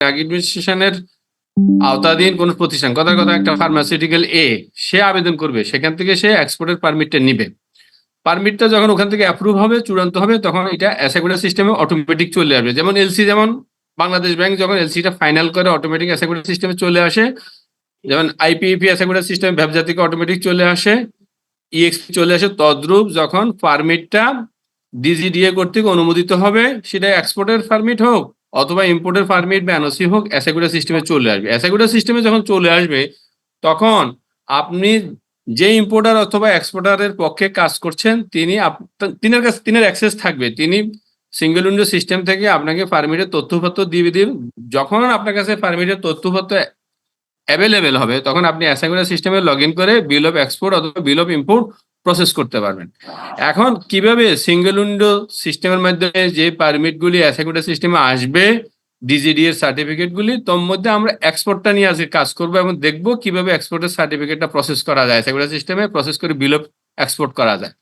Drug অ্যাডমিনিস্ট্রেশনের আওতাধীন কোন প্রতিষ্ঠান, কথার কথা একটা ফার্মাসিউটিক্যাল সে আবেদন করবে, সেখান থেকে সে এক্সপোর্টের পারমিটটা নিবে। পারমিটটা যখন ওখান থেকে অ্যাপ্রুভ হবে, চূড়ান্ত হবে, তখন এটা অ্যাসাইকুডা সিস্টেমে অটোমেটিক চলে আসবে। যেমন এলসি, যেমন বাংলাদেশ ব্যাংক যখন এলসিটা ফাইনাল করে অটোমেটিক অ্যাসাইকুডা সিস্টেমে চলে আসে, যেমন আইপিএপি অ্যাসাইকুডা সিস্টেম ব্যবসা থেকে অটোমেটিক চলে আসে, ইএক্সপি চলে আসে, তদ্রূপ যখন পারমিটটা ডিজিডিএ কর্তৃক অনুমোদিত হবে, সেটা এক্সপোর্টের পারমিট হোক অথবা ইম্পোর্টের পারমিট বা এনওসি হোক, অ্যাসাইকুডা সিস্টেমে চলে আসবে। অ্যাসাইকুডা সিস্টেমে যখন চলে আসবে, তখন আপনি যে ইম্পোর্টার অথবা এক্সপোর্টারের পক্ষে কাজ করছেন, তিনের অ্যাক্সেস থাকবে। তিনি সিঙ্গেল উইন্ডো সিস্টেম থেকে আপনাকে পারমিটের তথ্যপত্র দিয়ে দিন। যখন আপনার কাছে পারমিটের তথ্যপত্র অ্যাভেলেবেল হবে, তখন আপনি অ্যাসাইকুডা সিস্টেমে লগ ইন করে বিল অফ এক্সপোর্ট অথবা বিল অফ ইম্পোর্ট প্রসেস করতে পারবেন। এখন কিভাবে সিঙ্গেল উইন্ডো সিস্টেমের মাধ্যমে যে পারমিটগুলি অ্যাসাইকুডা সিস্টেমে আসবে, ডিজিডি এর সার্টিফিকেটগুলি, তোর মধ্যে আমরা এক্সপোর্টটা নিয়ে আজকে কাজ করবো এবং দেখবো কিভাবে এক্সপোর্টের সার্টিফিকেটটা প্রসেস করা যায়, অ্যাসাইকুডা সিস্টেমে প্রসেস করে বিল অফ এক্সপোর্ট করা যায়।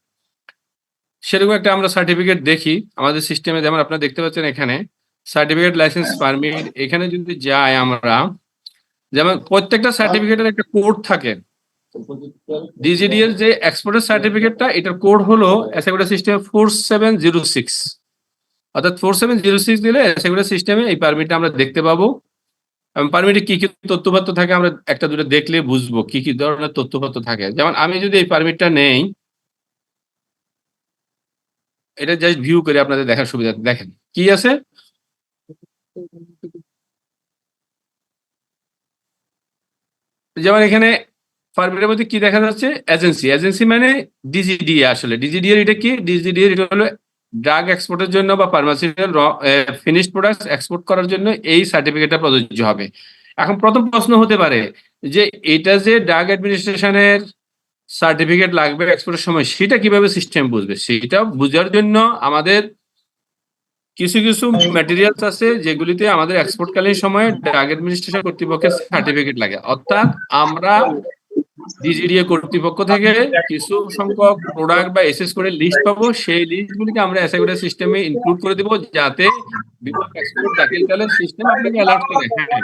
সেরকম একটা আমরা সার্টিফিকেট দেখি আমাদের সিস্টেমে, যেমন আপনারা দেখতে পাচ্ছেন এখানে সার্টিফিকেট, লাইসেন্স, পারমিট। এখানে যদি যাই আমরা, যেমন প্রত্যেকটা সার্টিফিকেটের একটা কোড থাকে। ডিজিডি এর যে এক্সপোর্টের সার্টিফিকেটটা, এটার কোড হলো অ্যাসাইকুডা সিস্টেম 4706, অর্থাৎ 4706 দিলে অ্যাসাইকুডা সিস্টেমে এই পারমিটটা আমরা দেখতে পাবো। এবং পারমিটে কি কি তথ্যপত্র থাকে আমরা একটা দুটো দেখলে বুঝবো কি কি ধরনের তথ্যপত্র থাকে। যেমন আমি যদি এই পারমিটটা নেই, এটা জাস্ট ভিউ করে আপনাদের দেখার সুবিধা, দেখেন কি আছে। যেমন এখানে পারমিটের মধ্যে কি দেখা যাচ্ছে, এজেন্সি। এজেন্সি মানে ডিজিডিএ। আসলে ডিজিডিএ এটা কি? ডিজিডিএ এটা হলো ড্রাগ এক্সপোর্টের জন্য বা ফার্মাসিউটিক্যাল ফিনিশড প্রোডাক্টস এক্সপোর্ট করার জন্য এই সার্টিফিকেটটা প্রযোজ্য হবে। এখন প্রথম প্রশ্ন হতে পারে যে এটা যে ড্রাগ অ্যাডমিনিস্ট্রেশনের সার্টিফিকেট লাগবে এক্সপোর্টের সময়, সেটা কিভাবে সিস্টেম বুঝবে? সেটা বোঝার জন্য আমাদের কিছু কিছু ম্যাটেরিয়ালস আছে যেগুলিতে আমাদের এক্সপোর্টকালীন সময়ে ড্রাগ অ্যাডমিনিস্ট্রেশন কর্তৃপক্ষের সার্টিফিকেট লাগে। অর্থাৎ আমরা ডিজিডিএ কর্তৃপক্ষ থেকে কিছু সংখ্যক প্রোডাক্ট বা এসএস করে লিস্ট পাবো, সেই লিস্টগুলিকে আমরা অ্যাসাইকুডা সিস্টেমে ইনক্লুড করে দেবো, যাতে এক্সপোর্ট দাখিলকালে সিস্টেম আপনাকে অ্যালার্ট করে, হ্যাঁ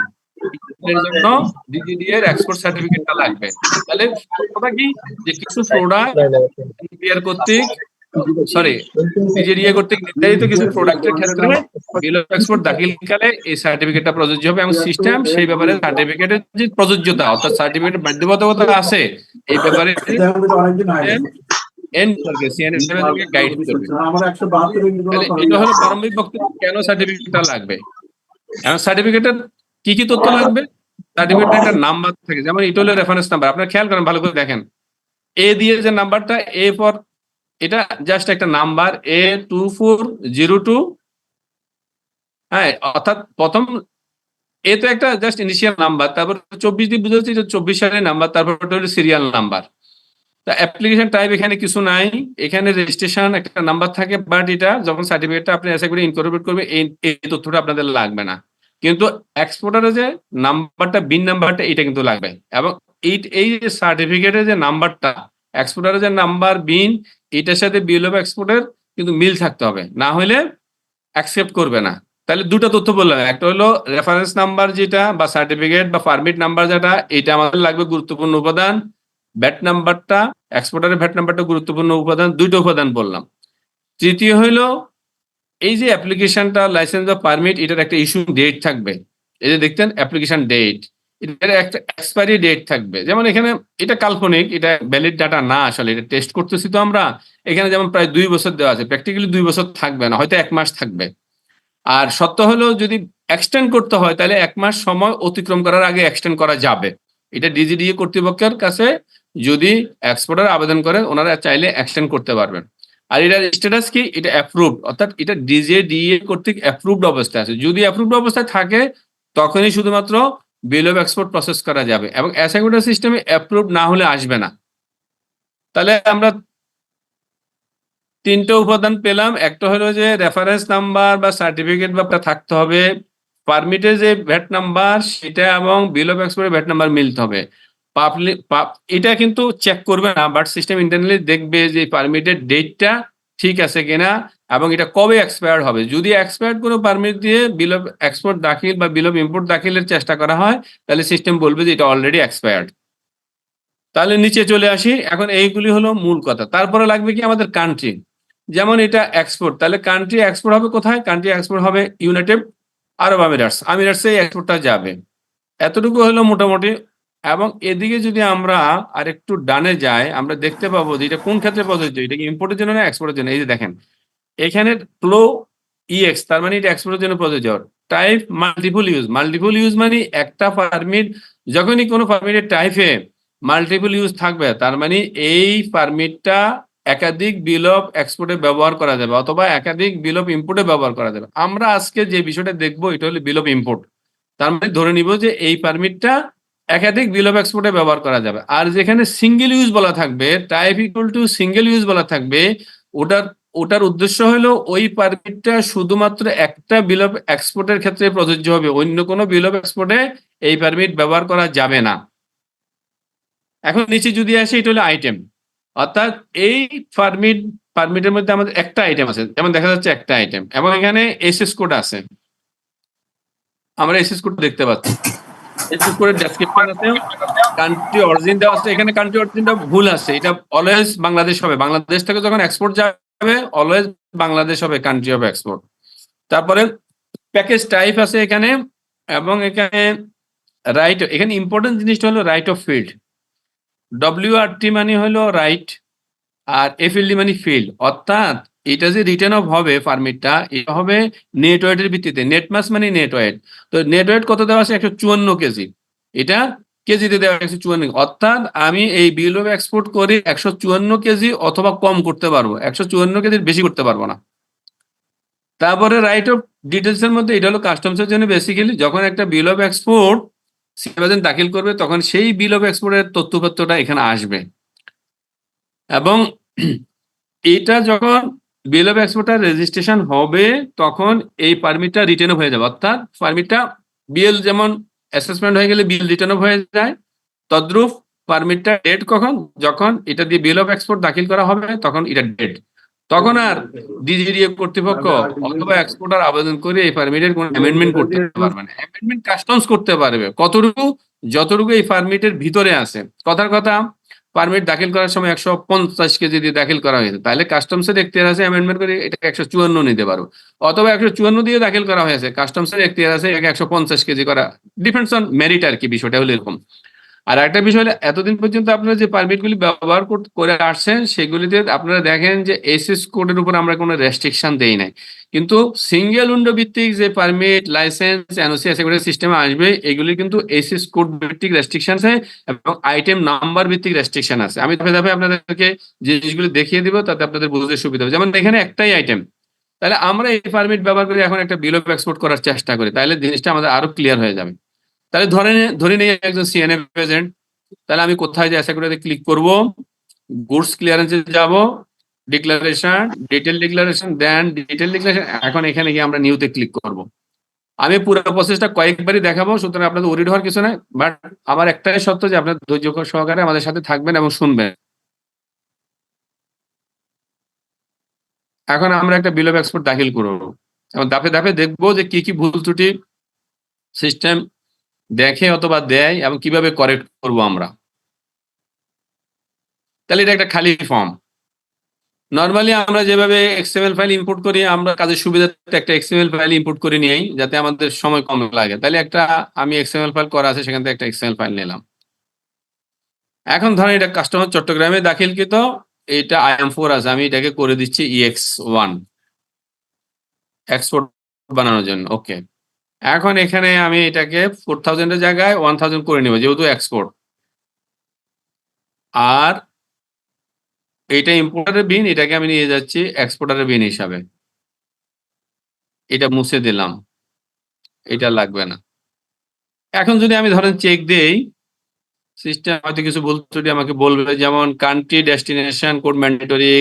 এর জন্য ডিজিডিএ এর এক্সপোর্ট সার্টিফিকেটটা লাগবে। তাহলে কথা কি, যে কিছু প্রোডাক্ট কর্তৃক ডিজিডিএ কর্তৃক নির্ধারিত কিছু প্রোডাক্টের ক্ষেত্রে বিল অফ এক্সপোর্ট দাখিলকালে এই সার্টিফিকেটটা প্রযোজ্য হবে এবং সিস্টেম সেই ব্যাপারে সার্টিফিকেটের যে প্রযোজ্যতা অর্থাৎ সার্টিফিকেটের বাধ্যবাধকতা আছে এই ব্যাপারে গাইড করবে। এটা হলো প্রারম্ভিক বক্তব্য কেন সার্টিফিকেটটা লাগবে। এখন সার্টিফিকেটের কি কি তথ্য লাগবে? সার্টিফিকেটের একটা নাম্বার থাকে, যেমন এটা হলো রেফারেন্স নাম্বার। আপনারা খেয়াল করেন, ভালো করে দেখেন, এ দিয়ে যে নাম্বারটা, এ ফর, এটা জাস্ট একটা নাম্বার, A2402। হ্যাঁ, অর্থাৎ প্রথম এ তো একটা জাস্ট ইনিশিয়াল নাম্বার, তারপর 24 দিয়ে বুঝা যাচ্ছে 24 সালের নাম্বার, তারপর হলো সিরিয়াল নাম্বার। তা অ্যাপ্লিকেশন টাইপ এখানে কিছু নাই, এখানে রেজিস্ট্রেশন একটা নাম্বার থাকে, বাট এটা যখন সার্টিফিকেটটা আপনি অ্যাসাই করে ইনকর্পোরেট করবে এই তথ্যটা আপনাদের লাগবে না। কিন্তু এক্সপোর্টারের যে নাম্বারটা, বিন নাম্বারটা, এটা কিন্তু লাগবে। এবং এই যে সার্টিফিকেটের যে নাম্বারটা, এক্সপোর্টারের যে নাম্বার, বিন, এটার সাথে বিল অফ এক্সপোর্টের কিন্তু মিল থাকতে হবে, না হলে অ্যাকসেপ্ট করবে না। তাহলে দুটো তথ্য বললাম, একটা হলো রেফারেন্স নাম্বার যেটা বা সার্টিফিকেট বা পারমিট নাম্বার যেটা, এটা আমাদের লাগবে গুরুত্বপূর্ণ উপাদান। ভ্যাট নাম্বারটা, এক্সপোর্টারের ভ্যাট নাম্বারটা গুরুত্বপূর্ণ উপাদান, দুইটা উপাদান বললাম। তৃতীয় হইলো এই যে অ্যাপ্লিকেশনটা, লাইসেন্স বা পারমিট, এটার একটা ইস্যু ডেট থাকবে। এই যে দেখতেন অ্যাপ্লিকেশন ডেট, এটার একটা এক্সপায়ারি ডেট থাকবে। যেমন এখানে এটা কাল্পনিক, এটা ভ্যালিড ডাটা না, আসলে এটা টেস্ট করতেছি তো আমরা। এখানে যেমন প্রায় 2 বছর দেওয়া আছে, প্র্যাকটিক্যালি 2 বছর থাকবে না, হয়তো 1 মাস থাকবে। আর সত্য হলো যদি এক্সটেন্ড করতে হয় তাহলে 1 মাস সময় অতিক্রম করার আগে এক্সটেন্ড করা যাবে। এটা ডিজিডিএ কর্তৃপক্ষের কাছে যদি এক্সপোর্টার আবেদন করেন, ওনারা চাইলে এক্সটেন্ড করতে পারবেন। আর এটার স্ট্যাটাস কি? এটা অ্যাপ্রুভড, অর্থাৎ এটা ডিজিডিএ কর্তৃক অ্যাপ্রুভড অবস্থায় আছে। যদি অ্যাপ্রুভড অবস্থায় থাকে তখনই শুধুমাত্র বিল অফ এক্সপোর্ট প্রসেস করা যাবে, এবং অ্যাসাইকুডা সিস্টেমে অ্যাপ্রুভড না হলে আসবে না। তাহলে আমরা 3টে উপাদান পেলাম। একটা হলো যে রেফারেন্স নাম্বার বা সার্টিফিকেট বা থাকতে হবে, পারমিটের যে ভ্যাট নাম্বার সেটা এবং বিল অফ এক্সপোর্টের ভ্যাট নাম্বার মিলতে হবে। এটা কিন্তু চেক করবে না, বাট সিস্টেম ইন্টারনালি দেখবে যে পারমিটের ডেটটা ঠিক আছে কিনা, এবং এটা কবে এক্সপায়ার্ড হবে। যদি এক্সপায়ার্ড কোনো পারমিট দিয়ে বিল অফ এক্সপোর্ট দাখিল বা বিল অফ ইম্পোর্ট দাখিলের চেষ্টা করা হয়, তাহলে সিস্টেম বলবে যে এটা অলরেডি এক্সপায়ার্ড। তাহলে নিচে চলে আসি। এখন এইগুলি হলো মূল কথা। তারপরে লাগবে কি আমাদের কান্ট্রি। যেমন এটা এক্সপোর্ট, তাহলে কান্ট্রি এক্সপোর্ট হবে কোথায়? কান্ট্রি এক্সপোর্ট হবে ইউনাইটেড আরব আমিরাটস। আমিরাটসে এই এক্সপোর্টটা যাবে। এতটুকু হলো মোটামুটি। এবং এদিকে যদি আমরা আরেকটু ডানে যাই, আমরা দেখতে পাবো যে এটা কোন ক্ষেত্রে প্রযোজ্য। এটা কি ইম্পোর্টের জন্য না এক্সপোর্টের জন্য? এই যে দেখেন, এখানে ফ্লো ইএক্স, তার মানে এটা এক্সপোর্টের জন্য প্রযোজ্য। Type multiple use, multiple use মানে একটা পারমিট, যখনই কোনো পারমিটের টাইপে মাল্টিপল ইউজ থাকবে, তার মানে এই পারমিটটা একাধিক বিল অফ এক্সপোর্টে ব্যবহার করা যাবে অথবা একাধিক বিল অফ ইম্পোর্টে ব্যবহার করা যাবে। আমরা আজকে যে বিষয়টা দেখবো এটা হলো বিল অফ ইম্পোর্ট। তার মানে ধরে নিব যে এই পারমিটটা একাধিক বিল অফ এক্সপোর্টে ব্যবহার করা যাবে। আর যেখানে সিঙ্গেল ইউজ বলা থাকবে, type equal to single use বলা থাকবে, ওটার ওটার উদ্দেশ্য হলো ওই পারমিটটা শুধুমাত্র একটা বিল অফ এক্সপোর্টের ক্ষেত্রে প্রযোজ্য হবে, অন্য কোনো বিল অফ এক্সপোর্টে এই পারমিট ব্যবহার করা যাবে না। এখন নিচে যদি আসে, এটা হলো আইটেম, অর্থাৎ এই পারমিটের মধ্যে আমাদের একটা আইটেম আছে, যেমন দেখা যাচ্ছে একটা আইটেম, এবং এখানে এসএস কোড আছে। আমরা এসএস কোড দেখতে পাচ্ছি, এসএস কোডের ডেসক্রিপশন আছে, কান্ট্রি অরিজিন দেওয়া আছে। এখানে কান্ট্রি অরিজিনটা ভুল আছে, এটা অলওয়েজ বাংলাদেশ হবে। বাংলাদেশ থেকে যখন এক্সপোর্ট যাবে অলওয়েজ বাংলাদেশ হবে কান্ট্রি অফ এক্সপোর্ট। তারপরে প্যাকেজ টাইপ আছে এখানে, এবং এখানে রাইট, এখানে ইম্পর্টেন্ট জিনিসটা হলো রাইট অফ ফিল্ড। ডব্লিউআরটি মানে হলো রাইট, আর এফএলডি মানে ফিল্ড। অর্থাৎ এটা যে রিটার্ন অফ হবে পারমিটটা, এটা হবে নেট ওয়েটের ভিত্তিতে। নেট মাস মানে নেট ওয়েট। তো নেট ওয়েট কত দেওয়া আছে? 154 কেজি। এটা কেজিতে দেওয়া 154। অর্থাৎ আমি এই বিল অফ এক্সপোর্ট করে 154 কেজি অথবা কম করতে পারবো, 154 কেজির বেশি করতে পারবো না। তারপরে রাইট অফ ডিটেলস এর মধ্যে এটা হলো কাস্টমসের জন্য বেসিক্যালি যখন একটা বিল অফ এক্সপোর্ট সিটিজেন দাখিল করবে তখন সেই বিল অফ এক্সপোর্টের তথ্যপত্রটা এখানে আসবে। এবং এটা যখন বিল অফ এক্সপোর্টার রেজিস্ট্রেশন হবে তখন এই পারমিটটা রিটার্ন হয়ে যাবে। অর্থাৎ পারমিটটা বিল যেমন অ্যাসেসমেন্ট হয়ে গেলে বিল রিটার্ন হয়ে যায়, তদ্রূপ পারমিটটা ডেট কখন? যখন এটা দিয়ে বিল অফ এক্সপোর্ট দাখিল করা হবে তখন এটা ডেট। তখন আর ডিজিডিএ কর্তৃপক্ষ অথবা এক্সপোর্টার আবেদন করে এই পারমিটের কোনো অ্যামেন্ডমেন্ট করতে পারবে না। অ্যামেন্ডমেন্ট কাস্টমস করতে পারবে কতটুকু? যতটুকু এই পারমিটের ভিতরে আছে। কথার কথা, পারমিট দাখিল করার সময় 150 কেজি দিয়ে দাখিল করা হয়েছে, তাহলে কাস্টমসের এখতিয়ার আছে অ্যামেন্ডমেন্ট করে এটাকে 154 নিতে পারো। অথবা 154 দিয়ে দাখিল করা হয়েছে, কাস্টমসের এখতিয়ার আছে এটাকে 150 কেজি করা। ডিপেন্ডস অন মেরিট আর কি, বিষয়টা হলো এরকম। আর একটা বিষয় হলো, এতদিন পর্যন্ত আপনারা যে পারমিটগুলি ব্যবহার করে আসছেন সেগুলিতে আপনারা দেখেন যে এসএস কোডের উপর আমরা কোনো রেস্ট্রিকশন দেই নাই, কিন্তু সিঙ্গেল উইন্ডো ভিত্তিক যে পারমিট, লাইসেন্স, এনওসি সেগুলোর সিস্টেমে আসবে, এগুলি কিন্তু এসএস কোড ভিত্তিক রেস্ট্রিকশন আছে এবং আইটেম নাম্বার ভিত্তিক রেস্ট্রিকশন আছে। আমি ধাপে ধাপে আপনাদেরকে যে জিনিসগুলো দেখিয়ে দিব তাতে আপনাদের বুঝতে সুবিধা হবে। যেমন এখানে একটাই আইটেম, তাহলে আমরা এই পারমিট ব্যবহার করে এখন একটা বিল অফ এক্সপোর্ট করার চেষ্টা করি, তাহলে জিনিসটা আমাদের আরো ক্লিয়ার হয়ে যাবে। তাহলে ধরে নিই একজন সিএনএ এজেন্ট, তাহলে আমি কোথায় যে অ্যাসেগুলোতে ক্লিক করব? গুডস ক্লিয়ারেন্সে যাব, ডিক্লারেশন, ডিটেল ডিক্লারেশন, দেন ডিটেল ডিক্লারেশন। এখন এখানে গিয়ে আমরা নিউতে ক্লিক করব। আমি পুরো প্রসেসটা কয়েকবারই দেখাবো, সুতরাং আপনাদের ওরিড হওয়ার কিছু নাই। বাট আমার একটাই শর্ত যে আপনার ধৈর্য সহকারে আমাদের সাথে থাকবেন এবং শুনবেন। এখন আমরা একটা বিল অফ এক্সপোর্ট দাখিল করব এবং ধাপে ধাপে দেখবো যে কি কি ভুল ত্রুটি সিস্টেম দেখে অথবা দেয় এবং কিভাবে কারেক্ট করব আমরা। তাহলে এটা একটা খালি ফর্ম। নরমালি আমরা যেভাবে এক্সএমএল ফাইল ইম্পোর্ট করি, আমরা কাজের সুবিধাতে একটা এক্সএমএল ফাইল ইম্পোর্ট করে নিই যাতে আমাদের সময় কম লাগে। তাহলে একটা আমি এক্সএমএল ফাইল করা আছে, সেখান থেকে একটা এক্সএমএল ফাইল নিলাম। এখন ধরেন এটা কাস্টমার চট্টগ্রামে দাখিলকৃত, এটা IAM4 আছে, আমি এটাকে করে দিচ্ছি EX1 এক্সপোর্ট বানানোর জন্য। ওকে, এখন এখানে আমি এটাকে 4000 এর জায়গায় 1000 করে নিব যেহেতু এক্সপোর্ট। আর এটা ইম্পোর্টারের বিন, এটাকে আমি নিয়ে যাচ্ছি এক্সপোর্টারের বিন হিসাবে। এটা মুছে দিলাম, এটা লাগবে না। এখন যদি আমি ধরেন চেক দেই, সিস্টেম হয়তো কিছু বলতে আমাকে বলবে, যেমন country destination code mandatory,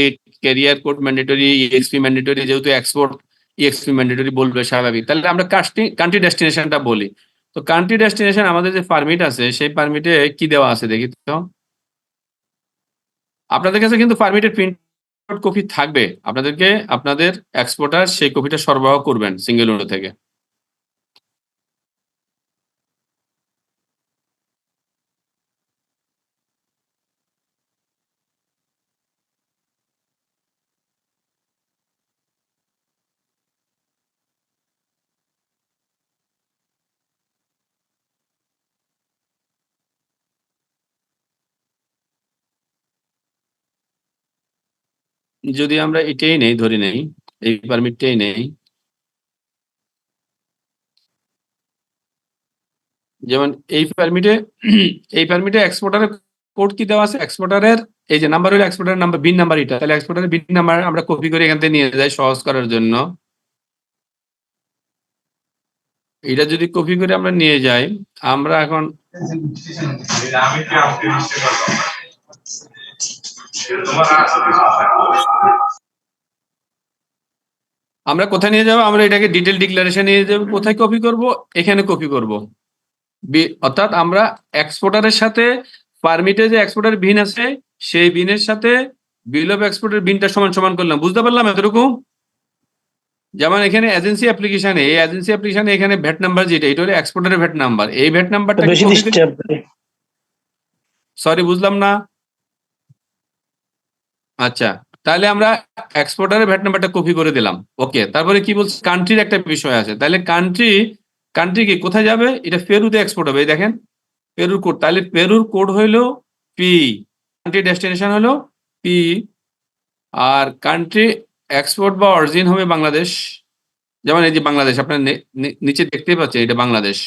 career code mandatory, EXP mandatory, যেহেতু এক্সপোর্ট EXP ম্যান্ডেটরি বলবে স্বাভাবিক। তাহলে আমরা কান্ট্রি ডেস্টিনেশনটা বলি। তো কান্ট্রি ডেস্টিনেশন আমাদের যে পারমিট আছে সেই পারমিটে কি দেওয়া আছে দেখি তো। আপনাদের কাছে কিন্তু পারমিটের প্রিন্ট কপি থাকবে আপনাদেরকে আপনাদের এক্সপোর্টার সেই কপিটা সরবরাহ করবেন সিঙ্গেল উইন্ডো থেকে। যদি আমরা এটাই নেই, ধরে নেই এই পারমিটটাই নেই, যেমন এই পারমিটে এক্সপোর্টারের কোড কি দেওয়া আছে, এক্সপোর্টারের এই যে নাম্বার হলো এক্সপোর্টারের নাম্বার, বিন নাম্বার এটা, তাহলে এক্সপোর্টারের বিন নাম্বার আমরা কপি করে এখান থেকে নিয়ে যাই সহজ করার জন্য। এটা যদি কপি করে আমরা নিয়ে যাই, আমরা এখন আমরা কোথায় নিয়ে যাবো, আমরা এটাকে ডিটেল ডিক্লারেশন নিয়ে যাবো, কোথায় কপি করব, এখানে কপি করব। অর্থাৎ আমরা এক্সপোর্টারের সাথে পারমিটে যে এক্সপোর্টার বিন আছে সেই বিনের সাথে বিল অফ এক্সপোর্টের বিনটা সমান সমান করলাম, বুঝতে পারলাম এতটুকু। যেমন এখানে এজেন্সি অ্যাপ্লিকেশনে, এই এজেন্সি অ্যাপ্লিকেশনে এখানে ভ্যাট নাম্বার যেটা, এটা হলো এক্সপোর্টারের ভ্যাট নাম্বার, এই ভ্যাট নাম্বারটা সরি বুঝলাম না। আচ্ছা, তাহলে আমরা এক্সপোর্টারের ভ্যাট নাম্বারটা কপি করে দিলাম, ওকে। তারপরে কি বলছে, কান্ট্রির একটা বিষয় আছে, তাহলে কান্ট্রি কি কোথায় যাবে, এটা পেরুতে এক্সপোর্ট হবে, এই দেখেন পেরুর কোড, তাহলে পেরুর কোড হইলো পি, কান্ট্রি ডেস্টিনেশন হলো পি, আর কান্ট্রি এক্সপোর্ট বা অরিজিন হবে বাংলাদেশ। যেমন এই যে বাংলাদেশ, আপনার নিচে দেখতেই পাচ্ছেন এটা বাংলাদেশ,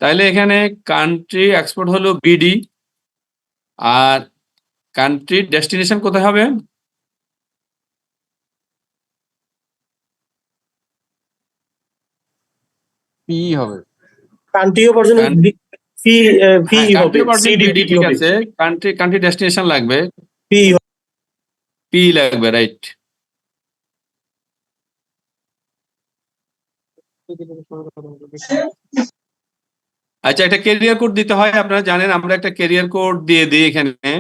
তাহলে এখানে কান্ট্রি এক্সপোর্ট হলো বিডি, আর কান্ট্রি ডেস্টিনেশন কোথায় হবে, পি হবে। কান্ট্রি ভার্সন পি পি হবে, সিডি ঠিক আছে, কান্ট্রি ডেস্টিনেশন লাগবে পি পি লাগবে, রাইট। আচ্ছা, একটা ক্যারিয়ার কোড দিতে হয়, আপনারা জানেন আমরা একটা ক্যারিয়ার কোড দিয়ে দিই এখানে।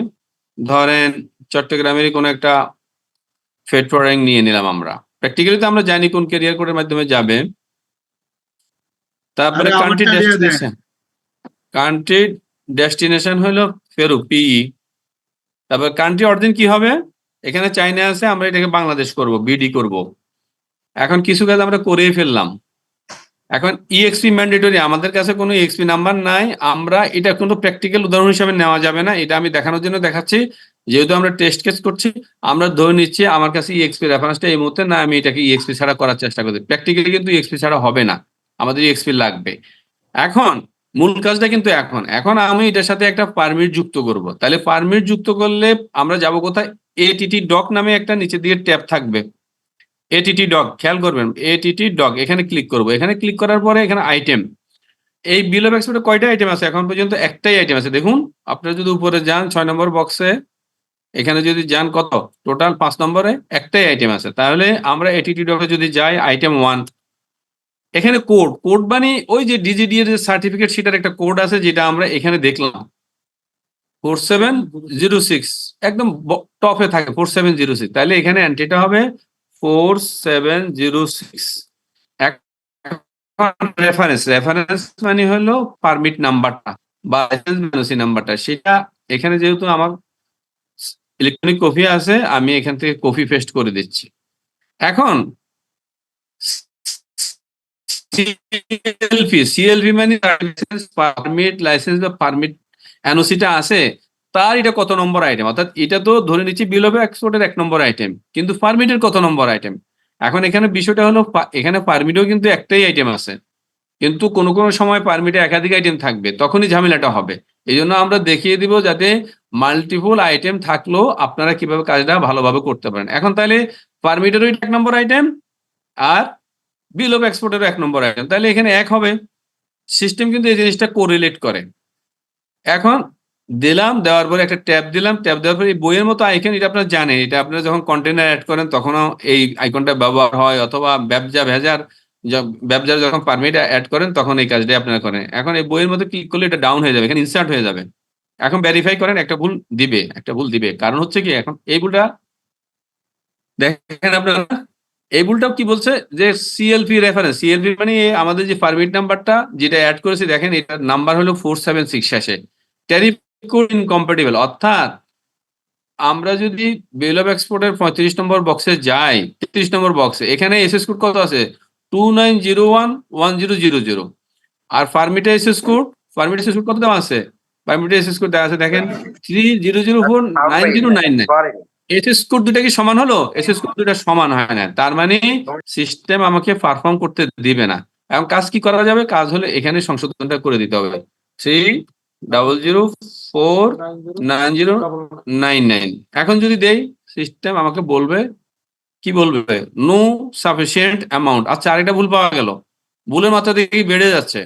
ধরেন চট্টগ্রামের কোনো একটা ফ্রেট ফরওয়ার্ডিং নিয়ে নিলাম, আমরা প্র্যাকটিক্যালি তো আমরা জানি কোন ক্যারিয়ার কোডের মাধ্যমে যাবে। তারপরে কান্ট্রি ডেস্টিনেশন হলো পেরু, পিই। তারপর কান্ট্রি অরিজিন কি হবে, এখানে চাইনা আছে, আমরা এটাকে বাংলাদেশ করব, বিডি করব। এখন কিছু কাজ আমরা করেই ফেললাম। এখন ইএক্সপি ম্যান্ডেটরি, আমাদের কাছে কোনো ইএক্সপি নাম্বার নাই, আমরা এটা কোনো প্র্যাকটিক্যাল উদাহরণ হিসেবে নেওয়া যাবে না, এটা আমি দেখানোর জন্য দেখাচ্ছি। যেহেতু আমরা টেস্ট কেস করছি, আমরা ধরে নিচ্ছি আমার কাছে ইএক্সপি রেফারেন্সটা এই মুহূর্তে না, আমি এটাকে ইএক্সপি ছাড়া করার চেষ্টা করছি। প্র্যাকটিক্যালি কিন্তু ইএক্সপি ছাড়া হবে না, আমাদের ইএক্সপি লাগবে। এখন মূল কাজটা কিন্তু এখন আমি এটার সাথে একটা পারমিট যুক্ত করব, তাহলে পারমিট যুক্ত করলে আমরা যাব কোথায়, এটিটি ডক নামে একটা নিচে দিয়ে ট্যাব থাকবে, এটিটি ডক, খেয়াল করবেন এটিটি ডক, এখানে ক্লিক করব। এখানে ক্লিক করার পরে এখানে আইটেম, এই বিল অফ এক্সপোর্টে কয়টা আইটেম আছে, এখন পর্যন্ত একটাই আইটেম আছে, দেখুন। আপনারা যদি উপরে যান 6 নম্বর বক্সে, এখানে যদি যান কত, টোটাল 5 নম্বরে একটাই আইটেম আছে। তাহলে আমরা এটিটি ডকে যদি যাই, আইটেম 1, এখানে কোড মানে ওই যে ডিজিডি এর সার্টিফিকেট, সেটার একটা কোড আছে যেটা আমরা এখানে দেখলাম 4706, একদম টপে থাকে 4706, তাহলে এখানে এন্ট্রিটা হবে 4706। রেফারেন্স মানে হলো পারমিট নাম্বারটা বা লাইসেন্স নাম্বারটা, সেটা এখানে যেহেতু আমার ইলেকট্রনিক কপি আছে, আমি এখান থেকে কপি পেস্ট করে দিচ্ছি। এখন সিএলভি মানে পারমিট লাইসেন্স বা পারমিট এনওসিটা আছে, তার এটা কত নম্বর আইটেম, অর্থাৎ এটা তো ধরে নিচ্ছি বিল অফ এক্সপোর্টের 1 নম্বর আইটেম, কিন্তু পারমিটের কত নম্বর আইটেম। এখন এখানে বিষয়টা হলো, এখানে পারমিটেও কিন্তু একটাই আইটেম আছে, কিন্তু কোনো কোনো সময় পারমিটে একাধিক আইটেম থাকবে, তখনই ঝামেলাটা হবে। এই জন্য আমরা দেখিয়ে দিব যাতে মাল্টিপল আইটেম থাকলেও আপনারা কিভাবে কাজটা ভালোভাবে করতে পারেন। এখন তাহলে পারমিটেরও 1 নম্বর আইটেম, আর বিল অফ এক্সপোর্টেরও 1 নম্বর আইটেম, তাহলে এখানে এক হবে। সিস্টেম কিন্তু এই জিনিসটা কোরিলেট করে। এখন দেওয়ার পরে একটা ট্যাব দিলাম, ট্যাব দেওয়ার পরে এই বইয়ের মতো আইকন, এটা আপনারা জানেন, এটা আপনারা যখন কন্টেনার অ্যাড করেন তখনও এই আইকনটা ব্যবহার হয়, অথবা ব্যবসার যখন পারমিট অ্যাড করেন তখন এই কাজটাই আপনারা করেন। এখন এই বইয়ের মধ্যে ক্লিক করলে এটা ডাউন হয়ে যাবে, এখানে ইনসার্ট হয়ে যাবে। এখন ভেরিফাই করেন, একটা ভুল দিবে, কারণ হচ্ছে কি, এখন এই ভুলটা দেখেন আপনারা এই ভুলটাও কি বলছে যে সিএলপি রেফারেন্স, সিএলপি মানে আমাদের যে পারমিট নাম্বারটা যেটা অ্যাড করেছে, দেখেন এটার নাম্বার হলো 476 শেষে, ট্যারিফ কোড ইনকম্প্যাটিবল। অর্থাৎ আমরা যদি বিল অফ এক্সপোর্টের 35 নম্বর বক্সে যাই, 33 নম্বর বক্সে, এখানে এসএস কোড কত আছে? 29011000। আর পারমিটের SS code, permit SS code কত দেওয়া আছে? পারমিটের এসএস কোড দেওয়া আছে দেখেন 30049099। এসএস কোড দুটা কি সমান হলো? এসএস কোড দুটা সমান হয় না, তার মানে সিস্টেম আমাকে পারফর্ম করতে দিবে না। এখন কাজ কি করা যাবে? কাজ হলে এখানে সংশোধনটা করে দিতে হবে, 30049099। এখন যদি দেই, সিস্টেম আমাকে বলবে, কি বলবে? No sufficient amount. আচ্ছা, আরেকটা ভুল পাওয়া গেল, ভুলের মাত্রা দেখি বেড়ে যাচ্ছে।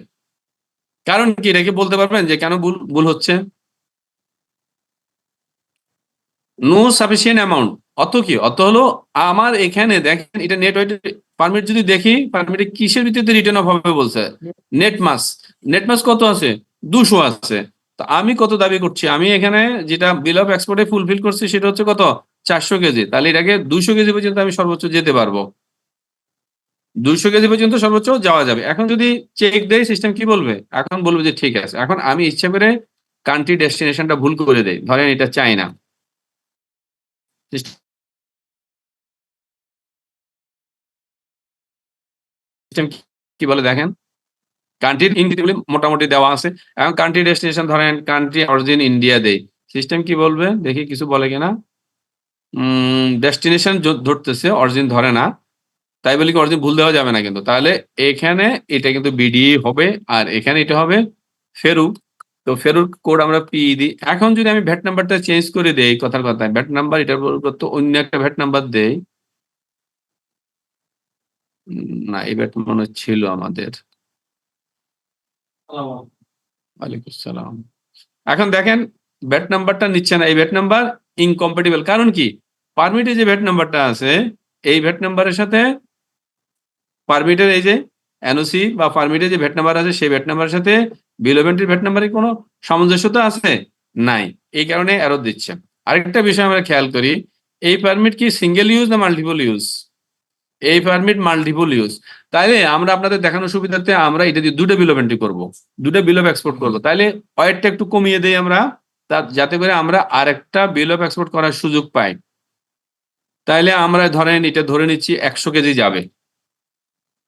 কারণ কি, এটা কি বলতে পারবেন যে কেন ভুল ভুল হচ্ছে? নো সাফিসিয়েন্ট অ্যামাউন্ট অত কি? অত হলো আমার এখানে দেখেন এটা নেট ওয়েট পারমিট যদি দেখি, পারমিটে কিসের ভিত্তিতে রিটার্ন অফ হবে বলছে? নেট মাস। নেট মাস কত আছে? 200 আছে। তো আমি কত দাবি করছি? আমি এখানে যেটা বিল অফ এক্সপোর্টে ফুলফিল করছি সেটা হচ্ছে কত? 400 কেজি। তাহলে এটাকে 200 কেজি পর্যন্ত আমি সর্বোচ্চ যেতে পারবো, 200 কেজি পর্যন্ত সর্বোচ্চ যাওয়া যাবে। এখন যদি চেক দেই, সিস্টেম কি বলবে? এখন বলবে যে ঠিক আছে। এখন আমি ইচ্ছা করে কান্ট্রি ডেস্টিনেশনটা ভুল করে দেই, ধরেন এটা চাইনা। সিস্টেম কি বলে দেখেন, কান্ট্রির ইন্ডিগুলি মোটামুটি দেওয়া আছে। এখন কান্ট্রি ডেস্টিনেশন ধরেন কান্ট্রি অরিজিন ইন্ডিয়া দেই, সিস্টেম কি বলবে দেখি কিছু বলে কিনা। ডেস্টিনেশন ধরতেছে, অরিজিন ধরে না। তাই বলি কি অরিজিন ভুল দেওয়া যাবে না কিন্তু। তাহলে এখানে এটা কিন্তু বিডি হবে, আর এখানে এটা হবে ফেরু। তো ফেরুর কোড আমরা পি দিই। এখন যদি আমি ভ্যাট নাম্বারটা চেঞ্জ করে দেই, কথার কথা ভ্যাট নাম্বার এটার পরিবর্তে অন্য একটা ভ্যাট নাম্বার দেই। না, এই ভ্যাট মনে ছিল আমাদের। ওয়ালাইকুম আসসালাম। এখন দেখেন ভ্যাট নাম্বারটা নিচ্ছে না, এই ভ্যাট নাম্বার ইনকম্প্যাটিবল। কারণ কি, পারমিটে যে ভ্যাট নাম্বারটা আছে, এই ভ্যাট নাম্বারের সাথে পারমিটের এই যে এনওসি বা পারমিটে যে ভ্যাট নাম্বার আছে, সেই ভ্যাট নাম্বারের সাথে বিল অফ এন্ট্রির ভ্যাট নাম্বারের কোনো সামঞ্জস্যতা আছে? নাই। এই কারণে এরর দিচ্ছে। আরেকটা বিষয় আমরা খেয়াল করি, এই পারমিট কি সিঙ্গেল ইউজ না মাল্টিপল ইউজ? এই পারমিট মাল্টিপল ইউজ। তাইলে আমরা আপনাদের দেখানোর সুবিধার্থে আমরা এটা দিয়ে দুটো বিল অফ এন্ট্রি করবো, দুটো বিল অফ এক্সপোর্ট করবো। তাইলে ওয়েটটা একটু কমিয়ে দেই আমরা, যাতে করে আমরা আরেকটা বিল অফ এক্সপোর্ট করার সুযোগ পাই। তাইলে আমরা ধরেন এটা ধরে নিচ্ছি 100 কেজি যাবে,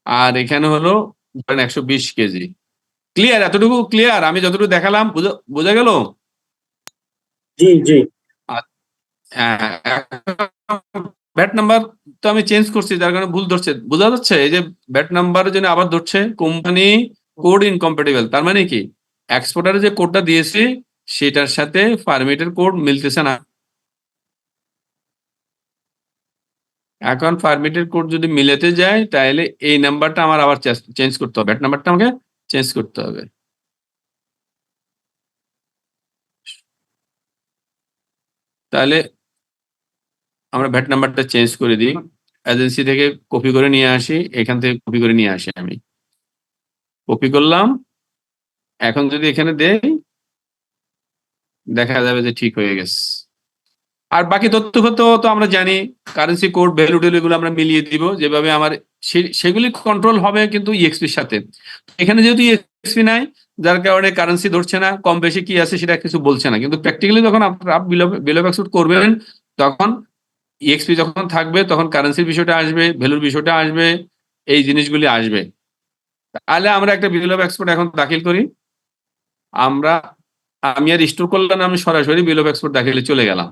আর এখানে হলো ধরেন 120 কেজি। ক্লিয়ার? এতটুকু ক্লিয়ার? আমি যতটুকু দেখালাম বোঝা গেল? জি জি। ব্যাট নাম্বার তো আমি চেঞ্জ করছি, যার কারণে ভুল ধরছে, বোঝা যাচ্ছে? এই যে ব্যাট নাম্বারের জন্য আবার ধরছে কোম্পানি কোড ইনকম্প্যাটিবল। তার মানে কি, এক্সপোর্টারে যে কোডটা দিয়েছি সেটার সাথে পারমিটের কোড মিলতেছে না। এখন পারমিটের কোড যদি মিলাতে যায়, তাহলে এই নাম্বারটা আমার আবার চেঞ্জ করতে হবে, ব্যাট নাম্বারটা আমাকে চেঞ্জ করতে হবে। তাহলে আমরা ভ্যাট নাম্বারটা চেঞ্জ করে দিই, এজেন্সি থেকে কপি করে নিয়ে আসি, এখান থেকে কপি করে নিয়ে আসি, আমি কপি করলাম। এখন যদি এখানে দেই, দেখা যাবে যে ঠিক হয়ে গেছে। আর বাকি তথ্য তো আমরা জানি, কারেন্সি কোড ভ্যালু টেলু এগুলো আমরা মিলিয়ে দিব যেভাবে আমার, সেগুলি কন্ট্রোল হবে কিন্তু ইএক্সপির সাথে। এখানে যেহেতু ইএক্সপি নাই, যার কারণে কারেন্সি ধরছে না, কম বেশি কি আছে সেটা কিছু বলছে না। কিন্তু প্র্যাকটিক্যালি যখন আপনারা বিল অফ এক্সপোর্ট করবেন, তখন ইএক্সপি যখন থাকবে তখন কারেন্সির বিষয়টা আসবে, ভ্যালুর বিষয়টা আসবে, এই জিনিসগুলি আসবে। তাহলে আমরা একটা বিল অফ এক্সপোর্ট এখন দাখিল করি। আমি আর স্টোর করলাম না, আমি সরাসরি বিল অফ এক্সপোর্ট দাখিলে চলে গেলাম।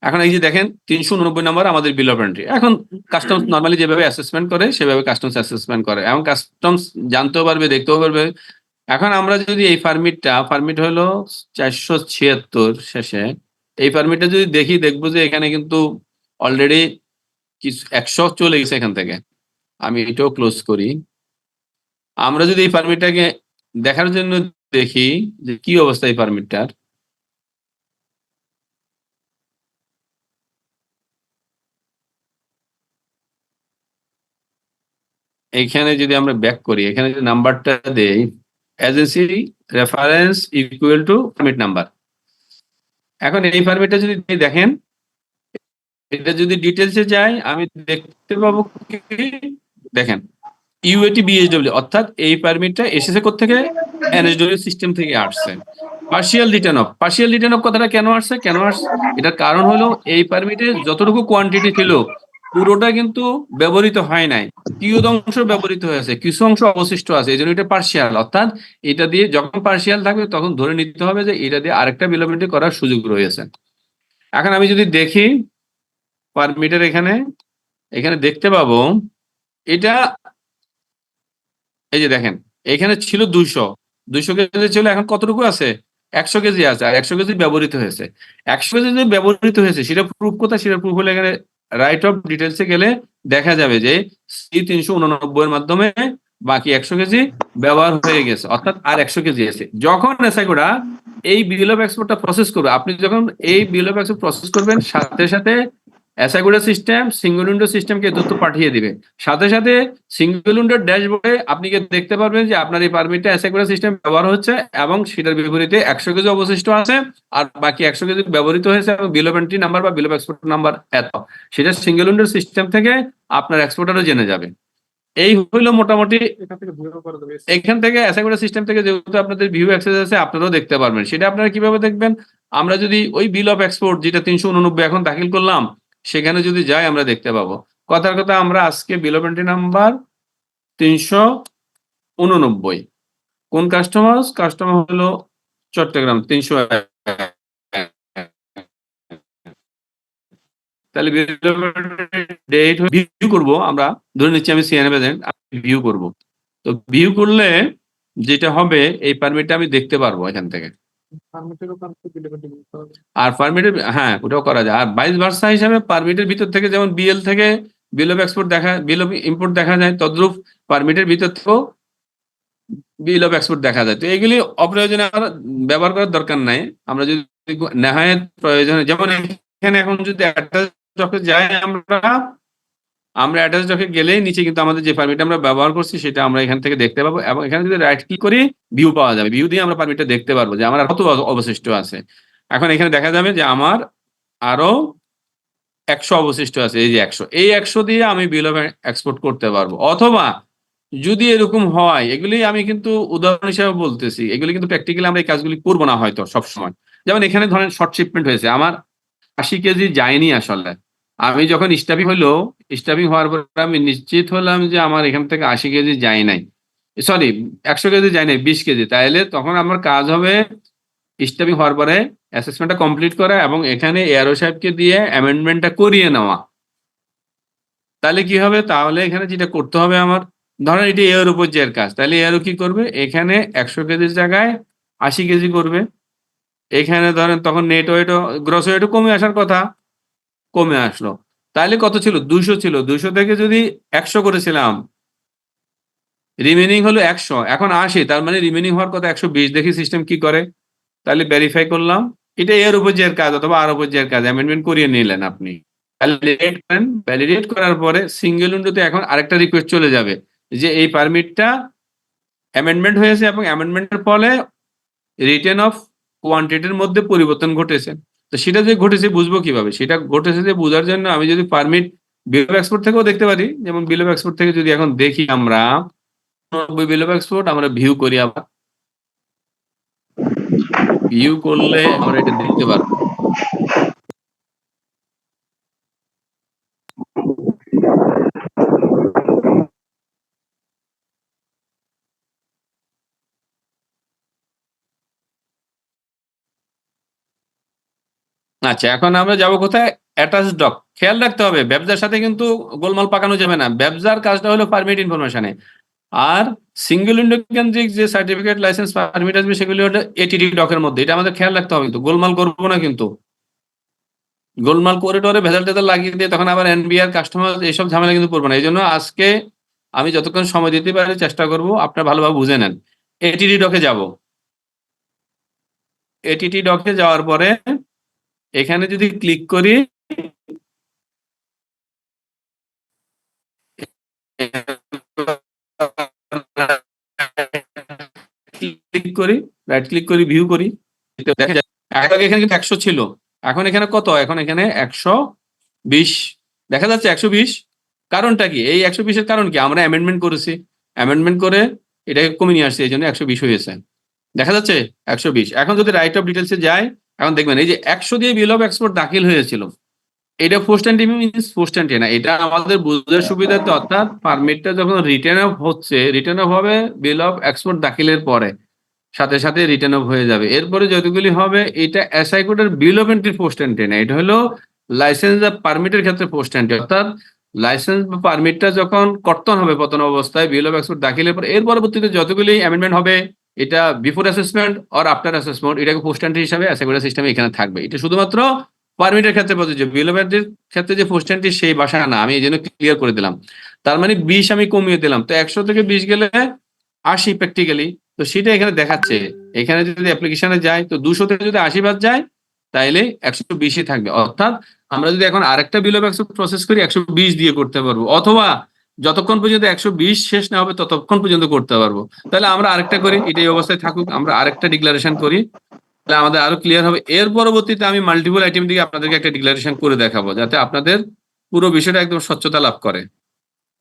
এখন এই যে দেখেন 389 নম্বর আমাদের বিল অফ এন্ট্রি। এখন কাস্টমস নরমালি যেভাবে অ্যাসেসমেন্ট করে সেভাবে কাস্টমস অ্যাসেসমেন্ট করে, এবং কাস্টমস জানতেও পারবে, দেখতেও পারবে। এখন আমরা যদি এই পারমিট হলো 476 শেষে, এই পারমিটটা যদি দেখবো যে এখানে কিন্তু অলরেডি কিছু 100 চলে গেছে এখান থেকে। আমি এটাও ক্লোজ করি। আমরা যদি এই পারমিটটাকে দেখার জন্য দেখি যে কি অবস্থা এই পারমিটটার, এইখানে যদি আমরা ব্যাক করি, এখানে যদি নাম্বারটা দেই, agency reference equal to permit number, এখন এই পারমিটটা যদি দেখেন, এটা যদি ডিটেলসে যাই আমি দেখতে পাবো কি, দেখেন ইউএটি বিএসডব্লিউ, অর্থাৎ এই পারমিটটা এসেছে কোত্থেকে, এনএসডব্লিউ সিস্টেম থেকে আসছে। পার্শিয়াল রিটার্ন অফ কথাটা কেন আসছে, এটার কারণ হলো এই পারমিটে যতটুকু কোয়ান্টিটি ছিল পুরোটা কিন্তু ব্যবহৃত হয় নাই, কিছু অংশ ব্যবহৃত হয়েছে, কিছু অংশ অবশিষ্ট আছে, এই জন্য এটা পার্শিয়াল। অর্থাৎ এটা দিয়ে যখন পার্শিয়াল থাকবে তখন ধরে নিতে হবে যে এটা দিয়ে আরেকটা বিলবিলিটি করার সুযোগ রয়েছে। এখন আমি যদি দেখি পারমিটের এখানে এখানে দেখতে পাবো এটা, এই যে দেখেন এখানে ছিল 200 কেজি ছিল, এখন কতটুকু আছে, 100 কেজি আছে, আর 100 কেজি ব্যবহৃত হয়েছে। 100 কেজি যে ব্যবহৃত হয়েছে সেটা প্রুফ কোথায়, সেটা প্রুফ হলে এখানে রাইট অফ ডিটেলসে গেলে দেখা যাবে যে C389 এর মাধ্যমে বাকি 100 কেজি ব্যবহার হয়ে গেছে, অর্থাৎ আর 100 কেজি আছে। যখন এসআইকোটা এই বিল অফ এক্সপোর্টটা প্রসেস করবে, আপনি যখন এই বিল অফ এক্সপোর্ট প্রসেস করবেন সাথে সাথে এসআইকোটা সিস্টেম সিঙ্গল উইন্ডো সিস্টেমকে তথ্য পাঠিয়ে দিবে। সাথে সাথে সিঙ্গল উইন্ডোর ড্যাশবোর্ডে আপনি দেখতে পারবেন যে আপনার এই পারমিটটা এসআইকোটা সিস্টেম ব্যবহার হচ্ছে এবং সেটার বিপরীতে 100 কেজি অবশিষ্ট আছে আর বাকি 100 কেজি ব্যবহৃত হয়েছে এবং বিল অফ এন্ট্রি নাম্বার বা বিল অফ এক্সপোর্ট নাম্বার এত, সেটা সিঙ্গল উইন্ডোর সিস্টেম থেকে আপনার এক্সপোর্টারও জেনে যাবে। এই হইলো মোটামুটি, এখান থেকে এসআইকোটা সিস্টেম থেকে যেহেতু আপনাদের ভিউ অ্যাক্সেস আছে আপনারাও দেখতে পারবেন। সেটা আপনারা কিভাবে দেখবেন, আমরা যদি ওই বিল অফ এক্সপোর্ট যেটা 389 এখন দাখিল করলাম সেখানে যদি যাই আমরা দেখতে পাবো। কথার কথা আমরা আজকে বিল অফ এন্ট্রি নাম্বার 389, কোন কাস্টমার হলো চট্টগ্রাম 301, তাহলে ডেট ভিউ করব আমরা, ধরে নিচ্ছি আমি সিএনএ প্রেজেন্ট, ভিউ করব। তো ভিউ করলে যেটা হবে এই পারমিটটা আমি দেখতে পারবো এখান থেকে। আর পারমিটের, হ্যাঁ ওটাও করা যায়। আর ভাইস ভার্সা হিসাবে পারমিটের ভিতর থেকে যেমন বিএল থেকে বিল অফ এক্সপোর্ট দেখা, বিল অফ ইম্পোর্ট দেখা যায়, তদ্রূপ পারমিটের ভিতর থেকেও বিল অফ এক্সপোর্ট দেখা যায়। তো এগুলি অপ্রয়োজনে আর ব্যবহার করার দরকার নাই। আমরা যদি নেহায়েত প্রয়োজনে, যেমন এখানে এখন যদি অ্যাটাচ ডকে যাই আমরা অ্যাটাচ ডকে গেলেই নিচে কিন্তু আমাদের যে পারমিট আমরা ব্যবহার করছি সেটা আমরা এখান থেকে দেখতে পাবো, এবং এখানে যদি রাইট ক্লিক করি ভিউ পাওয়া যাবে, ভিউ দিয়ে আমরা পারমিটটা দেখতে পারবো যে আমার আর কত অবশিষ্ট আছে। এখন এখানে দেখা যাবে যে আমার আরো 100 অবশিষ্ট আছে, এই যে 100, এই 100 দিয়ে আমি বিল অফ এক্সপোর্ট করতে পারবো। অথবা যদি এরকম হয়, এগুলি আমি কিন্তু উদাহরণ হিসেবে বলতেছি, এগুলি কিন্তু প্র্যাকটিক্যালি আমরা এই কাজগুলি করবো না হয়তো সবসময়। যেমন এখানে ধরেন শর্ট শিপমেন্ট হয়েছে, আমার 80 কেজি যায়নি আসলে, আমি যখন স্টাফিং হওয়ার পর আমি নিশ্চিত হলাম যে আমার এখান থেকে 80 কেজি যায় নাই, সরি 100 কেজি যায় নাই, 20 কেজি, তাহলে তখন আমার কাজ হবে স্টাফিং হওয়ার পরে অ্যাসেসমেন্টটা কমপ্লিট করা এবং এখানে এআরও সাহেবকে দিয়ে অ্যামেন্ডমেন্টটা করিয়ে নেওয়া। তাহলে কি হবে, তাহলে এখানে যেটা করতে হবে আমার, ধরেন এটা এর উপর যে কাজ, তাহলে এরও কি করবে, এখানে 100 কেজির জায়গায় 80 কেজি করবে। এখানে ধরেন তখন নেট ওয়েটও গ্রস ওয়েটও কমে আসার কথা, কমে আসলো। তাহলে কত ছিল, 200 ছিল, 200 থেকে যদি 100 করেছিলাম, রিমেনিং হলো 100, এখন 80, তার মানে রিমেনিং হওয়ার কথা 120। দেখি সিস্টেম কি করে। তাহলে ভেরিফাই করলাম, এটা এর উপর যে কাজ অথবা আর উপর যে কাজ, অ্যামেন্ডমেন্ট করিয়ে নিলেন আপনি, ভ্যালিডেট করেন, ভ্যালিডেট করার পরে সিঙ্গেল উইন্ডোতে এখন আরেকটা রিকোয়েস্ট চলে যাবে যে এই পারমিটটা অ্যামেন্ডমেন্ট হয়েছে এবং অ্যামেন্ডমেন্টের ফলে রিটেন অফ কোয়ান্টিটির মধ্যে পরিবর্তন ঘটেছে। তো সেটা যে ঘটেছে বুঝবো কিভাবে, সেটা ঘটেছে যে বোঝার জন্য আমি যদি পারমিট বিল অফ এক্সপোর্ট থেকেও দেখতে পারি, যেমন বিল অফ এক্সপোর্ট থেকে যদি এখন দেখি আমরা বিল অফ এক্সপোর্ট, আমরা ভিউ করি, আবার ভিউ করলে আমরা এটা দেখতে পারবো। আচ্ছা, এখন আমরা যাব কোথায়, অ্যাটাচ ডক। খেয়াল রাখতে হবে ব্যবসার সাথে কিন্তু গোলমাল পাকানো যাবে না, ব্যবসার কাজটা হলো পারমিট ইনফরমেশনে, আর সিঙ্গেল উইন্ডো কেন্দ্রিক যে সার্টিফিকেট লাইসেন্স পারমিট আসবে সেগুলি হলো এটিডি ডকের মধ্যে। এটা আমাদের খেয়াল রাখতে হবে, কিন্তু গোলমাল করবো না, কিন্তু গোলমাল করে টরে ভেজাল টেজাল লাগিয়ে দিয়ে তখন আবার এনবিআর কাস্টমার এইসব ঝামেলা কিন্তু করবো না। এই জন্য আজকে আমি যতক্ষণ সময় দিতে পারি চেষ্টা করব আপনার ভালোভাবে বুঝে নেন। এটিডি ডকে যাব, এটিডি ডকে যাওয়ার পরে এখানে যদি ক্লিক করি, ক্লিক করি, রাইট ক্লিক করি, ভিউ করি, দেখা যায় আগে এখানে কিন্তু 100 ছিল, এখন এখানে কত, এখন এখানে 120 দেখা যাচ্ছে, 120। কারণটা কি, এই 120 এর কারণ কি, আমরা অ্যামেন্ডমেন্ট করেছি, অ্যামেন্ডমেন্ট করে এটাকে কমিয়ে নিয়ে আসছে, এই জন্য 120 হয়েছে, দেখা যাচ্ছে 120। এখন যদি রাইট অফ ডিটেলসে যায়, এখন দেখবেন এই যে 100 দিয়ে বিল অফ এক্সপোর্ট দাখিল হয়েছিল, এটা post and means post and না, এটা আমাদের বুঝার সুবিধার্থে, অর্থাৎ পারমিটটা যখন রিটার্ন অফ হচ্ছে, রিটার্ন অফ হবে বিল অফ এক্সপোর্ট দাখিলের পরে, সাথে সাথে রিটার্ন অফ হয়ে যাবে। এরপরে যতগুলি হবে এটা এসআই কোডের বিল অফ এন্ট্রি পোস্ট এন্ট্রি না, এটা হলো লাইসেন্স বা পারমিটের ক্ষেত্রে পোস্ট এন্ট্রি, অর্থাৎ লাইসেন্স বা পারমিটটা যখন কর্তন হবে প্রথম অবস্থায় বিল অফ এক্সপোর্ট দাখিলের পর, এর পরবর্তীতে যতগুলি অ্যামেন্ডমেন্ট হবে, এটা before assessment or after assessment, এটাকে পোস্ট এন্ট্রি হিসাবে এসআই কোডের সিস্টেমে এখানে থাকবে। এটা শুধুমাত্র পারমিটের ক্ষেত্রে প্রযোজ্য, বিল অফ এন্ট্রির ক্ষেত্রে যে পোস্ট এন্ট্রি সেই ভাষা না, আমি এই জন্য ক্লিয়ার করে দিলাম। তার মানে 20 আমি কমিয়ে দিলাম, তো 100 থেকে 20 গেলে 80 প্র্যাকটিক্যালি, তো সেটা এখানে দেখাচ্ছে। এখানে যদি অ্যাপ্লিকেশনে যায়, তো 200 থেকে যদি 80 বাদ যায়, তাইলে 120 থাকবে। অর্থাৎ আমরা যদি এখন আরেকটা বিল অফ এক্সপোর্ট প্রসেস করি, 120 দিয়ে করতে পারবো, অথবা যতক্ষণ পর্যন্ত 120 শেষ না হবে ততক্ষণ পর্যন্ত করতে পারবো। তাহলে আমরা আরেকটা করি, এটাই অবস্থায় থাকুক, আমরা আরেকটা ডিক্লারেশন করি, তাহলে আমাদের আরো ক্লিয়ার হবে। এর পরবর্তীতে আমি মাল্টিপল আইটেম দিকে আপনাদেরকে একটা ডিক্লারেশন করে দেখাবো, যাতে আপনাদের পুরো বিষয়টা একদম স্বচ্ছতা লাভ করে।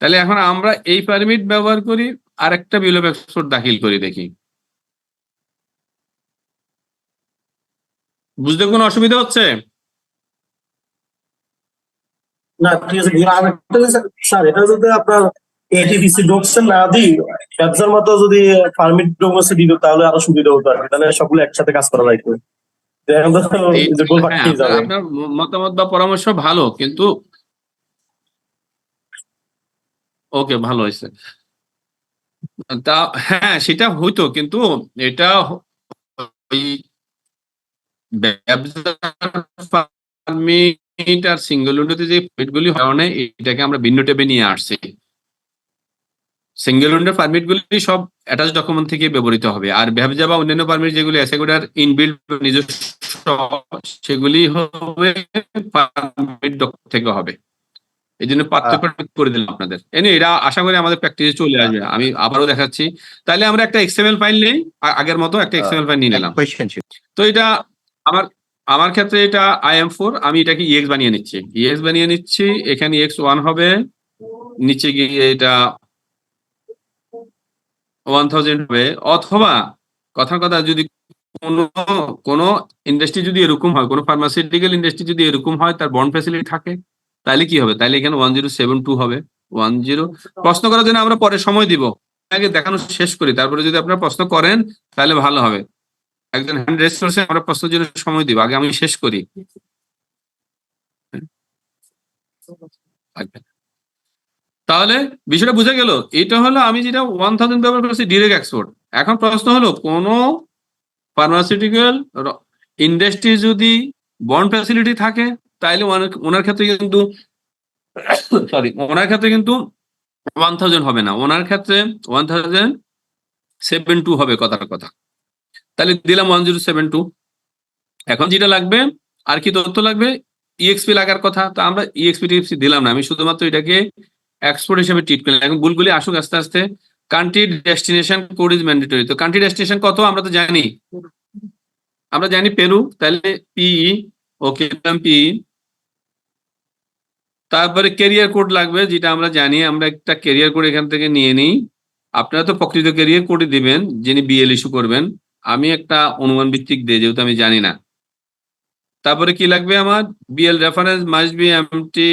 তাহলে এখন আমরা এই পারমিট ব্যবহার করি, আরেকটা বিল অফ এক্সপোর্ট দাখিল করি, দেখি বুঝতে কোনো অসুবিধা হচ্ছে? না ঠিক আছে, আরেকটা স্যার, এটা যদি আপনার এটিপিসি ডকসে না দিই, ব্যবসার মতো যদি পারমিট ডকসে দিত, তাহলে আরো সুবিধা হতো আর কি, তাহলে সবগুলো একসাথে কাজ করা যাইতো। এখন তো যে গোল হ্যাঁ, ফাটিয়ে যাবে। আপনার মতামত বা পরামর্শ ভালো, কিন্তু ওকে ভালো হয়েছে। তা হ্যাঁ, সেটা হইতো, কিন্তু এটা ওই পারমিট আর সিঙ্গেল উইন্ডোতে যে পারমিটগুলি কারণে এটাকে আমরা ভিন্ন ট্যাবে নিয়ে আসছি। সিঙ্গেল উইন্ডো পারমিট গুলি সব অ্যাটাচ ডকুমেন্ট থেকে ব্যবহৃত হবে, আর ভ্যাবজা বা অন্যান্য পারমিট যেগুলি এসএগুডার ইনবিল্ট নিজস্ব, সেগুলি হবে পারমিট থেকে হবে। এই জন্য পার্থক্য করে দিলাম আপনাদের, এনে এটা আশা করি আমাদের প্র্যাকটিসে চলে আসবে। আমি আবারও দেখাচ্ছি, তাহলে আমরা একটা এক্সএমএল ফাইল নেই, আগের মতো একটা এক্সএমএল ফাইল নিয়ে নিলাম। তো এটা আমার আমার ক্ষেত্রে এটা IM4, আমি এটাকে EX বানিয়ে নিচ্ছি, EX বানিয়ে নিচ্ছি, এখানে EX1 হবে, নিচে গিয়ে এটা 1000 হবে। অথবা কথার কথা, যদি কোনো ইন্ডাস্ট্রি যদি এরকম হয়, কোনো ফার্মাসিউটিক্যাল ইন্ডাস্ট্রি যদি এরকম হয়, তার বন্ড ফ্যাসিলিটি থাকে, তাহলে কি হবে, তাহলে এখানে 1072 হবে। 10 প্রশ্ন করার জন্য আমরা পরে সময় দিব, আগে দেখানো শেষ করি, তারপরে যদি আপনারা প্রশ্ন করেন তাহলে ভালো হবে। একজন হ্যান্ড রেজ করছে, আমরা প্রশ্নের জন্য সময় দিব, আগে আমি শেষ করি। তাহলে বিষয়টা বুঝা গেল। এটা হলো আমি যেটা 1000 ব্যবহার করছি ডিরেক্ট এক্সপোর্ট। এখন প্রশ্ন হলো, কোন ফার্মাসিউটিক্যাল ইন্ডাস্ট্রি যদি বন্ড ফ্যাসিলিটি থাকে, তাইলে ওনার ক্ষেত্রে কিন্তু ওনার ক্ষেত্রে কিন্তু 1000 হবে না, ওনার ক্ষেত্রে 1072 হবে, কথার কথা। তাহলে দিলাম 1072। এখন যেটা লাগবে, আর কি তথ্য লাগবে, EXP লাগার কথা, তো আমরা EXP দিলাম না, আমি শুধুমাত্র এটাকে এক্সপোর্ট হিসেবে ট্রিট করলাম। এখন ভুলগুলি আসুক আস্তে আস্তে। Country destination code is mandatory, তো কান্ট্রি ডেস্টিনেশন কত আমরা তো জানি, আমরা জানি পেরু, তাহলে PE, ওকে PE। তারপরে ক্যারিয়ার কোড লাগবে, যেটা আমরা জানি, আমরা একটা ক্যারিয়ার কোড এখান থেকে নিয়ে নিই। আপনারা তো প্রকৃত ক্যারিয়ার কোডই দিবেন, যিনি BL ইস্যু করবেন, আমি একটা অনুমান ভিত্তিক দিই, যেহেতু আমি জানি না। তারপরে কি লাগবে আমার, BL reference must be empty,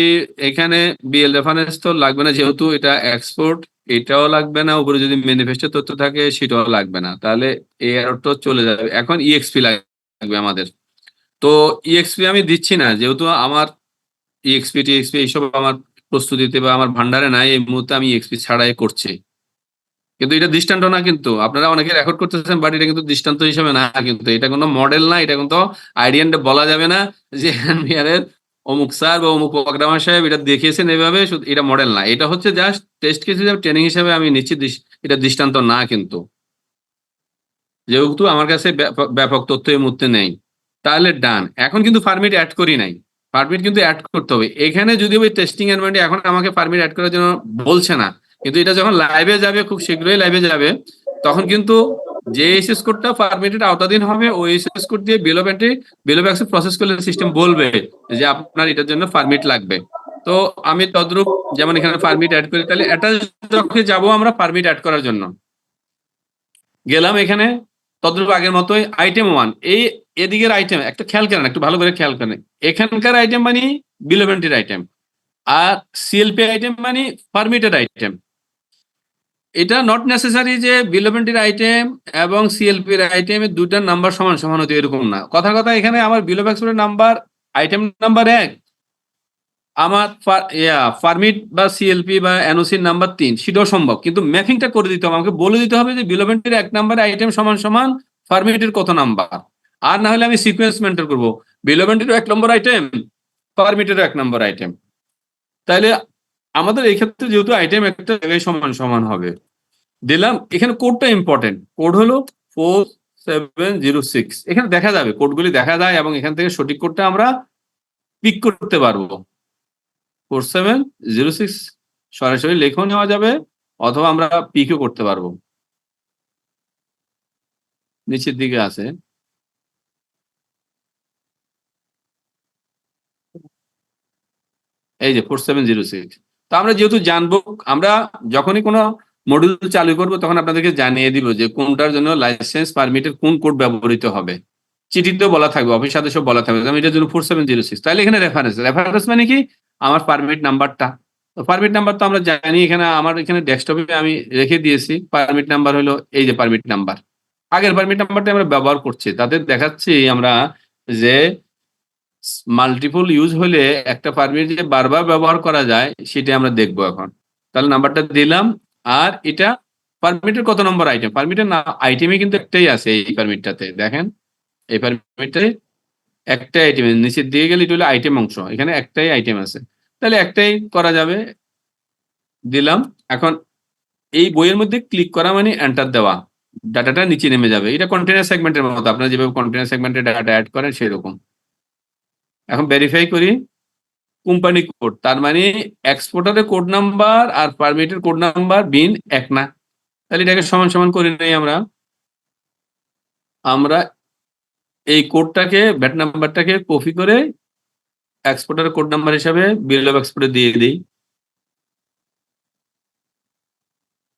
এখানে BL রেফারেন্স তো লাগবে না, যেহেতু এটা এক্সপোর্ট, এটাও লাগবে না। উপরে যদি ম্যানিফেস্টো তথ্য থাকে সেটাও লাগবে না, তাহলে এই এররটা চলে যাবে। এখন EXP লাগবে আমাদের, তো EXP আমি দিচ্ছি না, যেহেতু আমার EXP TXP এইসব আমার প্রস্তুতিতে বা আমার ভান্ডারে নাই এই মুহূর্তে, আমি EXP ছাড়াই করছি। কিন্তু এটা দৃষ্টান্ত না, কিন্তু আপনারা অনেকে রেকর্ড করতেছেন, বাট এটা কিন্তু দৃষ্টান্ত হিসেবে না, কিন্তু এটা কোনো মডেল না, এটা কিন্তু আইডিয়ানটা বলা যাবে না যে এনবিআরের অমুক স্যার বা অমুক প্রোগ্রামার সাহেব এটা দেখিয়েছেন এভাবে, এটা মডেল না, এটা হচ্ছে জাস্ট টেস্ট কেস হিসেবে, ট্রেনিং হিসেবে আমি নিচ্ছি, এটা দৃষ্টান্ত না কিন্তু, যেহেতু আমার কাছে ব্যাপক তথ্য এই মুহূর্তে নেই। তাহলে ডান। এখন কিন্তু পারমিট অ্যাড করি নাই, পারমিট কিন্তু অ্যাড করতে হবে এখানে। যদি ওই টেস্টিং এনভায়রনমেন্টে এখন আমাকে পারমিট অ্যাড করার জন্য বলছে না, কিন্তু এটা যখন লাইভে যাবে, খুব শীঘ্রই লাইভে যাবে, তখন কিন্তু যে এসএস কোডটা পারমিটেড আওতাধীন হবে ওই এসএস কোড দিয়ে বিল of entry bill of access process করলে সিস্টেম বলবে যে আপনার এটার জন্য পারমিট লাগবে। তো আমি তদ্রূপ যেমন এখানে পারমিট অ্যাড করি, তাহলে এটা যখন যাবো আমরা পারমিট অ্যাড করার জন্য গেলাম এখানে তদ্রূপ আগের মতোই আইটেম 1 এই এদিকের আইটেম একটা খেয়াল করেন, একটু ভালো করে খেয়াল করেন, এখানকার আইটেম মানে বিল অফ এন্ট্রির আইটেম আর সিএলপি আইটেম মানে পারমিটেড আইটেম। এটা নট নেসেসারি যে বিল অফ এন্ট্রির আইটেম এবং সিএলপির আইটেম দুটার নাম্বার সমান সমান হতে, এরকম না। কথার কথা এখানে আমার বিল অফ এক্সপোর্টের নাম্বার আইটেম নাম্বার 1, আমার পারমিট বা সিএলপি বা এনওসির নাম্বার 3, সেটাও সম্ভব, কিন্তু ম্যাপিংটা করে দিতে হবে, আমাকে বলে দিতে হবে যে বিল অফ এন্ট্রির 1 নাম্বার আইটেম সমান সমান পারমিটের কত নাম্বার। আর না হলে আমি সিকোয়েন্স মেনটেন করবো, বিল অফ এন্ট্রির 1 নম্বর আইটেম, পারমিটের 1 নম্বর আইটেম। তাইলে আমাদের এই ক্ষেত্রে যেহেতু আইটেম একটা জায়গায় সমান সমান হবে, দিলাম। এখানে কোডটা ইম্পর্টেন্ট, কোড হলো 4706। এখানে দেখা যাবে, কোডগুলি দেখা যায় এবং এখান থেকে সঠিক কোডটা আমরা পিক করতে পারবো। 4706 সরাসরি লেখও নেওয়া যাবে অথবা আমরা পিকও করতে পারবো। নিচের দিকে আছে, এই যে 4706। তো আমরা যেহেতু জানবো, আমরা যখনই কোনো মডিউল চালু করবো তখন আপনাদেরকে জানিয়ে দিব যে কোনটার জন্য লাইসেন্স পারমিটের কোন কোড ব্যবহৃত হবে, চিঠিতেও বলা থাকবে, অফিস আদেশও বলা থাকবে আমি এটার জন্য 4706। তাহলে এখানে রেফারেন্স মানে কি, আমার পারমিট নাম্বারটা। তো পারমিট নাম্বার তো আমরা জানি, এখানে আমার এখানে ডেস্কটপে আমি রেখে দিয়েছি। পারমিট নাম্বার হলো এই যে পারমিট নাম্বার, আগের পারমিট নাম্বারটা আমরা ব্যবহার করছি, তাতে দেখাচ্ছি আমরা যে মাল্টিপল ইউজ হলে একটা পারমিট যে বারবার ব্যবহার করা যায় সেটা আমরা দেখবো এখন। তাহলে নাম্বারটা দিলাম। আর এটা পারমিটের কত নম্বর আইটেম, পারমিটের না আইটেমে কিন্তু একটাই আছে এই পারমিটটাতে, দেখেন এই পারমিটে একটাই আইটেম, নিচের দিকে গেলে এটা হলো আইটেম অংশ, এখানে একটাই আইটেম আছে, তাহলে একটাই করা যাবে, দিলাম। এখন এই বইয়ের মধ্যে ক্লিক করা মানে এন্টার দেওয়া, ডাটাটা নিচে নেমে যাবে। এটা কন্টেনার সেগমেন্টের মতো, আপনারা যেভাবে কন্টেনার সেগমেন্টে ডাটা অ্যাড করেন সেরকম। এখন ভেরিফাই করি, কোম্পানি কোড, তার মানে এক্সপোর্টারের কোড নাম্বার আর পারমিটের কোড নাম্বার বিন এক না, তাহলে এটাকে সমান সমান করে নেই আমরা। আমরা এই কোডটাকে ব্যাট নাম্বারটাকে কপি করে এক্সপোর্টারের কোড নাম্বার হিসাবে বিল অফ এক্সপোর্টে দিয়ে দিই,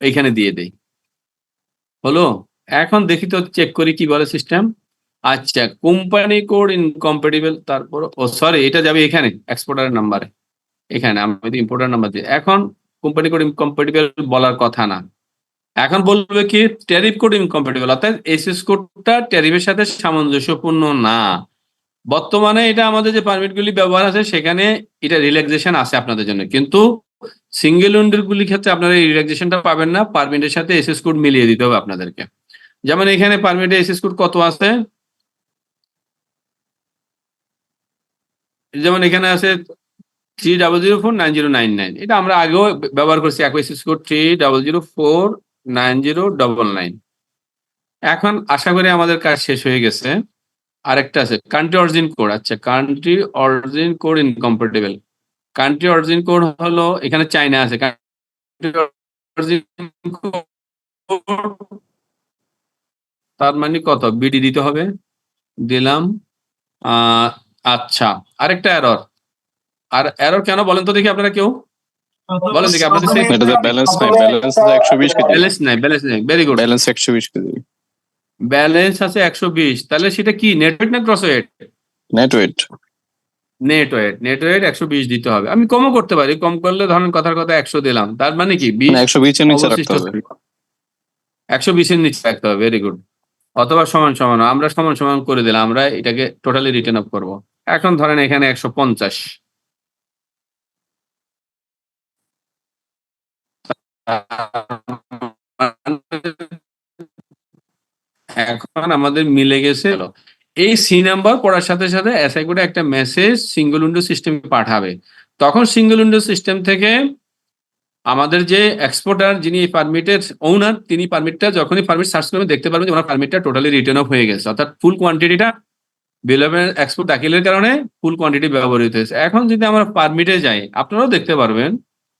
এইখানে দিয়ে দেই, হলো। এখন দেখি তো, চেক করি কি বলে সিস্টেম। আচ্ছা, কোম্পানি কোড ইনকম্প্যাটিবল, তারপর সরি এটা যাবে এখানে এক্সপোর্টারের নাম্বারে, এখানে আমি ইম্পোর্টার নাম্বার দিই। এখন কোম্পানি কোড ইনকম্প্যাটিবল বলার কথা না, এখন বলবে কি ট্যারিফ কোড ইনকম্প্যাটিবল, অর্থাৎ এসএস কোডটা ট্যারিফের সাথে সামঞ্জস্যপূর্ণ না। বর্তমানে এটা আমাদের যে পারমিটগুলি ব্যবহার আছে সেখানে এটা রিল্যাক্সেশন আছে আপনাদের জন্য, কিন্তু সিঙ্গেল উইন্ডোর গুলির ক্ষেত্রে আপনারা এই রিল্যাক্সেশনটা পাবেন না, পারমিটের সাথে এসএস কোড মিলিয়ে দিতে হবে আপনাদেরকে। যেমন এখানে পারমিটে এসএস কোড কত আছে, যেমন এখানে আছে 30049099, এটা আমরা আগেও ব্যবহার করছি, একই এসএস কোড 30049099। এখন আশা করি আমাদের কাজ শেষ হয়ে গেছে। আরেকটা আছে কান্ট্রি অরিজিন কোড। আচ্ছা, country origin code incompatible, country origin code হলো এখানে চায়না আছে, কান্ট্রি অরিজিন কোড তার মানে কত, বিডি দিতে হবে, দিলাম। আচ্ছা, আরেকটা এরর, আর এরর কেন বলেন তো দেখি আপনারা কেউ বলেন দেখি আপনাদের এটাতে ব্যালেন্স নাই, ব্যালেন্স আছে 120 কেজি, ব্যালেন্স নাই, ব্যালেন্স নেই, very good, balance 120 KG, balance আছে 120, তাহলে সেটা কি নেট ওয়েট না gross weight? Net weight, net weight, net weight 120 দিতে হবে। আমি কমও করতে পারি, কম করলে ধরেন কথার কথা 100 দিলাম, তার মানে কি 20 120 এর নিচে রাখতে হবে, 120 এর নিচে রাখতে হবে, ভেরি গুড। অথবা সমান সমান, আমরা সমান সমান করে দিলাম, আমরা এটাকে টোটালি রিটার্ন আপ করব। এখন ধরেন এখানে 150, এখন আমাদের মিলে গেছে। এই সি নাম্বার পড়ার সাথে সাথে এসআই কোডে একটা মেসেজ সিঙ্গেল উইন্ডো সিস্টেমে পাঠাবে, তখন সিঙ্গেল উইন্ডো সিস্টেম থেকে আমাদের যে এক্সপোর্টার যিনি পারমিটের ওনার, তিনি পারমিটটা যখনই পারমিট সার্চ করবেন দেখতে পারবেন যে ওনার পারমিটটা টোটালি রিটার্ন অফ হয়ে গেছে, অর্থাৎ ফুল কোয়ান্টিটিটা বিল অফ এক্সপোর্ট দাখিলের কারণে ফুল কোয়ান্টিটি ব্যবহৃত হয়েছে। এখন যদি আমরা পারমিটে যাই আপনারাও দেখতে পারবেন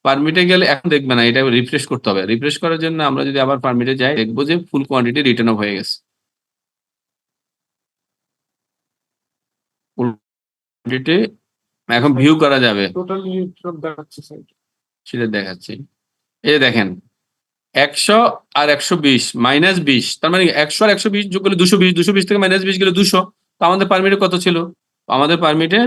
পারমিটে গেলে এখন দেখবে না, এটা রিফ্রেশ করতে হবে। রিফ্রেশ করার জন্য আমরা যদি আবার পারমিটে যাই, দেখবো যে ফুল কোয়ান্টিটি রিটার্ন অফ হয়ে গেছে। ফুল কোয়ান্টিটি এখন ভিউ করা যাবে, সেটা দেখাচ্ছি। এই যে দেখেন 100 আর 120 -20, তার মানে 100 আর 120 যোগ করলে 220, 220 থেকে -20 গেলে 200। তো আমাদের পারমিটে কত ছিল? আমাদের পারমিটে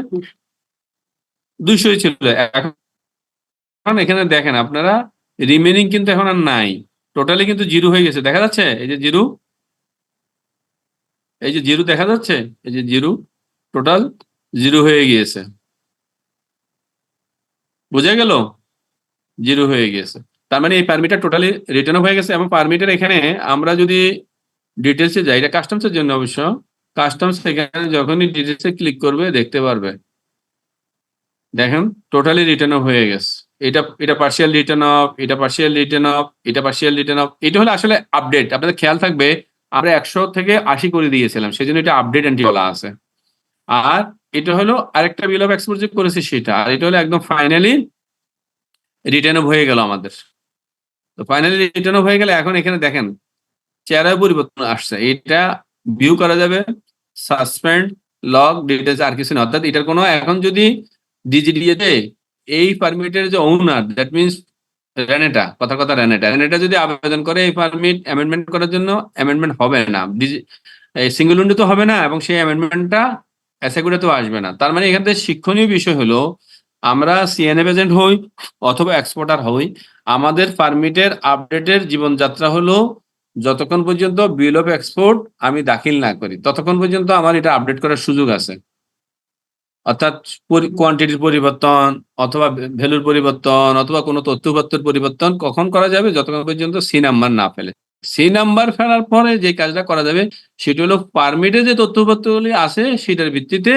200 ছিল। এখন এখানে দেখেন আপনারা, রিমেনিং কিন্তু এখন আর নাই, টোটালি কিন্তু জিরো হয়ে গেছে। দেখা যাচ্ছে এই যে জিরো, এই যে জিরো দেখা যাচ্ছে, এই যে জিরো, টোটাল জিরো হয়ে গিয়েছে। বোঝা গেল? জিরো হয়ে গেছে। তার মানে এই পারমিটটা টোটালি রিটার্ন হয়ে গেছে। এবং পারমিটের এখানে আমরা যদি ডিটেলসে যাই, এটা কাস্টমসের জন্য অবশ্য, কাস্টমস এখানে যখনই ডিটেলসে ক্লিক করবে দেখতে পারবে, দেখেন টোটালি রিটার্ন হয়ে গেছে। এটা পার্শিয়াল রিটার্ন অফ, এটা পার্শিয়াল রিটার্ন অফ, এটা পার্শিয়াল রিটার্ন অফ। এটা হলো আসলে আপডেট। আপনাদের খেয়াল থাকবে আমরা 100 থেকে 80 করে দিয়েছিলাম, সেজন্য এটা আপডেট এন্ট্রি বলা আছে। আর এটা হলো আরেকটা বিল অফ এক্সপোর্ট যে করেছে সেটা, আর এটা হলো একদম ফাইনালি রিটার্ন হয়ে গেল আমাদের। তো ফাইনালি রিটার্ন হয়ে গেলে এখন এখানে দেখেন চেহারায় পরিবর্তন আসছে। এটা ভিউ করা যাবে, সাসপেন্ড, লগ, ডিটেলস, আর কিছু না। অর্থাৎ এটার কোনো এখন যদি ডিজিডিএ তে এই পারমিটের যে ওনার, দ্যাট মিনস রেনেটা, কথা রেনেটা যদি আবেদন করে এই পারমিট অ্যামেন্ডমেন্ট করার জন্য, অ্যামেন্ডমেন্ট হবে না, এই সিঙ্গেল উইন্ডো তো হবে না, এবং সেই অ্যামেন্ডমেন্টটা অ্যাসেগুড়েতেও আসবে না। তার মানে এখান থেকে শিক্ষণীয় বিষয় হলো, আমরা সিএনএফ এজেন্ট হই অথবা এক্সপোর্টার হই, আমাদের পারমিটের আপডেটের জীবনযাত্রা হলো যতক্ষণ পর্যন্ত বিল অফ এক্সপোর্ট আমি দাখিল না করি, ততক্ষণ পর্যন্ত আমার এটা আপডেট করার সুযোগ আছে। অর্থাৎ কোয়ান্টিটির পরিবর্তন অথবা ভ্যালুর পরিবর্তন অথবা কোনো তথ্যপত্রের পরিবর্তন কখন করা যাবে? যতক্ষণ পর্যন্ত সি নাম্বার না ফেলে। সি নাম্বার ফেলার পরে যে কাজটা করা যাবে সেটি হলো পারমিটে যে তথ্যপত্রগুলি আছে সেটার ভিত্তিতে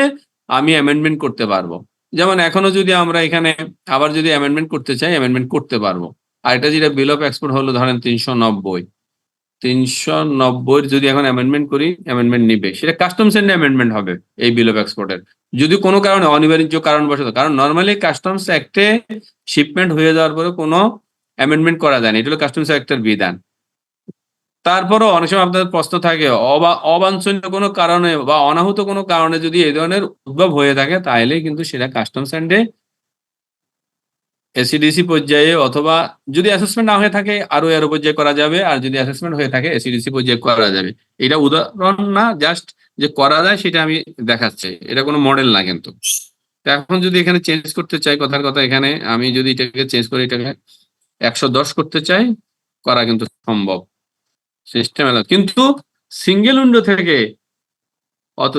আমি অ্যামেন্ডমেন্ট করতে পারবো। যেমন এখনো যদি আমরা এখানে আবার যদি অ্যামেন্ডমেন্ট করতে চাই, অ্যামেন্ডমেন্ট করতে পারবো। আর এটা যেটা বিল অফ এক্সপোর্ট হলো ধরেন 390 যদি এখন অ্যামেন্ডমেন্ট করি, অ্যামেন্ডমেন্ট নিবে, সেটা কাস্টমস এন্ড অ্যামেন্ডমেন্ট হবে এই বিল অফ এক্সপোর্টের। যদি কোনো কারণে অনিবার্য কারণবশত, কারণ নর্মালি কাস্টমস অ্যাক্টে শিপমেন্ট হয়ে যাওয়ার পরে কোনো অ্যামেন্ডমেন্ট করা যায় না, এটা হলো কাস্টমস অ্যাক্টের বিধান। তারপরও অনেক সময় আপনাদের প্রশ্ন থাকে, অবাঞ্ছনীয় কোনো কারণে বা অনাহুত কোনো কারণে যদি এই ধরনের উদ্ভব হয়ে থাকে, তাহলে কিন্তু সেটা কাস্টমস এন্ডে এসিডিসি পর্যায়ে, অথবা যদি অ্যাসেসমেন্ট না হয়ে থাকে আরো এর পর্যায়ে করা যাবে, আর যদি অ্যাসেসমেন্ট হয়ে থাকে এসিডিসি পর্যায়ে করা যাবে। এটা উদাহরণ না, জাস্ট যে করা যায় সেটা আমি দেখাচ্ছি, এটা কোনো মডেল না কিন্তু। তো এখন যদি এখানে চেঞ্জ করতে চাই, কথার কথা এখানে আমি যদি এটাকে চেঞ্জ করি, এটাকে 110 করতে চাই, করা কিন্তু সম্ভব সিস্টেম, কিন্তু সিঙ্গেল উইন্ডো থেকে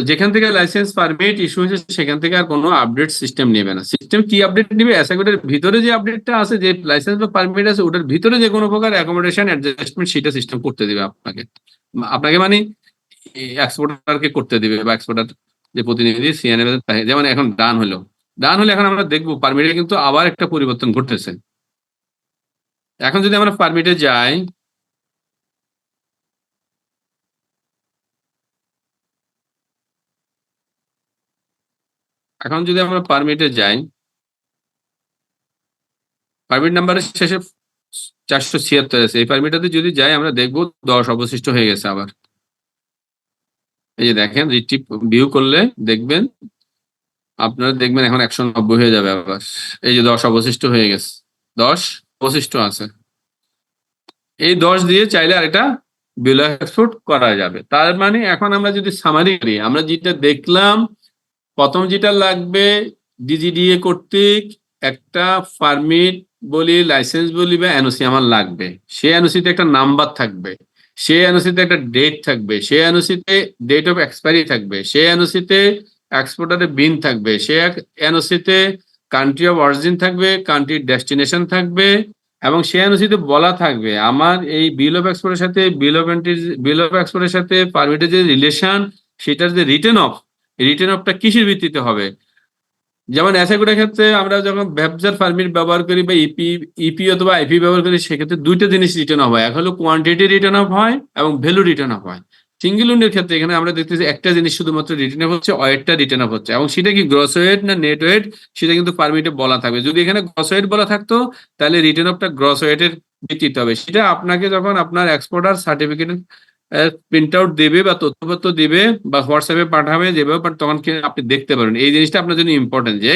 যেখান থেকে লাইসেন্স পারমিট ইস্যু হয়েছে সেখান থেকে আর কোনো আপডেট সিস্টেম নেবে না। সিস্টেম কি আপডেট নিবে? অ্যাসাইগুডের ভিতরে যে আপডেটটা আছে, যে লাইসেন্স বা পারমিট আছে, ওটার ভিতরে যে কোনো প্রকার অ্যাকোমোডেশন অ্যাডজাস্টমেন্ট সেটা সিস্টেম করতে দিবে আপনাকে মানে এক্সপোর্টারকে করতে দিবে, বা এক্সপোর্টার যে প্রতিনিধি সিএনএফ, যেমন এখন ডান হলো এখন আমরা দেখবো পারমিটে কিন্তু আবার একটা পরিবর্তন ঘটেছে। এখন যদি আমরা পারমিটে যাই, এখন যদি আমরা পারমিটে যাই, পারমিট নাম্বারের শেষে 476 আছে, এই পারমিটটাতে যদি যাই আমরা দেখবো 10 অবশিষ্ট হয়ে গেছে আবার। এই যে দেখেন, রিট্রিভ ভিউ করলে দেখবেন, আপনারা দেখবেন এখন 190 হয়ে যাবে আবার। এই যে 10 অবশিষ্ট হয়ে গেছে, 10 অবশিষ্ট আছে। এই 10 দিয়ে চাইলে আর এটা বিল অফ এক্সপোর্ট করা যাবে। তার মানে এখন আমরা যদি সামারি করি, আমরা যেটা দেখলাম, প্রথম যেটা লাগবে ডিজিডিএ কর্তৃক একটা পারমিট বলি, লাইসেন্স বলি বা এনওসি আমার লাগবে। সেই এনওসিতে একটা নাম্বার থাকবে, সেই এনওসিতে একটা ডেট থাকবে, সেই এনওসিতে ডেট অফ এক্সপায়ারি থাকবে, সেই এনওসিতে এক্সপোর্টারের বিন থাকবে, সেই এনওসিতে কান্ট্রি অফ অরিজিন থাকবে, কান্ট্রির ডেস্টিনেশন থাকবে, এবং সেই এনওসিতে বলা থাকবে আমার এই বিল অফ এক্সপোর্টের সাথে বিল অফ এক্সপোর্টের সাথে পারমিটের যে রিলেশন, সেটার যে রিটেন অফটা কিসের ভিত্তিতে হবে। যেমন অ্যাসাইগুডের ক্ষেত্রে আমরা যখন ভ্যাপজার পারমিট ব্যবহার করি বা ইপি অথবা আইপি ব্যবহার করি, সেক্ষেত্রে দুইটা জিনিস রিটার্ন অফ হয়, এক হলো কোয়ান্টিটি রিটার্ন অফ হয় এবং ভ্যালু রিটার্ন অফ হয়। সিঙ্গেল উইন্ডোর ক্ষেত্রে এখানে আমরা দেখতেছি একটা জিনিস শুধুমাত্র রিটেন আপ হচ্ছে, ওয়েটটা রিটেন আপ হচ্ছে, এবং সেটা কি গ্রস ওয়েট না নেট ওয়েট সেটা কিন্তু পারমিটে বলা থাকবে। যদি এখানে গ্রস ওয়েট বলা থাকতো তাহলে রিটেন আপটা গ্রস ওয়েটের ভিত্তিতে হবে। সেটা আপনাকে যখন আপনার এক্সপোর্টার সার্টিফিকেট প্রিন্ট আউট দেবে বা তথ্যপত্র দিবে বা হোয়াটসঅ্যাপে পাঠাবে যেভাবে তখন আপনি দেখতে পারবেন। এই জিনিসটা আপনার জন্য ইম্পর্টেন্ট যে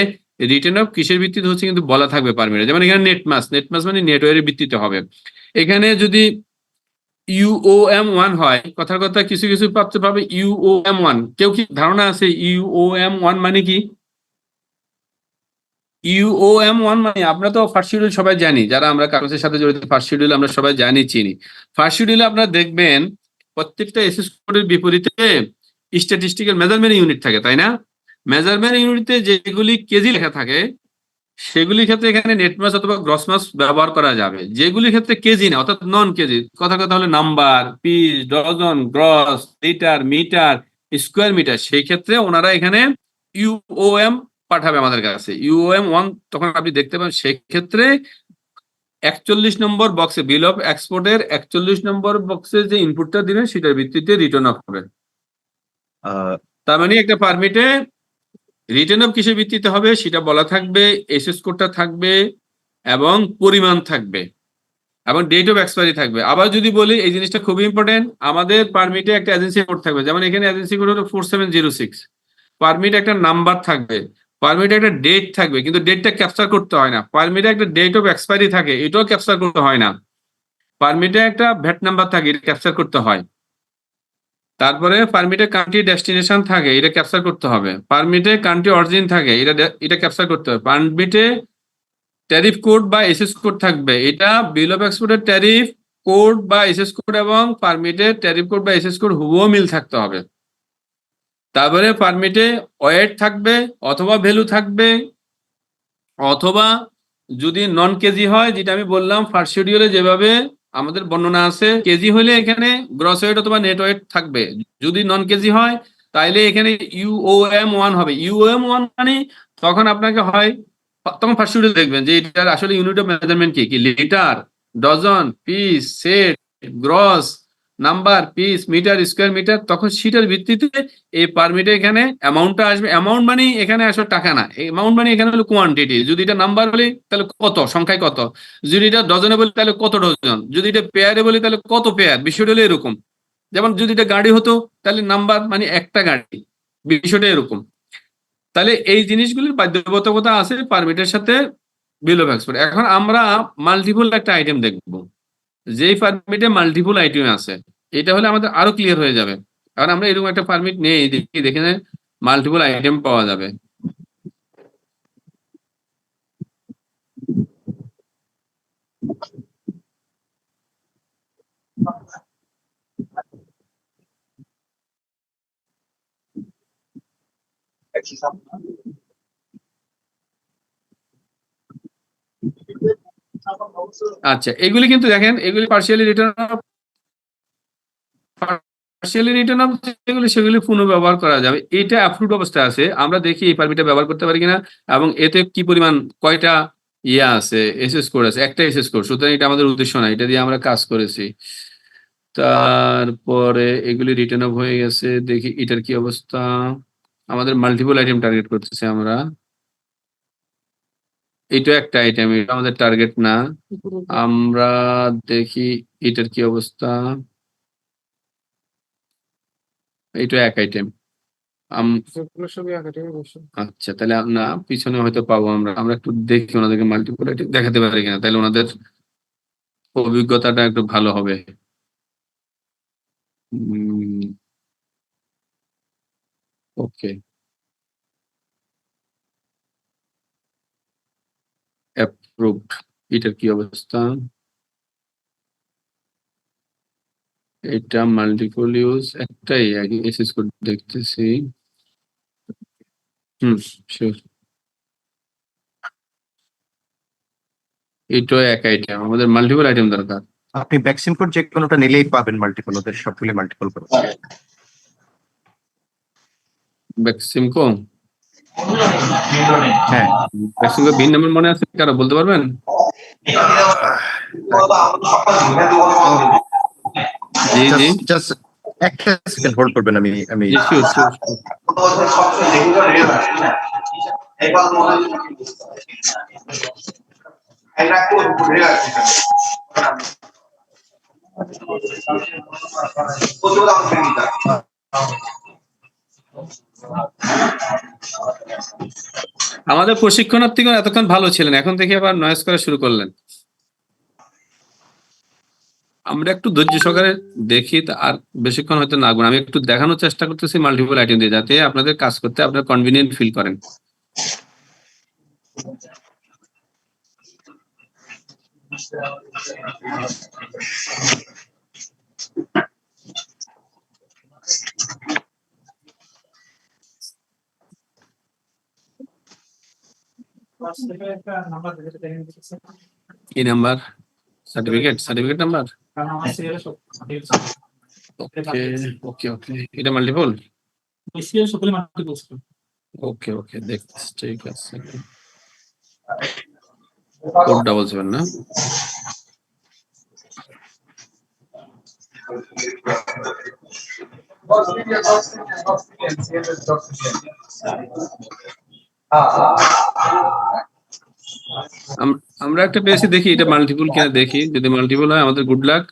রিটেন আপ কিসের ভিত্তিতে হচ্ছে কিন্তু বলা থাকবে পারমিটে। যেমন এখানে নেট মাস মানে নেটওয়ার্কের ভিত্তিতে হবে। এখানে যদি UOM1 হয়, কথার কথা কিছু কিছু প্রাপ্ত পাবে UOM1। কেউ কি ধারণা আছে UOM1 মানে কি? UOM1 মানে আমরা তো ফার্স্ট শিডিউল সবাই জানি, যারা আমরা কাগজের সাথে জড়িত ফার্স্ট শিডিউল আমরা সবাই জানি চিনি। ফার্স্ট শিডিউলে আপনারা দেখবেন প্রত্যেকটা এসএস কোডের বিপরীতে স্ট্যাটিস্টিক্যাল মেজারমেন্ট ইউনিট থাকে, তাই না? মেজারমেন্ট ইউনিটে যেগুলি কেজি লেখা থাকে সেগুলির ক্ষেত্রে এখানে নেট মাস অথবা গ্রস মাস ব্যবহার করা যাবে। যেগুলির ক্ষেত্রে কেজি না অর্থাৎ নন কেজি, কথা হলো number, piece, dozen, gross, litre, metre, square metre, সেই ক্ষেত্রে ওনারা এখানে UOM পাঠাবে আমাদের কাছে। UOM1 তখন আপনি দেখতে পাবেন সেই ক্ষেত্রে 41 নম্বর বক্সে বিল অফ এক্সপোর্টের 41 নম্বর বক্সে যে ইনপুটটা দিবেন সেটার ভিত্তিতে রিটার্ন অফ হবে। তার মানে একটা পারমিটে রিটার্ন অফ কিসের ভিত্তিতে হবে সেটা বলা থাকবে, এসএস কোডটা থাকবে এবং পরিমাণ থাকবে এবং ডেট অফ এক্সপায়ারি থাকবে। আবার যদি বলি এই জিনিসটা খুবই ইম্পর্টেন্ট, আমাদের পারমিটে একটা এজেন্সি কোড থাকবে। যেমন এখানে এজেন্সি কোড হলো 4706। পারমিট একটা নাম্বার থাকবে, পারমিটে একটা ডেট থাকবে, কিন্তু ডেটটা ক্যাপচার করতে হয় না। পারমিটে একটা ডেট অফ এক্সপায়ারি থাকে, এটাও ক্যাপচার করতে হয় না। পারমিটে একটা ভ্যাট নাম্বার থাকে, এটা ক্যাপচার করতে হয়। তারপরে পারমিটে কান্ট্রি ডেস্টিনেশন থাকে, এটা ক্যাপচার করতে হবে। পারমিটে কান্ট্রি অরিজিন থাকে, এটা ক্যাপচার করতে হবে। পারমিটে ট্যারিফ কোড বা এসএস কোড থাকবে, এটা বিল অফ এক্সপোর্টের ট্যারিফ কোড বা এসএস কোড এবং পারমিটের ট্যারিফ কোড বা এসএস কোড হুবহু মিল থাকতে হবে। তারপরে পারমিটে ওয়েট থাকবে অথবা ভ্যালু থাকবে, অথবা যদি নন কেজি হয়, যেটা আমি বললাম ফার্স্ট শিডিউলে যেভাবে আমাদের বর্ণনা আছে, কেজি হলে এখানে গ্রস ওয়েট অথবা নেট ওয়েট থাকবে। যদি নন কেজি হয় তাইলে এখানে UOM1 হবে। UOM1 মানে তখন আপনাকে হয়, তখন ফার্স্ট শিডিউল দেখবেন যে এটার আসলে ইউনিট অফ মেজারমেন্ট কি litre, dozen, piece, set, gross, number, piece, metre, square metre, তখন সেটার ভিত্তিতে এই পারমিটে এখানে অ্যামাউন্টটা আসবে। অ্যামাউন্ট মানে এখানে আসলে টাকা না, অ্যামাউন্ট মানে এখানে হলো কোয়ান্টিটি। যদি এটা নাম্বার বলি তাহলে কত, সংখ্যায় কত, যদি এটা ডজনে বলি তাহলে কত ডজন, যদি এটা পেয়ারে বলি তাহলে কত পেয়ার, বিষয়টা হলো এরকম। যেমন যদি এটা গাড়ি হতো তাহলে নাম্বার মানে একটা গাড়ি, বিষয়টা এরকম। তাহলে এই জিনিসগুলির বাধ্যবাধকতা আছে পারমিটের সাথে বিল অফ এক্সপোর্ট। এখন আমরা মাল্টিপল একটা আইটেম দেখবো, যেই পারমিটে মাল্টিপল আইটেম আছে, এটা হলে আমাদের আরো ক্লিয়ার হয়ে যাবে। কারণ আমরা এরকম একটা পারমিট নেই দেখে মাল্টিপল আইটেম পাওয়া যাবে। আচ্ছা, এগুলি কিন্তু দেখেন, এগুলি পার্সিয়ালি রিটার্ন সেগুলি পুনঃব্যবহার করা যাবে। এটা অ্যাপ্রুভড অবস্থায় আছে, আমরা দেখি এই পারমিটটা ব্যবহার করতে পারি কিনা এবং এতে কি পরিমাণ কয়টা ইয়ে আছে, এসএস কোড আছে, একটা এসএস কোড। সুতরাং এটা আমাদের উদ্দেশ্য না, এটা দিয়ে আমরা কাজ করেছি। তারপরে এগুলি রিটার্ন অফ হয়ে গেছে, দেখি এটার কি অবস্থা। আমাদের মাল্টিপল আইটেম টার্গেট করতেছি আমরা, এটা একটা আইটেম, এটা আমাদের টার্গেট না। আমরা দেখি এটার কি অবস্থা, এটা এক আইটেম। আচ্ছা, তাহলে না পিছনে হয়তো পাবো আমরা আমরা একটু দেখি ওনাদেরকে মাল্টিপল আইটেম দেখাতে পারি কিনা, তাহলে ওনাদের অভিজ্ঞতাটা একটু ভালো হবে। ওকে, অ্যাপ্রুভড। এটার কি অবস্থা, এটা মাল্টিপল ইউজ একটাই এসএস কোড দেখতেছি। শিওর, এইটা এক আইটেম, আমাদের মাল্টিপল আইটেম দরকার। আপনি ভ্যাকসিন কোড যে কোনোটা নিলেই পাবেন মাল্টিপল, ওদের সবগুলো মাল্টিপল করে। ভ্যাকসিমকো, হ্যাঁ, ভ্যাকসিমকো ভিন নাম্বার মনে আছে কারো, বলতে পারবেন? জি জি, জাস্ট একটা সেকেন্ড হোল্ড করবেন, আমি Sure, sure, sure. আমাদের প্রশিক্ষণার্থীগণ এতক্ষণ ভালো ছিলেন, এখন থেকে আবার নয়েজ করা শুরু করলেন। আমরা একটু ধৈর্য সহকারে দেখি, আর বেশিক্ষণ হয়তো লাগবে না। আমি একটু দেখানোর চেষ্টা করতেছি মাল্টিপল আইটেম দিয়ে, যাতে আপনাদের কাজ করতে আপনারা কনভিনিয়েন্ট ফিল করেন। কি number? Certificate number. Okay okay okay, এটা মাল্টিপল। ওকে ওকে, দেখছি, ঠিক আছে। কোডটা বলছেন না? আমরা একটা পেয়েছি, দেখি এটা মাল্টিপল কিনা দেখি। যদি মাল্টিপল হয় আমাদের গুড লাক।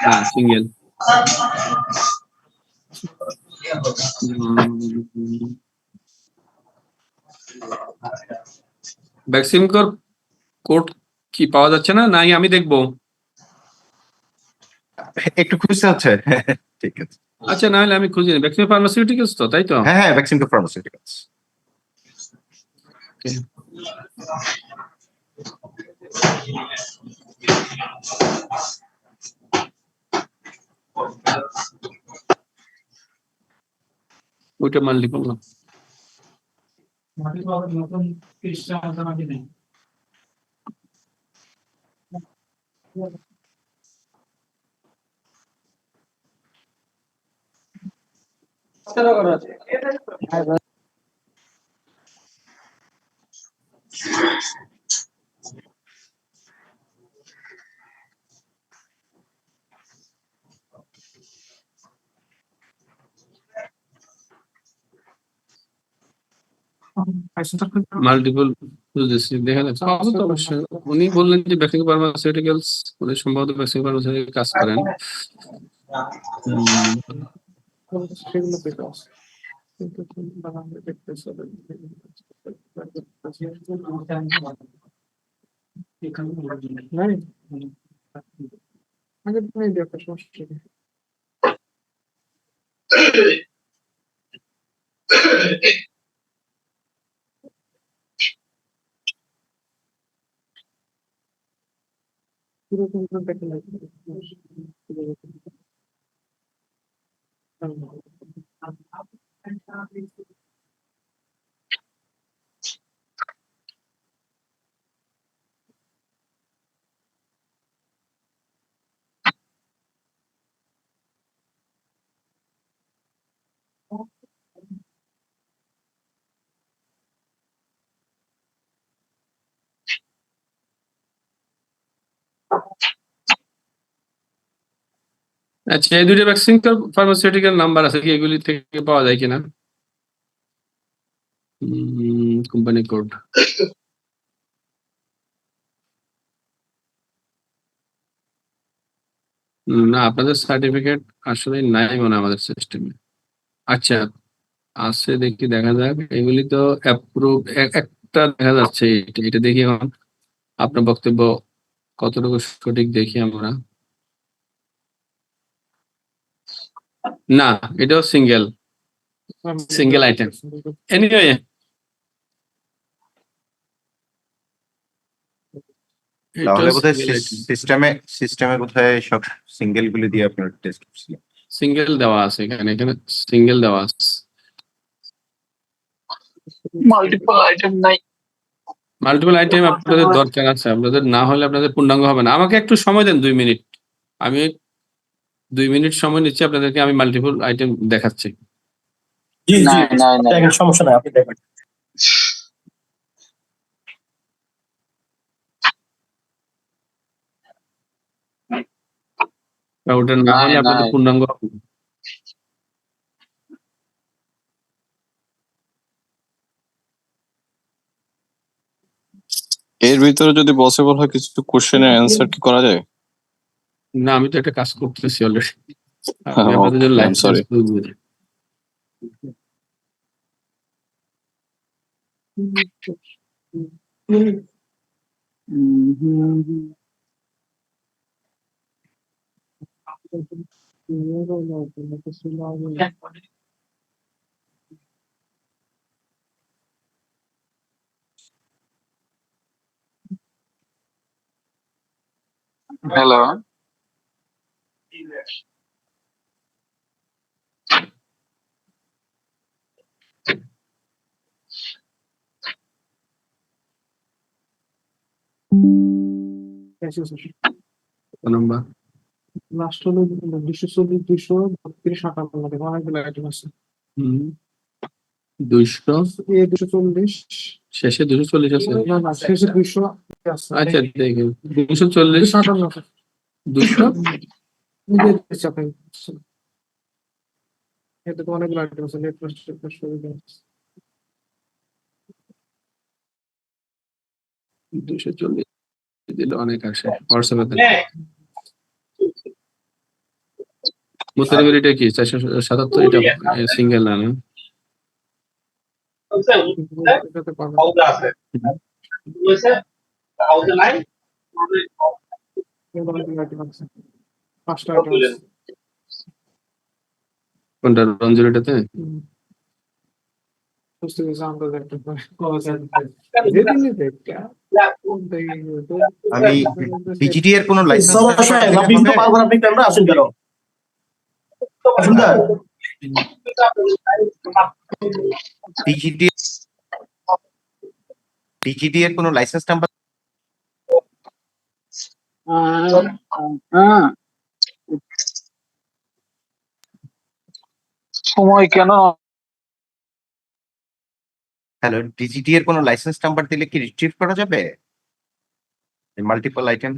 হ্যাঁ, সিঙ্গেল। ভ্যাকসিন কোড কি পাওয়া যাচ্ছে না? নাই, আমি দেখবো। একটু খুঁজতে হচ্ছে। ঠিক আছে, আচ্ছা, না হলে আমি খুঁজি। ভ্যাকসিন ফার্মাসিউটিক্যালস তো, তাই তো? হ্যাঁ ভ্যাকসিন কো ফার্মাসিউটিক্যালস। ওইটা মাল্টিপল না। মাল্টিপল বুঝেছি, দেখা যাচ্ছে পাবো তো অবশ্যই। উনি বললেন যে ভ্যাকসিন ফার্মাসিউটিক্যালস, উনি সম্ভবত ভ্যাকসিন ফার্মাসিউটিক্যাল কাজ করেন। আচ্ছা, এই দুটো ভ্যাকসিন ফার্মাসিউটিক্যাল নাম্বার আছে কি, এগুলি থেকে পাওয়া যায় কিনা? কোম্পানি কোড না, আপনাদের সার্টিফিকেট আসলে নাই মনে হয় আমাদের সিস্টেমে। আচ্ছা, আছে, দেখি, দেখা যাক। এগুলি তো অ্যাপ্রুভ, একটা দেখা যাচ্ছে। এটা দেখি এখন আপনার বক্তব্য কতটুকু সঠিক, দেখি আমরা। না, এটাও সিঙ্গেল আইটেম। এনিওয়ে, তাহলে এটাও বোধহয় সিঙ্গেল আইটেম। সিস্টেমে বোধহয় সব সিঙ্গেল গুলি দিয়ে আপনার টেস্ট করছিলেন। সিঙ্গেল দেওয়া আছে এখানে, সিঙ্গেল দেওয়া আছে। মাল্টিপল আইটেম নাই। মাল্টিপল আইটেম আপনাদের দরকার আছে, আপনাদের না হলে আপনাদের পূর্ণাঙ্গ হবে না। আমাকে একটু সময় দেন 2 মিনিট, আমি 2 মিনিট সময় নিচ্ছি, আপনাদেরকে আমি মাল্টিপল আইটেম দেখাচ্ছি। জি জি, দেখেন, সমস্যা নাই, আপনি দেখেন। ওটা না হলে আপনাদের পূর্ণাঙ্গ হবে না। এর ভিতরে যদি পসিবল হয় কিছু কোশ্চেনের অ্যান্সার কি করা যায়? না, আমি তো একটা কাজ করতেছি অলরেডি। আমি আপনাদের জন্য Okay, live I'm sorry. Hello. Number last হলো 240 232 58 থেকে অনেকগুলো আইটেম আছে। 200 240 শেষে 240 আছে। না না শেষে 200 আছে। আচ্ছা দেখেন 240 258 200 নিজে চাপে এতে তো অনেকগুলো আইটেম আছে নেট ফার্স্ট 240 দিলে অনেক আসে হোয়াটসঅ্যাপে। মুতারিবের এটা কি 477 এটা সিঙ্গেল না না? এটাতে পাবেন অনেকগুলো আইটেম আছে 5টা আইটেম আছে। কোনটা রঞ্জুরিটাতে? বুঝতে পেরেছি আমরা একটা যেদিন দেখা আমি ডিজিটি এর কোনো লাইসেন্স আপনি তো পারবেন, আপনি কেন আসেন কেন? অসুবিধা? ডিজিটি এর কোনো লাইসেন্স নাম্বার সময় কেন? হ্যালো, ডিজিটি এর কোনো লাইসেন্স নাম্বার দিলে কি রিট্রিভ করা যাবে মাল্টিপল আইটেম?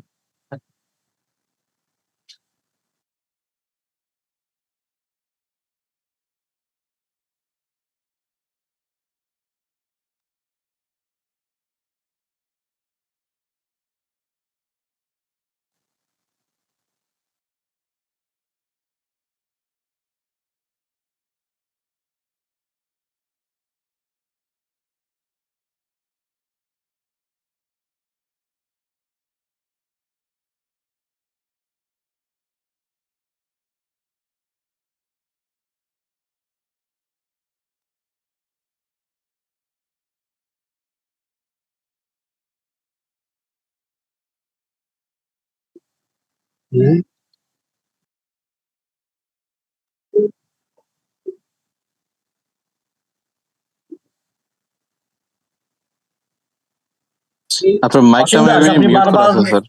আপনার মাইকটা আপনি মিউট করা বারবার আছে স্যার।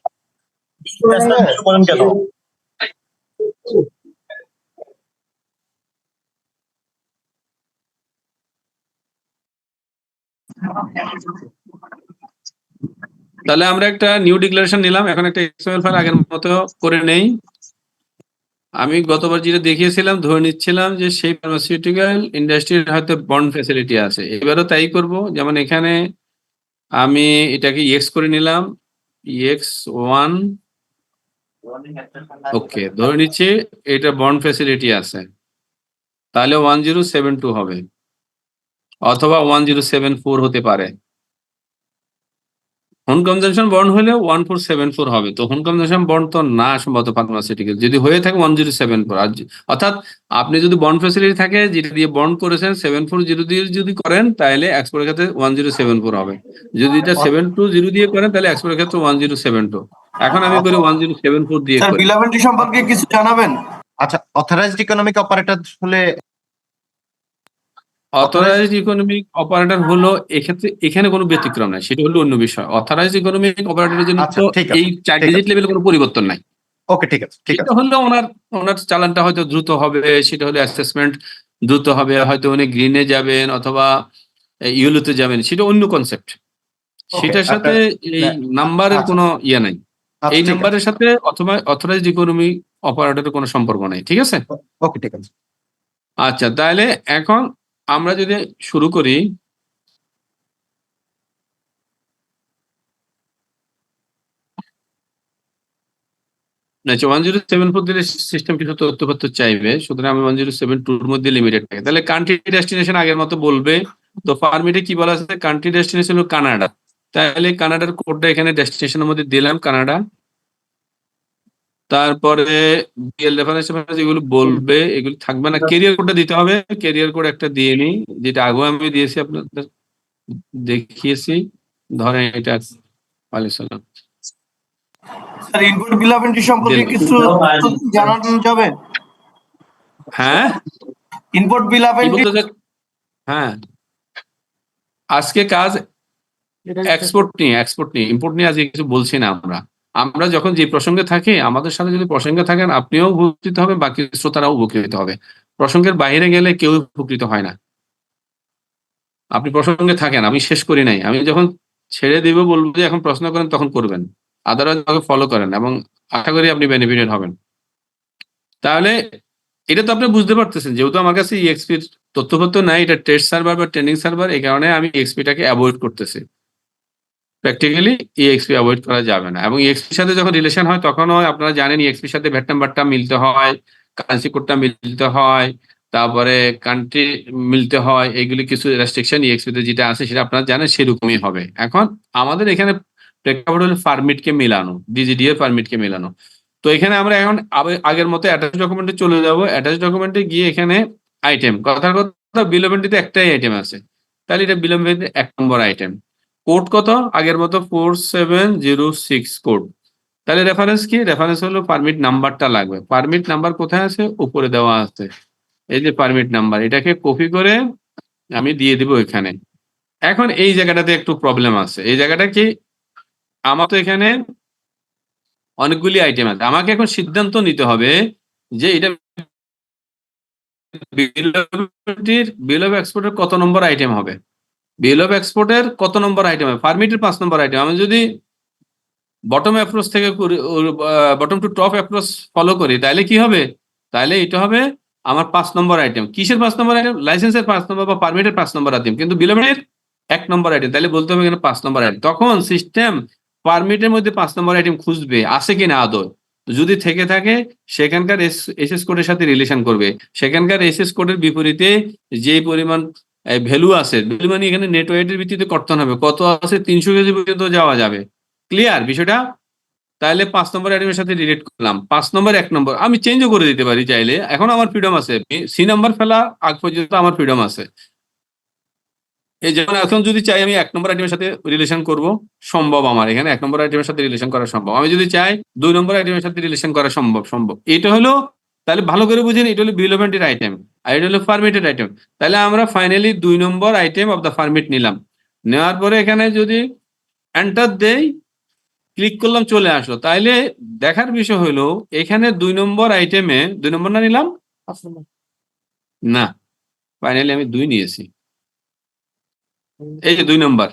করেন কেন? তাহলে আমরা একটা নিউ ডিক্লারেশন নিলাম, এখন একটা এক্সএমএল ফাইল আগের মতো করে নেই। আমি গতবার যেটা দেখিয়েছিলাম ধরে নিচ্ছিলাম যে সেই ফার্মাসিউটিক্যাল ইন্ডাস্ট্রির হয়তো বন্ড ফ্যাসিলিটি আছে, এবারও তাই করব। যেমন এখানে আমি এটাকে ইএক্স করে নিলাম, EX1 ওকে ধরে নিচ্ছি এটা বন্ড ফ্যাসিলিটি আছে, তাহলে 1072 হবে অথবা 1074 হতে পারে। হোম কনজাম্পশন বন্ড হলে 1474 হবে। তো হোম কনজাম্পশন বন্ড তো না সম্ভবত ফার্মাসিউটিক্যাল, যদি হয়ে থাকে 1074। আর অর্থাৎ আপনি যদি বন্ড ফ্যাসিলিটি থাকে যেটা দিয়ে বন্ড করেছেন 740 দিয়ে যদি করেন তাহলে এক্সপোর্টের ক্ষেত্রে 1074 হবে। যদি এটা 720 দিয়ে করেন তাহলে এক্সপোর্টের ক্ষেত্রে 1072। এখন আমি করি 1074 দিয়ে স্যার করি। বিলাবিলিটি সম্পর্কে কিছু জানাবেন? আচ্ছা, অথরাইজড ইকোনমিক অপারেটর হলে অথরাইজড ইকোনমিক অপারেটর হলো এক্ষেত্রে এখানে কোনো ব্যতিক্রম নাই, সেটা হলো অন্য বিষয়। অথরাইজড ইকোনমিক অপারেটরের জন্য আচ্ছা, তো ঠিক আছে, এই 4 ঠিক ডিজিট আছে। লেভেলে কোনো পরিবর্তন নাই। ওকে, ঠিক আছে, ঠিক এটা আছে। হলো ওনার চালানটা হয়তো দ্রুত হবে, সেটা হলো অ্যাসেসমেন্ট দ্রুত হবে, হয়তো উনি গ্রিনে যাবেন অথবা ইয়েলোতে যাবেন, সেটা অন্য কনসেপ্ট। সেটার সাথে এই নাম্বারের কোনো ইয়ে নাই। এই ঠিক আছে। নাম্বারের সাথে অথবা অথরাইজড ইকোনমিক অপারেটরের কোনো সম্পর্ক নেই, ঠিক আছে? ওকে, ঠিক আছে। আচ্ছা, তাহলে এখন আমরা যদি শুরু করি, আচ্ছা 1074 দিলে সিস্টেম কিছু তথ্যপত্র চাইবে, সুতরাং আমি 1072 এর মধ্যে লিমিটেড থাকে। তাহলে কান্ট্রি ডেস্টিনেশন আগের মতো বলবে। তো পারমিটে কি বলা আছে? কান্ট্রি ডেস্টিনেশন হলো কানাডা। তাহলে কানাডার কোডটা এখানে ডেস্টিনেশনের মধ্যে দিলাম, কানাডা। তারপরে বিএল রেফারেন্স যেগুলো বলবে এগুলো থাকবে না, কেরিয়ার কোডটা দিতে হবে। কেরিয়ার কোড একটা দিয়ে নিই, যেটা আগেও আমি দিয়েছি, আপনাদের দেখিয়েছি। ধরেন এটা আলাইসাল্লাম স্যার ইনপুট বিলাবেন্টি সম্পর্কে দিলাম। কিছু জানানো যাবে? হ্যাঁ, ইনপুট কি বিলাবেন্টি বলতে চাই? হ্যাঁ, আজকে কাজ এটা এক্সপোর্ট নিয়ে ইম্পোর্ট নিয়ে আজকে কিছু বলছি না। আমরা যখন যে প্রসঙ্গে থাকি, আমাদের সাথে যদি প্রসঙ্গে থাকেন, আপনিও উপকৃত হবে, বাকি শ্রোতারাও উপকৃত হবে। প্রসঙ্গের বাইরে গেলে কেউ উপকৃত হয় না। আপনি প্রসঙ্গে থাকেন, আমি শেষ করি নাই, আমি যখন ছেড়ে দিব বলবো যে এখন প্রশ্ন করেন, তখন করবেন। আদারওয়াইজ আমাকে ফলো করেন এবং আশা করি আপনি বেনিফিটেড হবেন। তাহলে এটা তো আপনি বুঝতে পারতেছেন, যেহেতু আমার কাছে ইএক্সপির তথ্যপত্র নাই, এটা টেস্ট সার্ভার বা ট্রেনিং সার্ভার, এই কারণে আমি ইএক্সপিটাকে অ্যাভয়েড করতেছি। প্র্যাকটিক্যালি ইএক্সপি অ্যাভয়েড করা যাবে না। এবং ইএক্সপির সাথে যখন রিলেশন হয়, তখনও আপনারা জানেন ইএক্সপির সাথে ভ্যাট নাম্বারটা মিলতে হয়, কারেন্সি কোডটা মিলতে হয়, তারপরে কান্ট্রি মিলতে হয়। এগুলি কিছু রেস্ট্রিকশন ইএক্সপিতে যেটা আছে সেটা আপনারা জানেন, সেরকমই হবে। এখন আমাদের এখানে প্রেক্ষাপট হলো পারমিটকে মেলানো, ডিজিডিএ পারমিটকে মেলানো। তো এখানে আমরা এখন আগের মতো অ্যাটাচ ডকুমেন্টে চলে যাব। অ্যাটাচ ডকুমেন্টে গিয়ে এখানে আইটেম, কথার কথা বিলোভেন্টিতে একটাই আইটেম আছে, তাহলে এটা বিলোভেন্টিতে 1 নম্বর আইটেম। কোড কত? আগের মতো 4706 কোড। তাহলে রেফারেন্স কি? রেফারেন্স হলো পারমিট নাম্বারটা লাগবে। পারমিট নাম্বার কোথায় আছে? উপরে দেওয়া আছে, এই যে পারমিট নাম্বার। এটাকে কপি করে আমি দিয়ে দিব এখানে। এখন এই জায়গাটাতে একটু প্রবলেম আছে। এই জায়গাটা কি, আমার তো এখানে অনেকগুলি আইটেম আছে, আমাকে এখন সিদ্ধান্ত নিতে হবে যে এটা বিল অফ এক্সপোর্টের কত নম্বর আইটেম হবে। বিল অফ এক্সপোর্টের কত নম্বর আইটেম হবে? পারমিটের 5 নম্বর আইটেম। আমি যদি বটম অ্যাপ্রোচ থেকে bottom to top approach follow করি, তাহলে কি হবে? তাহলে এটা হবে আমার 5 নম্বর আইটেম। কিসের 5 নম্বর আইটেম? লাইসেন্সের 5 নম্বর বা পারমিটের 5 নম্বর আইটেম, কিন্তু বিলমের 1 নম্বর আইটেম। তাহলে বলতে হবে এখানে 5 নম্বর আইটেম। তখন সিস্টেম পারমিটের মধ্যে 5 নম্বর আইটেম খুঁজবে আছে কিনা আদৌ। যদি থেকে থাকে, সেখানকার এসএস কোডের সাথে রিলেশন করবে। সেখানকার এসএস কোডের বিপরীতে যে পরিমাণ ভ্যালু আছে, ভ্যালু মানে এখানে নেট ওয়েটের ভিত্তিতে করতে হবে, কত আছে 300 কেজি পর্যন্ত যাওয়া যাবে। ক্লিয়ার বিষয়টা? তাহলে 5 নম্বর আইটেমের সাথে রিলেট করলাম। 5 নম্বর 1 নম্বর আমি চেঞ্জও করে দিতে পারি চাইলে, এখন আমার ফ্রিডম আছে। সি নাম্বার ফেলা আগ পর্যন্ত আমার ফ্রিডম আছে। এই যেমন এখন যদি চাই আমি 1 নম্বর আইটেমের সাথে রিলেশন করব, সম্ভব। আমার এখানে 1 নম্বর আইটেমের সাথে রিলেশন করা সম্ভব। আমি যদি চাই 2 নম্বর আইটেমের সাথে রিলেশন করা সম্ভব। এটা হলো, তাহলে ভালো করে বুঝেন, এটা হলো বিলোভেন্টেড আইটেম আর এটা হলো পারমিটেড আইটেম। তাহলে আমরা finally 2 number item of the permit নিলাম। নেওয়ার পরে এখানে যদি এন্টার দেই, ক্লিক করলাম, চলে আসলো। তাইলে দেখার বিষয় হলো এখানে 2 নম্বর আইটেমে 2 নম্বর না নিলাম 5 নম্বর। না, ফাইনালি আমি 2 নিয়েছি। এই যে 2 নম্বর,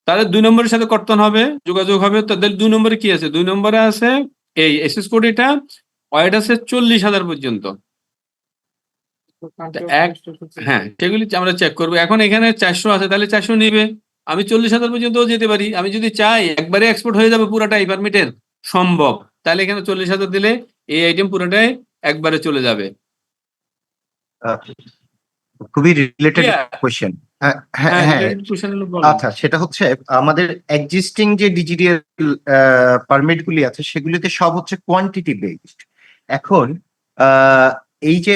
তাহলে 2 নম্বরের সাথে কর্তন হবে, যোগাযোগ হবে। তাদের 2 নম্বরে কি আছে? 2 নম্বরে আছে এই এসএস কোড, এটা ওয়েট আছে 40,000 পর্যন্ত। হ্যাঁ, সেগুলি আমরা চেক করবো। এখন এখানে 400 আছে, তাহলে 400 নিবে। আমি 40,000 পর্যন্ত যেতে পারি। আমি যদি চাই একবারে এক্সপোর্ট হয়ে যাবে পুরাটাই পারমিটের, সম্ভব। তাহলে এখানে 40,000 দিলে এই আইটেম পুরাটাই একবারে চলে যাবে। খুবই রিলেটেড Clear? কোয়েশ্চেন। হ্যাঁ হ্যাঁ, হ্যাঁ, related question হলো বলেন। আচ্ছা, সেটা হচ্ছে আমাদের এক্সিস্টিং যে ডিজিটাল পারমিট গুলি আছে, সেগুলিতে সব হচ্ছে কোয়ান্টিটি বেসড। এখন এই যে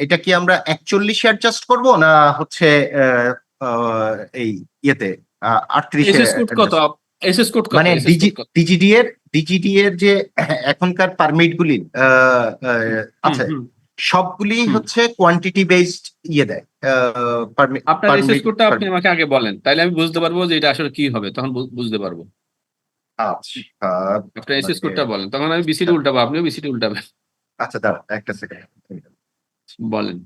এটা কি আমরা 41 অ্যাডজাস্ট করব, না হচ্ছে এই ইয়েতে 38 এসএস কোড কত? এসএস কোড কত? মানে এসএস কোড কত? ডিজিডি এর যে এখনকার পারমিট গুলি আছে, হুম। সবগুলি হুম। হচ্ছে কোয়ান্টিটি বেসড ইয়ে দেয় আপনার এসএস কোডটা আপনি আমাকে আগে বলেন, তাইলে আমি বুঝতে পারবো যে এটা আসলে কি হবে, তখন বুঝতে পারবো। আচ্ছা, আপনার এসএস কোডটা বলেন, তখন আমি বিসিডি উল্টাবো, আপনিও বিসিডি উল্টাবেন। আচ্ছা, দাঁড়া একটা সেকেন্ড। বলেন।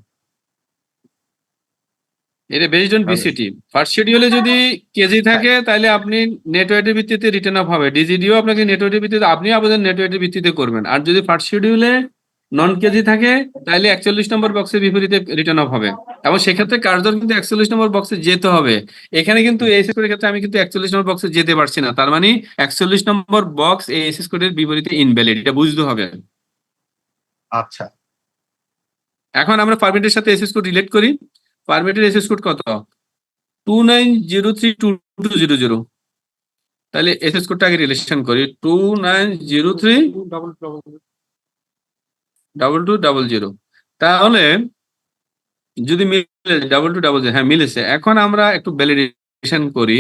এটা বেসড অন বিসিটি। ফার্স্ট শিডিউলে যদি কেজি থাকে তাহলে আপনি নেটওয়ার্কের ভিত্তিতে রিটার্ন অফ হবে, ডিজিডিও আপনাকে নেটওয়ার্কের ভিত্তিতে আপনি আবেদন নেটওয়ার্কের ভিত্তিতে করবেন। আর যদি ফার্স্ট শিডিউলে নন কেজি থাকে তাহলে 41 নম্বর বক্সের বিপরীতে রিটার্ন অফ হবে, এবং সেক্ষেত্রে কার্যর কিন্তু 41 নম্বর বক্সে যেতে হবে। এখানে কিন্তু এসএস কোডের ক্ষেত্রে আমি কিন্তু 41 নম্বর বক্সে যেতে পারছি না, তার মানে 41 নম্বর বক্স এই এসএস কোডের বিপরীতে ইনভ্যালিড, এটা বুঝতে হবে। আচ্ছা, এখন আমরা পারমিটের সাথে এসএস কোড রিলেট করি। পারমিটের এসএস কোড কত? 29032200। তাহলে এসএস কোডটা আগে রিলেশন করি, 29032200। তাহলে যদি মিলে 2200, হ্যাঁ মিলেছে। এখন আমরা একটু ভ্যালিডেশন করি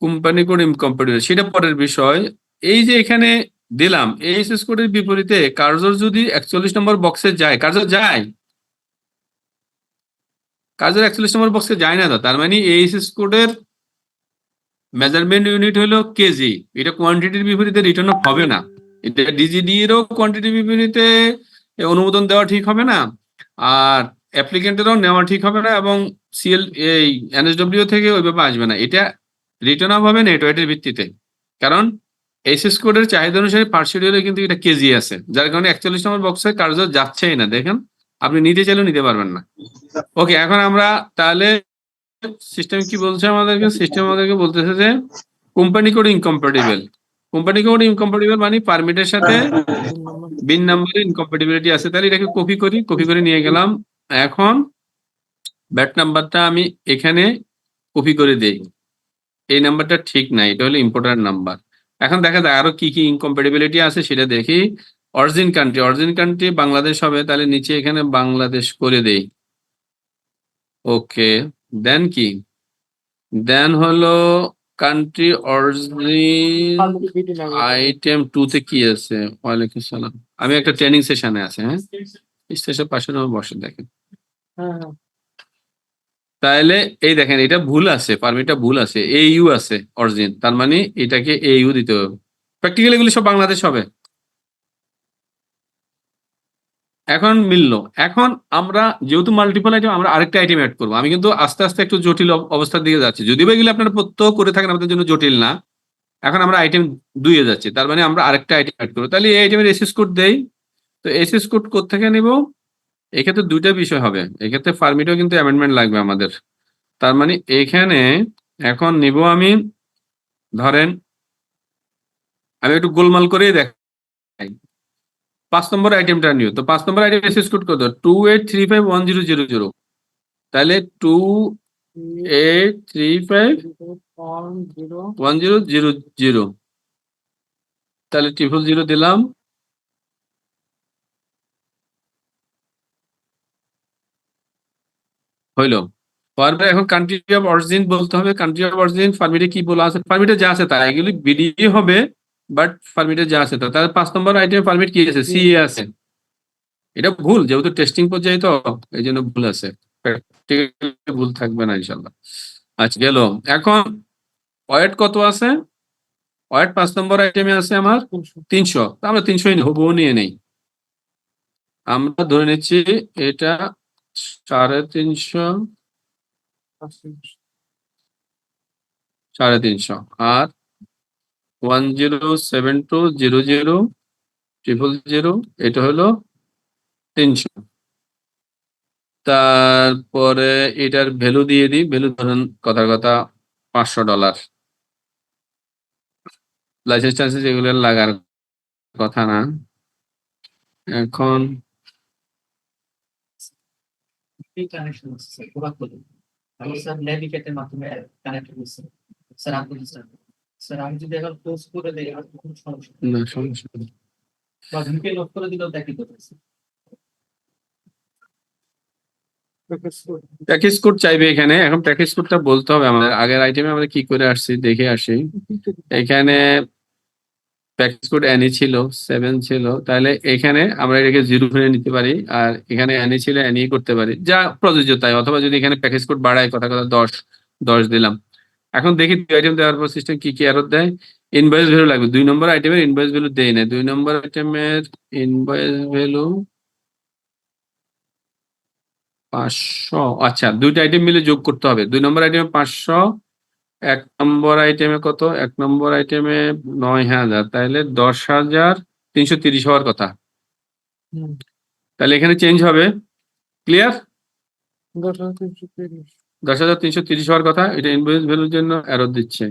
কোম্পানি কোড ইনকম্পাটিবল, সেটা পরের বিষয়। এই যে এখানে দিলাম এই এসএস কোডের বিপরীতে কার্সর যদি 41 নম্বর বক্সে যায়, কার্সর যায়, কার্সর 41 নম্বর বক্সে যায় না তো, তার মানে এই এসএস কোডের মেজারমেন্ট ইউনিট হলো কেজি, এটা কোয়ান্টিটির বিপরীতে রিটার্ন অফ হবে না। এটা ডিজিডি এরও কোয়ান্টিটির বিপরীতে অনুমোদন দেওয়া ঠিক হবে না, আর অ্যাপ্লিকেন্টেরও নেওয়া ঠিক হবে না, এবং সিএল এই এনএসডব্লিউ থেকে ওইভাবে আসবে না। এটা রিটার্ন অফ হবে নেটওয়ার্কের ভিত্তিতে, কারণ এসএস কোডের চাহিদা অনুসারে ফার্স্ট শিডিউলে কিন্তু এটা কেজি আছে, যার কারণে 41 নম্বর বক্সে কার্য যাচ্ছেই না। দেখেন আপনি নিতে চাইলেও নিতে পারবেন না। ওকে, এখন আমরা তাহলে সিস্টেম কি বলছে আমাদেরকে? সিস্টেম আমাদেরকে বলতেছে যে কোম্পানি কোড ইনকম্পাটিবল। কোম্পানি কোড ইনকম্পাটিবল মানে পারমিটের সাথে বিন নাম্বারে ইনকম্পাটিবিলিটি আছে। তাহলে এটাকে কপি করি, কপি করে নিয়ে গেলাম। এখন ব্যাট নাম্বারটা আমি এখানে কপি করে দেই, এই নাম্বারটা ঠিক নাই, এটা হলো ইম্পোর্টার নাম্বার। এখন দেখা যায় আরো কি কি ইনকম্পাটিবিলিটি আছে সেটা দেখি। Origin country, origin country Bangladesh হবে, তাহলে নিচে এখানে বাংলাদেশ করে দেই। ওকে, দেন কি? দেন হলো কান্ট্রি অরিজিন আইটেম 2 তে কি আছে? ওয়ালাইকুম সালাম। আমি একটা ট্রেনিং সেশনে আছে, হ্যাঁ স্টেশন পাশে বসে দেখেন। তাহলে এই দেখেন এটা ভুল আছে, পারমিটটা ভুল আছে, এইউ আছে অরিজিন, তার মানে এটাকে এইউ দিতে হবে। প্র্যাকটিক্যালি এগুলি সব বাংলাদেশ হবে। এখন মিললো। এখন আমরা যেহেতু মাল্টিপল আইটেম, আমরা আরেকটা আইটেম অ্যাড করবো। আমি কিন্তু আস্তে আস্তে একটু জটিল অবস্থার দিকে যাচ্ছি, যদিও এগুলি আপনারা প্রত্যহ করে থাকেন, আমাদের জন্য জটিল না। এখন আমরা আইটেম 2 এ যাচ্ছি, তার মানে আমরা আরেকটা আইটেম অ্যাড করবো। তাহলে এই আইটেমের এসএস কোড দেই। তো এসএস কোড কোথা থেকে নিব? এক্ষেত্রে দুইটা বিষয় হবে, এক্ষেত্রে পারমিটও কিন্তু অ্যামেন্ডমেন্ট লাগবে আমাদের। তার মানে এখানে এখন নিব আমি, ধরেন আমি একটু গোলমাল করেই দেখাই। 5 নম্বর আইটেমটা নিও। তো 5 নম্বর আইটেম এসএস কোড কত? 28351000। তাহলে 28351000। তাহলে 000 দিলাম, হইলো। তারপরে এখন কান্ট্রি অফ অরিজিন বলতে হবে। কান্ট্রি অফ অরিজিন পারমিটে কি বলা আছে? পারমিটে যা আছে তাই, এগুলি বিডি হবে, বাট পারমিটে যা আছে তা। তাহলে 5 নম্বর আইটেম পারমিট কি আছে? সি আছে। এটা ভুল, যেহেতু টেস্টিং পর্যায়ে তো এই জন্য ভুল আছে, প্র্যাকটিক্যালি ভুল থাকবে না ইনশাল্লাহ। আচ্ছা গেল। এখন ওয়েট কত আছে? ওয়েট 5 নম্বর আইটেমে আছে আমার 300। আমরা 300 হুবহু নিয়ে নেই। আমরা ধরে নিচ্ছি এটা 350, 350, আর 1072000000, এটা হলো 300। তারপরে এটার ভ্যালু দিয়ে দিই, ভ্যালু ধরেন কথার কথা $500। লাইসেন্স টাইসেন্স এগুলো লাগার কথা না। এখন কানেকশন আছে স্যার, প্রভাব করুন। আমি স্যার নেভিগেটের মাধ্যমে কানেক্ট করছি স্যার। আপনি স্যার আমি যদি এখন ক্লোজ করে দেই আর কোনো সমস্যা না, সমস্যা নেই। বা ভিপি লক করে দিলেও দেখিত হচ্ছে। প্যাকেজ কোড চাইবে এখানে। এখন প্যাকেজ কোডটা বলতে হবে আমাদের। আগের আইটেমে আমরা কি করে আসছি দেখে আসি। এখানে প্যাকেজ কোড এনই ছিল, 7 ছিল, তাহলে এখানে আমরা এটাকে 0 ধরে নিতে পারি, আর এখানে এনই ছিল এনই করতে পারি, যা প্রযোজ্য তাই। অথবা যদি এখানে প্যাকেজ কোড বাড়ায়, কথা 10 দিলাম। এখন দেখি 2 আইটেম দেওয়ার পর সিস্টেম কি কি এরর দেয়। ইনভয়েস ভ্যালু লাগবে। 2 নম্বর আইটেমের ইনভয়েস ভ্যালু দেই না। 2 নম্বর আইটেমের ইনভয়েস ভ্যালু 500, আচ্ছা দুইটা আইটেম মিলে যোগ করতে হবে। 2 নম্বর আইটেমে 500, 1 নম্বর আইটেমে কত? 1 নম্বর আইটেমে 9000, তাহলে 10,330 হওয়ার কথা। হুম, তাহলে এখানে চেঞ্জ হবে, ক্লিয়ার? 10,330। 10,330 হওয়ার কথা, এটা ইনভয়েস ভ্যালুর জন্য এরর দিচ্ছে।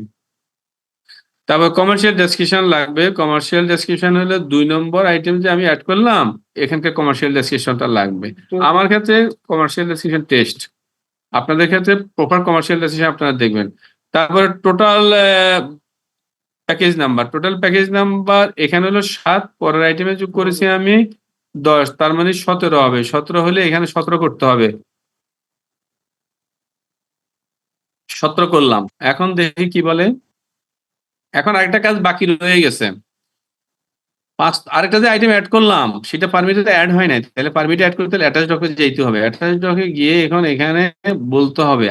তারপর কমার্শিয়াল ডেসক্রিপশন লাগবে। কমার্শিয়াল ডেসক্রিপশন হলো 2 নম্বর আইটেম যে আমি অ্যাড করলাম, এখানকার কমার্শিয়াল ডেসক্রিপশনটা লাগবে। আমার ক্ষেত্রে কমার্শিয়াল ডেসক্রিপশন টেস্ট, আপনাদের ক্ষেত্রে প্রপার কমার্শিয়াল ডেসক্রিপশন আপনারা দেখবেন। তারপরে total package number, total package number এখানে হলো 7, পরের আইটেমে যোগ করেছি আমি 10, তার মানে 17 হবে। 17 হলে এখানে 17 করতে হবে, 17 করলাম। এখন দেখি কি বলে। এখন আরেকটা কাজ বাকি রয়ে গেছে। আরেকটা যে আইটেম অ্যাড করলাম সেটা পারমিটে অ্যাড হয় নাই, তাহলে পারমিটে অ্যাড করতে হলে অ্যাটাচ ডকে যেতে হবে। অ্যাটাচ ডকে গিয়ে এখন এখানে বলতে হবে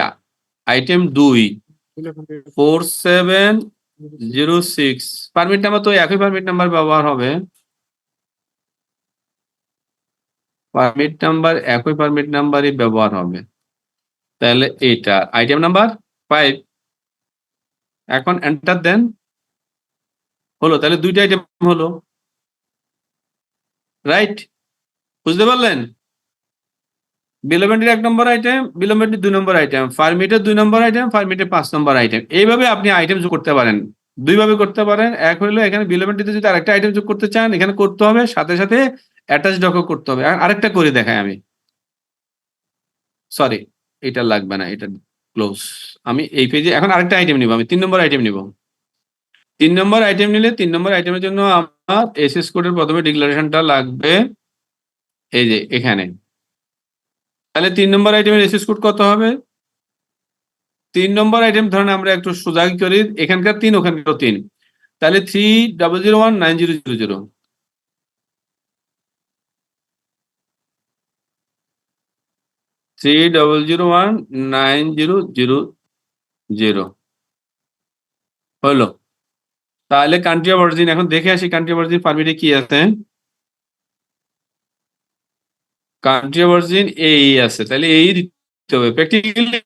আইটেম 2 4706, পারমিট নাম্বার তো একই পারমিট নাম্বার ব্যবহার হবে, পারমিট নাম্বার একই পারমিট নাম্বারই ব্যবহার হবে। তাহলে এইটা আইটেম নাম্বার 5, এখন এন্টার দেন, হলো। তাহলে দুইটা আইটেম হলো, রাইট? বুঝতে পারলেন? বিলোমেন্টের 1 নম্বর আইটেম, বিলোমেন্টের 2 নম্বর আইটেম, পারমিটের 2 নম্বর আইটেম, পারমিটের 5 নম্বর আইটেম। এইভাবে আপনি আইটেম যোগ করতে পারেন, দুইভাবে করতে পারেন। এক হলো এখানে বিলোমেন্টিতে যদি আরেকটা আইটেম যোগ করতে চান, এখানে করতে হবে, সাথে সাথে অ্যাটাচ ডকও করতে হবে। আরেকটা করে দেখাই আমি, সরি এটা লাগবে না, এটা ক্লোজ। আমি এই পেজে এখন আরেকটা আইটেম নিব, আমি 3 নম্বর আইটেম নিব। 3 নম্বর আইটেম নিলে 3 নম্বর আইটেমের জন্য আমার এসএস কোডের প্রথমে ডিক্লারেশনটা লাগবে, এই যে এখানে। তাহলে 3 নম্বর আইটেমের এসএস কোড কত হবে? 3 নম্বর আইটেম ধরেন আমরা একটু সোজা করি, এখানকার 3 ওখানকার 3, তাহলে 30019000, 30019000 হলো। তাহলে কান্ট্রি অফ অরিজিন, এখন দেখে আসি কান্ট্রি অফ অরিজিন পারমিটে কি আছে। কান্ট্রি অফ অরিজিন এই আছে, তাহলে এই দিতে হবে। প্র্যাকটিক্যালি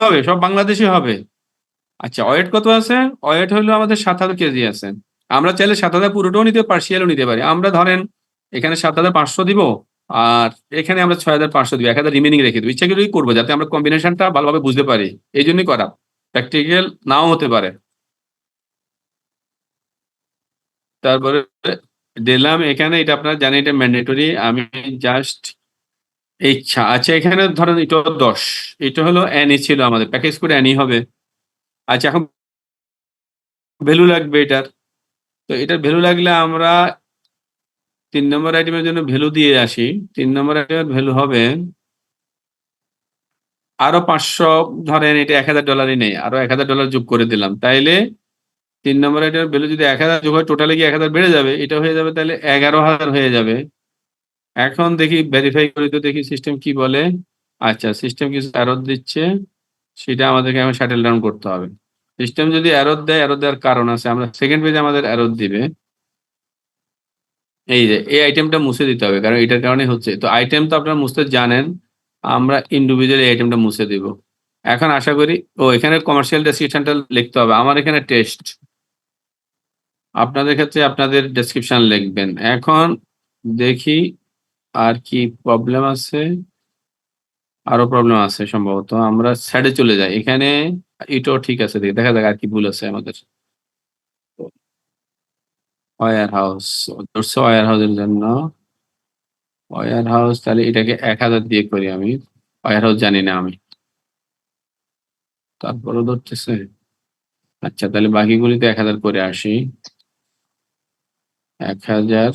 হবে, সব বাংলাদেশি হবে। আচ্ছা ওয়েট কত আছে? ওয়েট হলো আমাদের 7,000 কেজি আছে। আমরা চাইলে 7,000 পুরোটাও নিতে, পার্সিয়ালও নিতে পারি। আমরা ধরেন এখানে 7,500 দিব, আর এখানে আমরা 6,500 দিব, 1,000 রিমেনিং রেখে দেবো। ইচ্ছা করেই করবো যাতে আমরা কম্বিনেশনটা ভালোভাবে বুঝতে পারি, এই জন্যই করা। প্র্যাকটিক্যাল নাও হতে পারে। তারপরে দিলাম এখানে, এটা আপনারা জানেন এটা ম্যান্ডেটরি, আমি জাস্ট ইচ্ছা। আচ্ছা এখানে ধরেন এটা 10, এটা হলো অ্যানি ছিল আমাদের, প্যাকেজ করে অ্যানি হবে। আচ্ছা এখন ভ্যালু লাগবে এটার, তো এটার ভ্যালু লাগলে আমরা 3 নম্বর আইটেমের জন্য ভ্যালু দিয়ে আসি। 3 নম্বর আইটেমের ভ্যালু হবে আরো 500, ধরেন এটা $1,000 নেই, আরো $1,000 যোগ করে দিলাম। তাইলে 3 নম্বর আইটেমের ভ্যালু যদি 1,000 যোগ হয়, টোটালে গিয়ে 1,000 বেড়ে যাবে, এটা হয়ে যাবে তাহলে 11,000 হয়ে যাবে। এখন দেখি ভেরিফাই করে, তো দেখি সিস্টেম কি বলে। আচ্ছা সিস্টেম কিছু এরর দিচ্ছে, সেটা আমাদেরকে এখন শাটেল ডাউন করতে হবে। সিস্টেম যদি এরর দেয়, এরর দেওয়ার কারণ আছে, আমরা সেকেন্ড পেজে আমাদের এরর দিবে। এই যে এই আইটেমটা মুছে দিতে হবে, কারণ এটার কারণে হচ্ছে। তো আইটেম তো আপনারা মুছতে জানেন, আমরা ইন্ডিভিজুয়াল এই আইটেমটা মুছে দিব। এখন আশা করি, এখানে কমার্শিয়াল ডেসক্রিপশনটা লিখতে হবে, আমার এখানে টেস্ট, আপনাদের ক্ষেত্রে আপনাদের ডেসক্রিপশন লিখবেন। এখন দেখি আর কি প্রবলেম আছে, আরো প্রবলেম আছে সম্ভবত। আমরা সাইডে চলে যাই, এখানে এটাও ঠিক আছে, দেখা যাক আর কি ভুল আছে আমাদের। ওয়্যার হাউস, ওয়্যার হাউসের জন্য ওয়্যার হাউস, তাহলে এটাকে 1,000 দিয়ে করি। আমি ওয়্যার হাউস জানি না আমি, তারপরও ধরতেছে। আচ্ছা তাহলে বাকিগুলিতে 1,000 করে আসি। 1,000,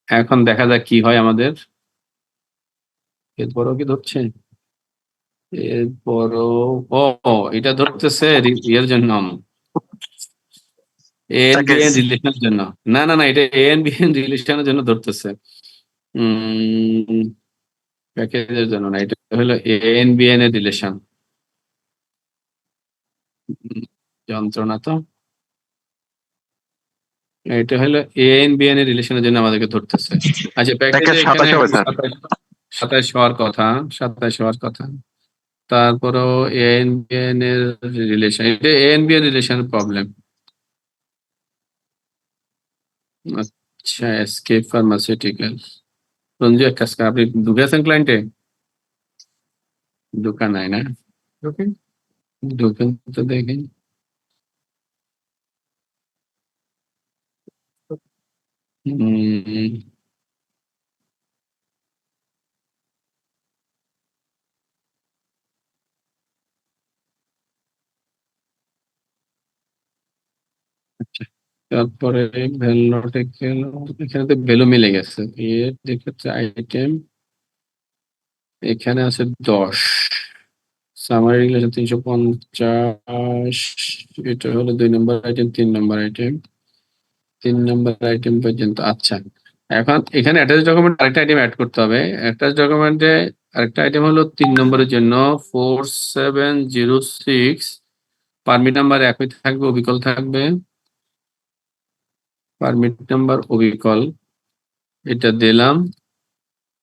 এখন দেখা যাক কি হয় আমাদের। এরপরও কি ধরছে? এরপরও এটা ধরতেছে এর জন্য, ANBN রিলেশনের জন্য। না না না, এটা ANBN রিলেশনের জন্য ধরতেছে, প্যাকেজের জন্য না, এটা হলো ANBN এর রিলেশন। যন্ত্রণা তো। এটা হলো এ এন বি এন এর রিলেশনের জন্য আমাদেরকে ধরতেছে। আচ্ছা প্যাকেজে এখানে 27 হওয়ার কথা, 27 হওয়ার কথা। তারপরেও এ এন বি এন এর রিলেশন, এটা এ এন বি এর রিলেশনের প্রবলেম। আচ্ছা এসকেপ ফার্মাসিউটিক্যাল। রঞ্জু এক কাজ করেন, আপনি ঢুকেছেন ক্লায়েন্টে? ঢুকা নাই না? ঢুকেন তো দেখি। হুম, আচ্ছা তারপরে ভ্যালুটে গেল, এখানে তো ভ্যালু মিলে গেছে। এর দেখতে আইটেম এখানে আছে 10, সামারি রিলেশন 350, এটা হলো 2 নম্বর আইটেম, 3 নম্বর আইটেম, 3 নম্বর আইটেম পর্যন্ত। আচ্ছা এখন এখানে অ্যাটাচ ডকুমেন্ট আরেকটা আইটেম অ্যাড করতে হবে। অ্যাটাচ ডকুমেন্টে আরেকটা আইটেম হলো 3 নম্বরের জন্য 4706, পারমিট নাম্বার একই থাকবে, অবিকল থাকবে, পারমিট নাম্বার অবিকল, এটা দিলাম।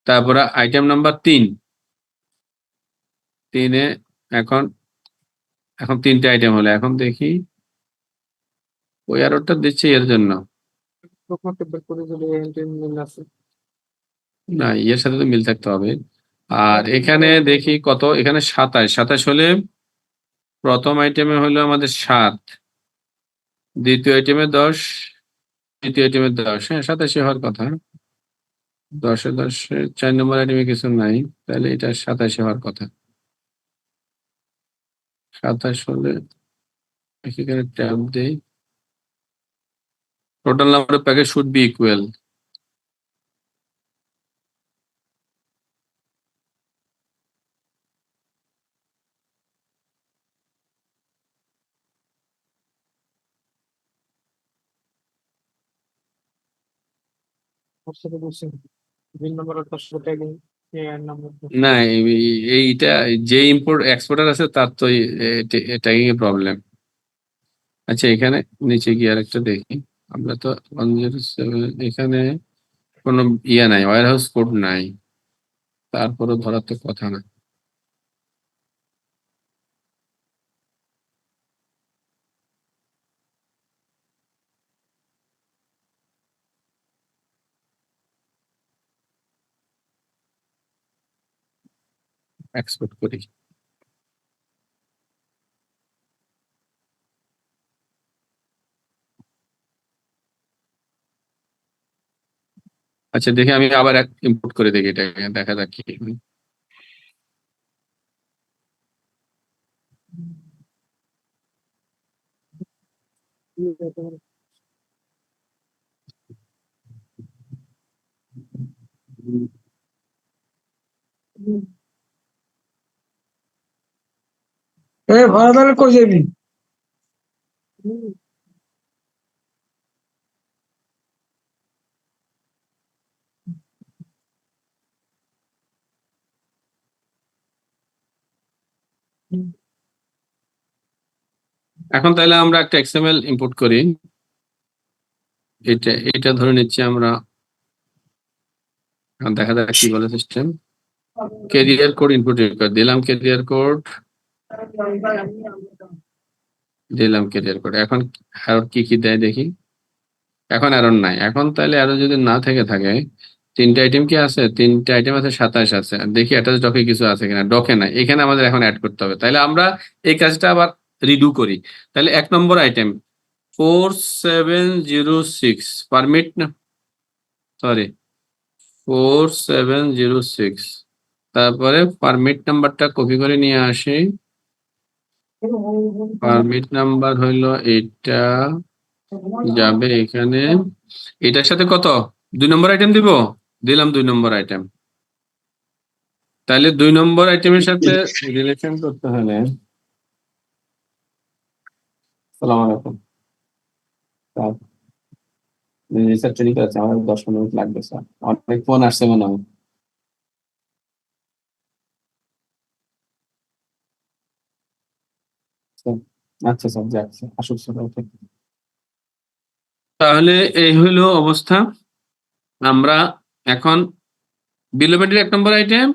তারপরে আইটেম নাম্বার 3 এ এখন এখন 3টে আইটেম হলো। এখন দেখি ওই এররটা দিচ্ছে এর জন্য তোমাকে বের করে দিলে এন্ট্রি মিল আছে। না, এর সাথে তো মিল থাকতে হবে। আর এখানে দেখি কত, এখানে 27 হলে প্রথম আইটেমে হলো আমাদের 7, দ্বিতীয় আইটেমে 10, তৃতীয় আইটেমে 10, হ্যাঁ 87 হওয়ার কথা। 10 4 নম্বর আইটেমে কিছু নাই, তাহলে এটা 27 হওয়ার কথা। 27 হলে এখানে ট্যাব দেই, total number of package should be equal. ওর সাথে বলছি বিল নাম্বার আর তার সাথে ট্যাগিং এর নাম্বার। না এইটা যে ইম্পোর্ট এক্সপোর্টার আছে তার তো ট্যাগিং এর প্রবলেম। আচ্ছা এখানে নিচে গিয়ে আরেকটা দেখি, আমরা তো 107, এখানে কোনো ইয়ে নাই, ওয়্যার হাউস কোড নাই, তারপরে ধরার তো কথা না। এক্সপোর্ট করি। আচ্ছা দেখি আমি আবার ইম্পোর্ট করে দেখি, এটা দেখা যাক কি হয়। ভাড়া তাহলে কই যাবি? এখন তাহলে আমরা একটা এক্সএমএল ইম্পোর্ট করি। এটা ধরে নিচ্ছি আমরা, এখন দেখা যাক কি বলে system. Career code input required দিলাম, ক্যারিয়ার কোড দিলাম, ক্যারিয়ার কোড। এখন এরর কি কি দেয় দেখি। এখন এরর নাই। এখন তাহলে এরর যদি না থেকে থাকে, 3টে আইটেম কি আছে? 3টে আইটেম আছে, 27 আছে। দেখি অ্যাটাচ ডকে কিছু আছে কিনা, ডকে নাই, এখানে আমাদের এখন অ্যাড করতে হবে। তাহলে আমরা এই কাজটা আবার রিডু করি। তাহলে 1 নম্বর আইটেম 4706, পারমিট না, সরি 4706, তারপরে পারমিট নাম্বারটা কপি করে নিয়ে আসি। পারমিট নাম্বার হইলো এটা, যাবে এখানে, এটার সাথে কত 2 নম্বর আইটেম দিব, দিলাম 2 নম্বর আইটেম। তাহলে 2 নম্বর আইটেমের সাথে রিলেশন করতে হলে, সালাম আলাইকুম স্যার, স্যার ট্রেনিং আছে, আমার 10-15 মিনিট লাগবে স্যার, অনেক ফোন আসছে মনে হয় স্যার। আচ্ছা স্যার, যাক স্যার, আসুক স্যার, ওকে। তাহলে এই হইলো অবস্থা। আমরা এখন বিলোমেন্টের 1 নম্বর আইটেম,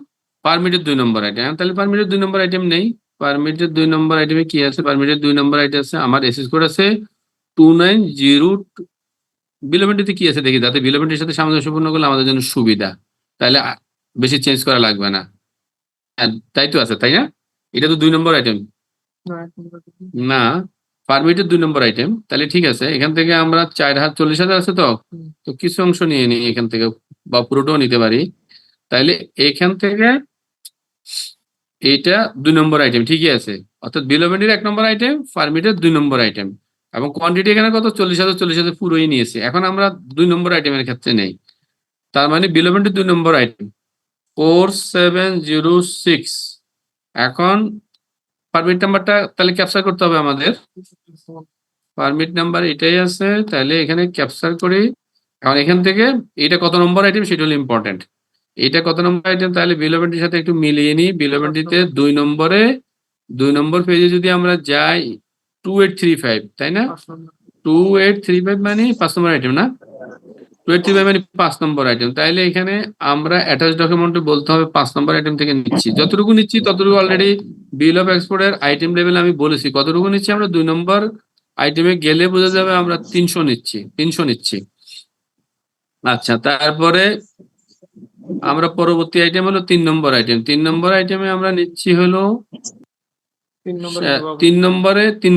পারমিটের 2 নম্বর আইটেম। তাহলে পারমিটের 2 নম্বর আইটেম নেই। পারমিটের 2 নম্বর আইটেমে কি আছে? পারমিটের 2 নম্বর আইটেম আছে, আমার এসএস কোড আছে 2902। বিলোমেন্টিতে কি আছে দেখি, যাতে বিলোমেন্টের সাথে সামঞ্জস্যপূর্ণ করলে আমাদের জন্য সুবিধা, তাহলে বেশি চেঞ্জ করা লাগবে না। হ্যাঁ, তাই তো আছে, তাই না? এটা তো 2 নম্বর আইটেম না, পারমিটের 2 নম্বর আইটেম। তাহলে ঠিক আছে, এখান থেকে আমরা 40,000 আছে তো, তো কিছু অংশ নিয়ে নিই এখান থেকে, বা পুরোটাও নিতে পারি। তাইলে এখান থেকে এইটা 2 নম্বর আইটেম, ঠিকই আছে। অর্থাৎ বিলোমেন্টের 1 নম্বর আইটেম, পারমিটের 2 নম্বর আইটেম, এবং কোয়ান্টিটি এখানে কত? 40,000 পুরোই নিয়েছি। এখন আমরা 2 নম্বর আইটেমের ক্ষেত্রে নেই। তার মানে বিলোমেন্টের 2 নম্বর আইটেম 4706। এখন পারমিট নাম্বারটা তাহলে ক্যাপচার করতে হবে আমাদের। পারমিট নাম্বার এটাই আছে, তাহলে এখানে ক্যাপচার করি। এখন এখান থেকে এটা কত নম্বর আইটেম সেটা হলো ইম্পর্টেন্ট। এটা কত নম্বর আইটেম? তাহলে বিলোমেন্টির সাথে একটু মিলিয়ে নিই। বিলোমেন্টিতে 2 নম্বর পেজে যদি আমরা যাই 2835, তাই না? 2835 মানে 5 নম্বর আইটেম না? 2835 মানে 5 নম্বর আইটেম। তাইলে এখানে আমরা অ্যাটাচ ডকুমেন্টে বলতে হবে 5 নম্বর আইটেম থেকে নিচ্ছি। যতটুকু নিচ্ছি ততটুকু অলরেডি বিল অফ এক্সপোর্টের আইটেম লেভেল আমি বলেছি কতটুকু নিচ্ছি। আমরা 2 নম্বর আইটেমে গেলে বোঝা যাবে আমরা 300 নিচ্ছি। আচ্ছা, তারপরে আমরা পরবর্তী আইটেম হলো 3 নম্বর আইটেম। 3 নম্বর আইটেমে আমরা নিচ্ছি হলো 3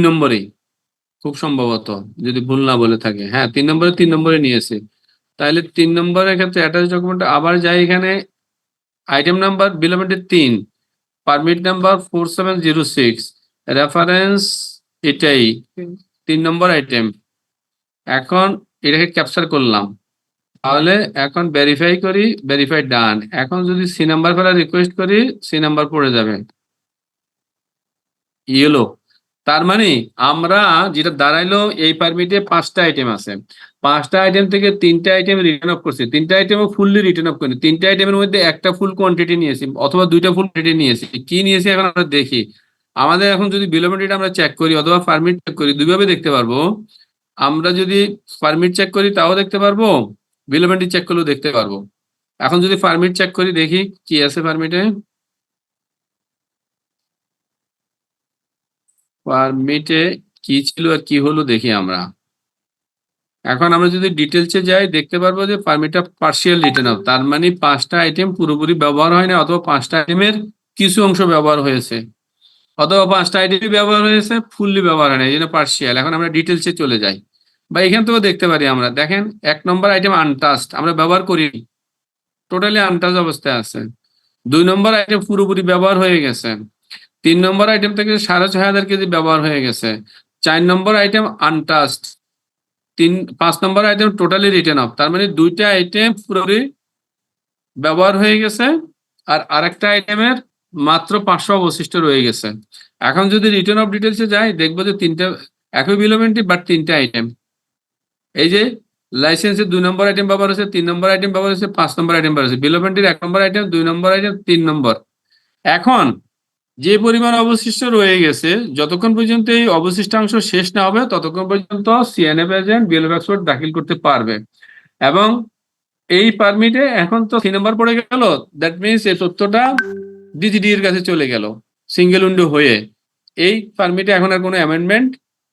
নম্বরেই খুব সম্ভবত, যদি ভুল না বলে থাকে। হ্যাঁ, 3 নম্বরে নিয়েছি। তাহলে 3 নম্বরের ক্ষেত্রে অ্যাটাচ ডকুমেন্ট আবার যাই, এখানে আইটেম নাম্বার বিলোমেন্টের 3, পারমিট নাম্বার 4706, রেফারেন্স এটাই 3 নম্বর আইটেম। এখন এটাকে ক্যাপচার করলাম, তাহলে এখন ভেরিফাই করি, ভেরিফাই ডান। এখন যদি সি নাম্বার ফেলার রিকোয়েস্ট করি, সি নাম্বার পড়ে যাবে ইয়েলো। তার মানে আমরা যেটা দাঁড়াইলো, এই পারমিটে 5টা আইটেম আছে, 5টা আইটেম থেকে 3টা আইটেম রিটার্ন অফ করছি, 3টা আইটেমও ফুললি রিটার্ন অফ করি। 3টা আইটেমের মধ্যে একটা ফুল কোয়ান্টিটি নিয়েছি অথবা 2টা ফুল কোয়ান্টিটি নিয়েছি। কি নিয়েছি এখন আমরা দেখি। আমাদের এখন যদি বিলোমেন্টিটা আমরা চেক করি অথবা পারমিট চেক করি, দুইভাবে দেখতে পারবো। আমরা যদি পারমিট চেক করি তাও দেখতে পারবো, বিলোমেন্টি চেক করলেও দেখতে পারবো। এখন যদি পারমিট চেক করি, দেখি কি আছে পারমিটে। পারমিটে কি ছিল আর কি হলো দেখি আমরা। এখন আমরা যদি ডিটেলসে যাই দেখতে পারবো যে পারমিটটা পার্সিয়াল রিটার্ন অফ, তার মানে 5টা আইটেম পুরোপুরি ব্যবহার হয় না, অথবা 5টা আইটেমের কিছু অংশ ব্যবহার হয়েছে, অথবা 5টা আইটেমই ব্যবহার হয়েছে, ফুললি ব্যবহার হয় না, এই জন্য পার্সিয়াল। এখন আমরা ডিটেলসে চলে যাই, বা এখান থেকেও দেখতে পারি আমরা। দেখেন 1 নম্বর আইটেম আনটাচড, আমরা ব্যবহার করিনি, টোটালি আনটাচ অবস্থায় আছে। 2 নম্বর আইটেম পুরোপুরি ব্যবহার হয়ে গেছে। 3 নম্বর আইটেম থেকে 6,500 কেজি ব্যবহার হয়ে গেছে। 4 নম্বর আইটেম আনটাচড। 5 নম্বর আইটেম টোটালি রিটার্ন অফ, তার মানে 2টা আইটেম পুরোপুরি ব্যবহার হয়ে গেছে, আর আরেকটা আইটেমের মাত্র 500 অবশিষ্ট রয়ে গেছে। এখন যদি রিটার্ন অফ ডিটেলসে যাই, দেখবো যে 3টা একই বিলোমেন্টি, বাট 3টা আইটেম। এই যে লাইসেন্সের 2 নম্বর আইটেম ব্যবহার হয়েছে, 3 নম্বর আইটেম ব্যবহার হয়েছে, 5 নম্বর আইটেম ব্যবহার হয়েছে। বিলোমেন্টির 1 নম্বর আইটেম, 2 নম্বর আইটেম, 3 নম্বর। এখন যে পরিমাণ অবশিষ্ট রয়ে গেছে, যতক্ষণ পর্যন্ত এই অবশিষ্টাংশ শেষ না হবে ততক্ষণ পর্যন্ত CNF agent bill of export দাখিল করতে পারবে। এবং এই পারমিটে এখন তো 3 নম্বর পড়ে গেল, দ্যাট মিনস এই তথ্যটা ডিজিডি এর কাছে চলে গেল সিঙ্গেল উইন্ডো হয়ে। এই পারমিটে এখন আর কোনো অ্যামেন্ডমেন্ট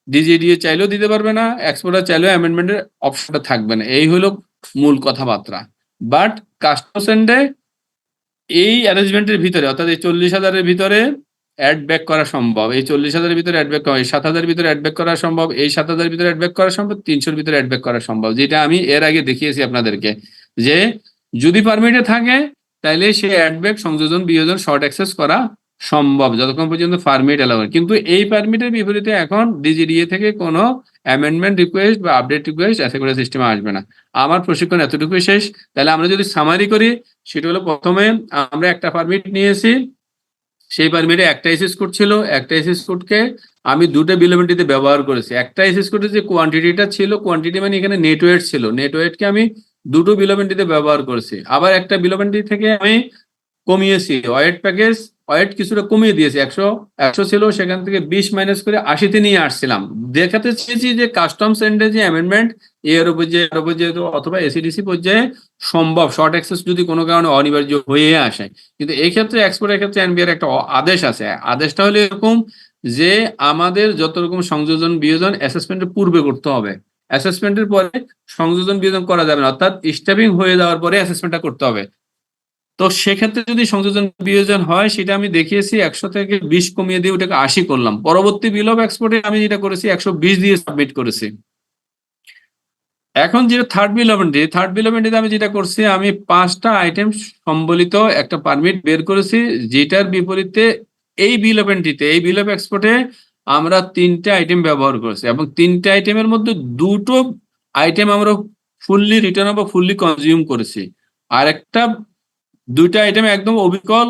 ডিজিডি চাইলেও দিতে পারবে না, এক্সপোর্টার চাইলেও অ্যামেন্ডমেন্টের অপশনটা থাকবে না। এই হলো মূল কথাবার্তা। বাট কাস্টমস এন্ডে এই অ্যারেঞ্জমেন্টের ভিতরে, অর্থাৎ এই 40,000-এর ভিতরে অ্যাড ব্যাক করা সম্ভব, এই 40,000-এর ভিতরে অ্যাড ব্যাক করা, এই 7,000-এর ভিতরে অ্যাড ব্যাক করা সম্ভব, এই 7,000-এর ভিতরে অ্যাড ব্যাক করা সম্ভব, 300-এর ভিতরে অ্যাড ব্যাক করা সম্ভব, যেটা আমি এর আগে দেখিয়েছি আপনাদেরকে। যে যদি পারমিটে থাকে তাহলে সে অ্যাড ব্যাক, সংযোজন, বিয়োজন, শর্ট অ্যাক্সেস করা সম্ভব যতক্ষণ পর্যন্ত পারমিট এলাও। কিন্তু এই পারমিটের বিপরীতে এখন ডিজিডিএ থেকে কোনো অ্যামেন্ডমেন্ট রিকোয়েস্ট বা আপডেট রিকোয়েস্ট অ্যাসিকুরেন্স সিস্টেমে আসবে না। আমার প্রশিক্ষণ এতটুকুই শেষ। তাহলে আমরা যদি সামারি করি, সেটা হলো প্রথমে আমরা একটা পারমিট নিয়েছি, সেই পারমিটে একটা এসএস কোড ছিল, একটা এসএস কোডকে আমি 2টা বিলোমেন্টিতে ব্যবহার করেছি। একটা এসএস কোডের যে কোয়ান্টিটিটা ছিল, কোয়ান্টিটি মানে এখানে নেট ওয়েট ছিল, নেট ওয়েটকে আমি 2টো বিলোমেন্টিতে ব্যবহার করেছি। আবার একটা বিলোমেন্টি থেকে আমি কমিয়েছি ওয়েট প্যাকেজ, ওয়েট কিছুটা কমিয়ে দিয়েছি, 100 ছিল, সেখান থেকে 20 মাইনাস করে 80-তে নিয়ে আসছিলাম। দেখাতে চেয়েছি যে কাস্টমস এন্ডে যে অ্যামেন্ডমেন্ট এর পর্যায়ে অথবা এসিডিসি পর্যায়ে সম্ভব শর্ট অ্যাক্সেস যদি কোনো কারণে অনিবার্য হয়ে আসে। কিন্তু এই ক্ষেত্রে এক্সপোর্টের ক্ষেত্রে এনবিআর একটা আদেশ আছে। আদেশটা হলো এরকম যে আমাদের যত রকম সংযোজন বিয়োজন অ্যাসেসমেন্টের পূর্বে করতে হবে, অ্যাসেসমেন্টের পরে সংযোজন বিয়োজন করা যাবে না, অর্থাৎ স্টাফিং হয়ে যাওয়ার পরে অ্যাসেসমেন্টটা করতে হবে। তো সেক্ষেত্রে যদি সংযোজন বিয়োজন হয় সেটা আমি দেখিয়েছি 100 থেকে 20 কমিয়ে দিয়ে ওটাকে 80 করলাম। পরবর্তী বিল অফ এক্সপোর্টে আমি যেটা করেছি 120 দিয়ে সাবমিট করেছি। এখন যে থার্ড বিল অফ এন্ট্রিতে আমি যেটা করছি, আমি 5টা আইটেম সম্বলিত একটা পারমিট বের করেছি, যেটার বিপরীতে এই বিল অফ এক্সপোর্টে আমরা 3টে আইটেম ব্যবহার করেছি এবং 3টে আইটেমের মধ্যে 2টো আইটেম আমরা ফুললি রিটার্ন বা ফুললি কনজিউম করেছি, আর একটা 2টা আইটেম একদম অবিকল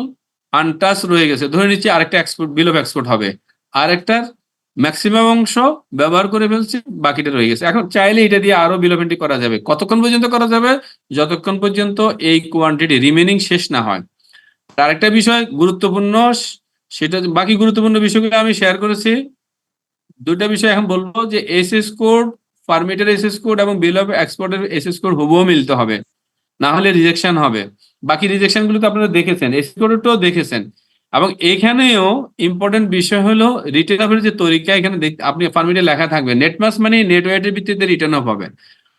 আনটাচ রয়ে গেছে। ধরে নিচ্ছি আরেকটা এক্সপোর্ট বিল অফ এক্সপোর্ট হবে, আর একটা ম্যাক্সিমাম অংশ ব্যবহার করে ফেলছি, বাকিটা রয়ে গেছে। এখন চাইলে এটা দিয়ে আরো বিল অফ এন্ট্রি করা যাবে। কতক্ষণ পর্যন্ত করা যাবে? যতক্ষণ পর্যন্ত এই কোয়ান্টিটি রিমেনিং শেষ না হয়। আরেকটা বিষয় গুরুত্বপূর্ণ, সেটা বাকি গুরুত্বপূর্ণ বিষয়গুলো আমি শেয়ার করেছি। 2টা বিষয় এখন বলবো যে এসএস কোড, পারমিটের এসএস কোড এবং বিল অফ এক্সপোর্টের এসএস কোড হুবহু মিলতে হবে, না হলে রিজেকশন হবে। বাকি রিজেকশন গুলো তো আপনারা দেখেছেন, এসএস কোডটাও দেখেছেন। এবং এখানেও ইম্পর্টেন্ট বিষয় হলো রিটার্ন অফের যে তরিকা, এখানে আপনি পারমিটে লেখা থাকবে নেট মাস মানে নেট ওয়েটের ভিত্তিতে রিটার্ন অফ হবে।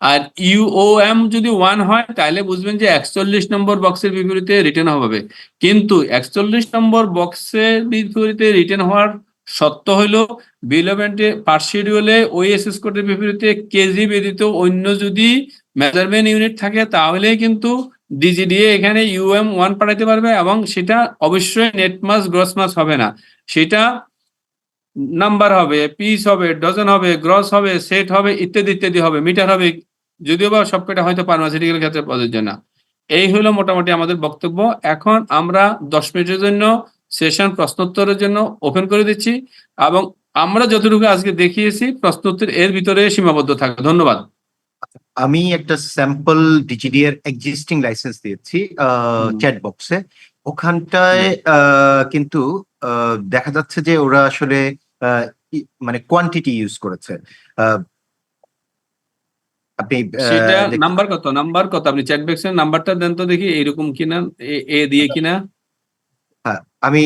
আর ইউওএম যদি 1 হয় তাহলে বুঝবেন যে 41 নম্বর বক্সের বিপরীতে রিটার্ন অফ হবে। কিন্তু 41 নম্বর বক্সের বিপরীতে রিটার্ন হওয়ার সত্য হলো বিল অফ এন্ট্রি ফার্স্ট শিডিউলে ওই এসএস কোডের বিপরীতে কেজি ব্যতীত অন্য যদি মেজারমেন্ট ইউনিট থাকে তাহলে কিন্তু ডিজিডিএ এখানে ইউএম 1 পাঠাতে পারবে, এবং সেটা অবশ্যই নেট মাস গ্রস মাস হবে না, সেটা নাম্বার হবে, পিস হবে, ডজন হবে, গ্রস হবে, সেট হবে, ইত্যাদি ইত্যাদি হবে, মিটার হবে, যদিও বা সবকটা হয়তো ফার্মাসিউটিক্যাল ক্ষেত্রে প্রযোজ্য না। এই হলো মোটামুটি আমাদের বক্তব্য। এখন আমরা 10 মিনিটের জন্য সেশন প্রশ্নোত্তরের জন্য ওপেন করে দিচ্ছি, এবং আমরা যতটুকু আজকে দেখিয়েছি প্রশ্নোত্তর এর ভিতরে সীমাবদ্ধ থাকবে। ধন্যবাদ। আমি একটা স্যাম্পল ডিজিডি এর এক্সিস্টিং লাইসেন্স দিয়েছি চ্যাট বক্সে। ওখানটায় কিন্তু দেখা যাচ্ছে যে ওরা আসলে মানে কোয়ান্টিটি ইউজ করেছে। আপনি সেটা নাম্বার কত আপনি চ্যাট বক্সের নাম্বারটা দেন তো দেখি, এইরকম কিনা, এ দিয়ে কিনা। হ্যাঁ, আমি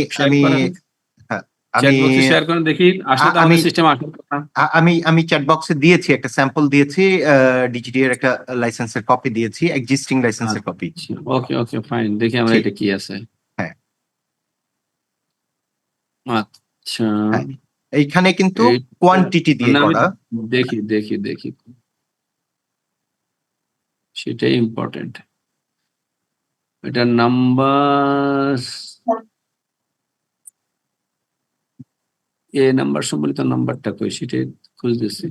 চ্যাট বক্সে শেয়ার করেন দেখি, আসলে তো আমাদের সিস্টেম আসল কথা। আমি চ্যাট বক্সে দিয়েছি, একটা স্যাম্পল দিয়েছি, ডিজিডি এর একটা লাইসেন্সের কপি দিয়েছি, এক্সিস্টিং লাইসেন্সের কপি। ওকে ওকে ফাইন, দেখি আমরা ঠিক। এটা কি আছে। হ্যাঁ। আচ্ছা, এইখানে কিন্তু কোয়ান্টিটি দিয়ে আমি করা। দেখি সেটাই ইম্পর্টেন্ট। এটা নাম্বার নাম্বার সম্বলিত নাম্বারটা কই, সেটাই খুঁজতেছি।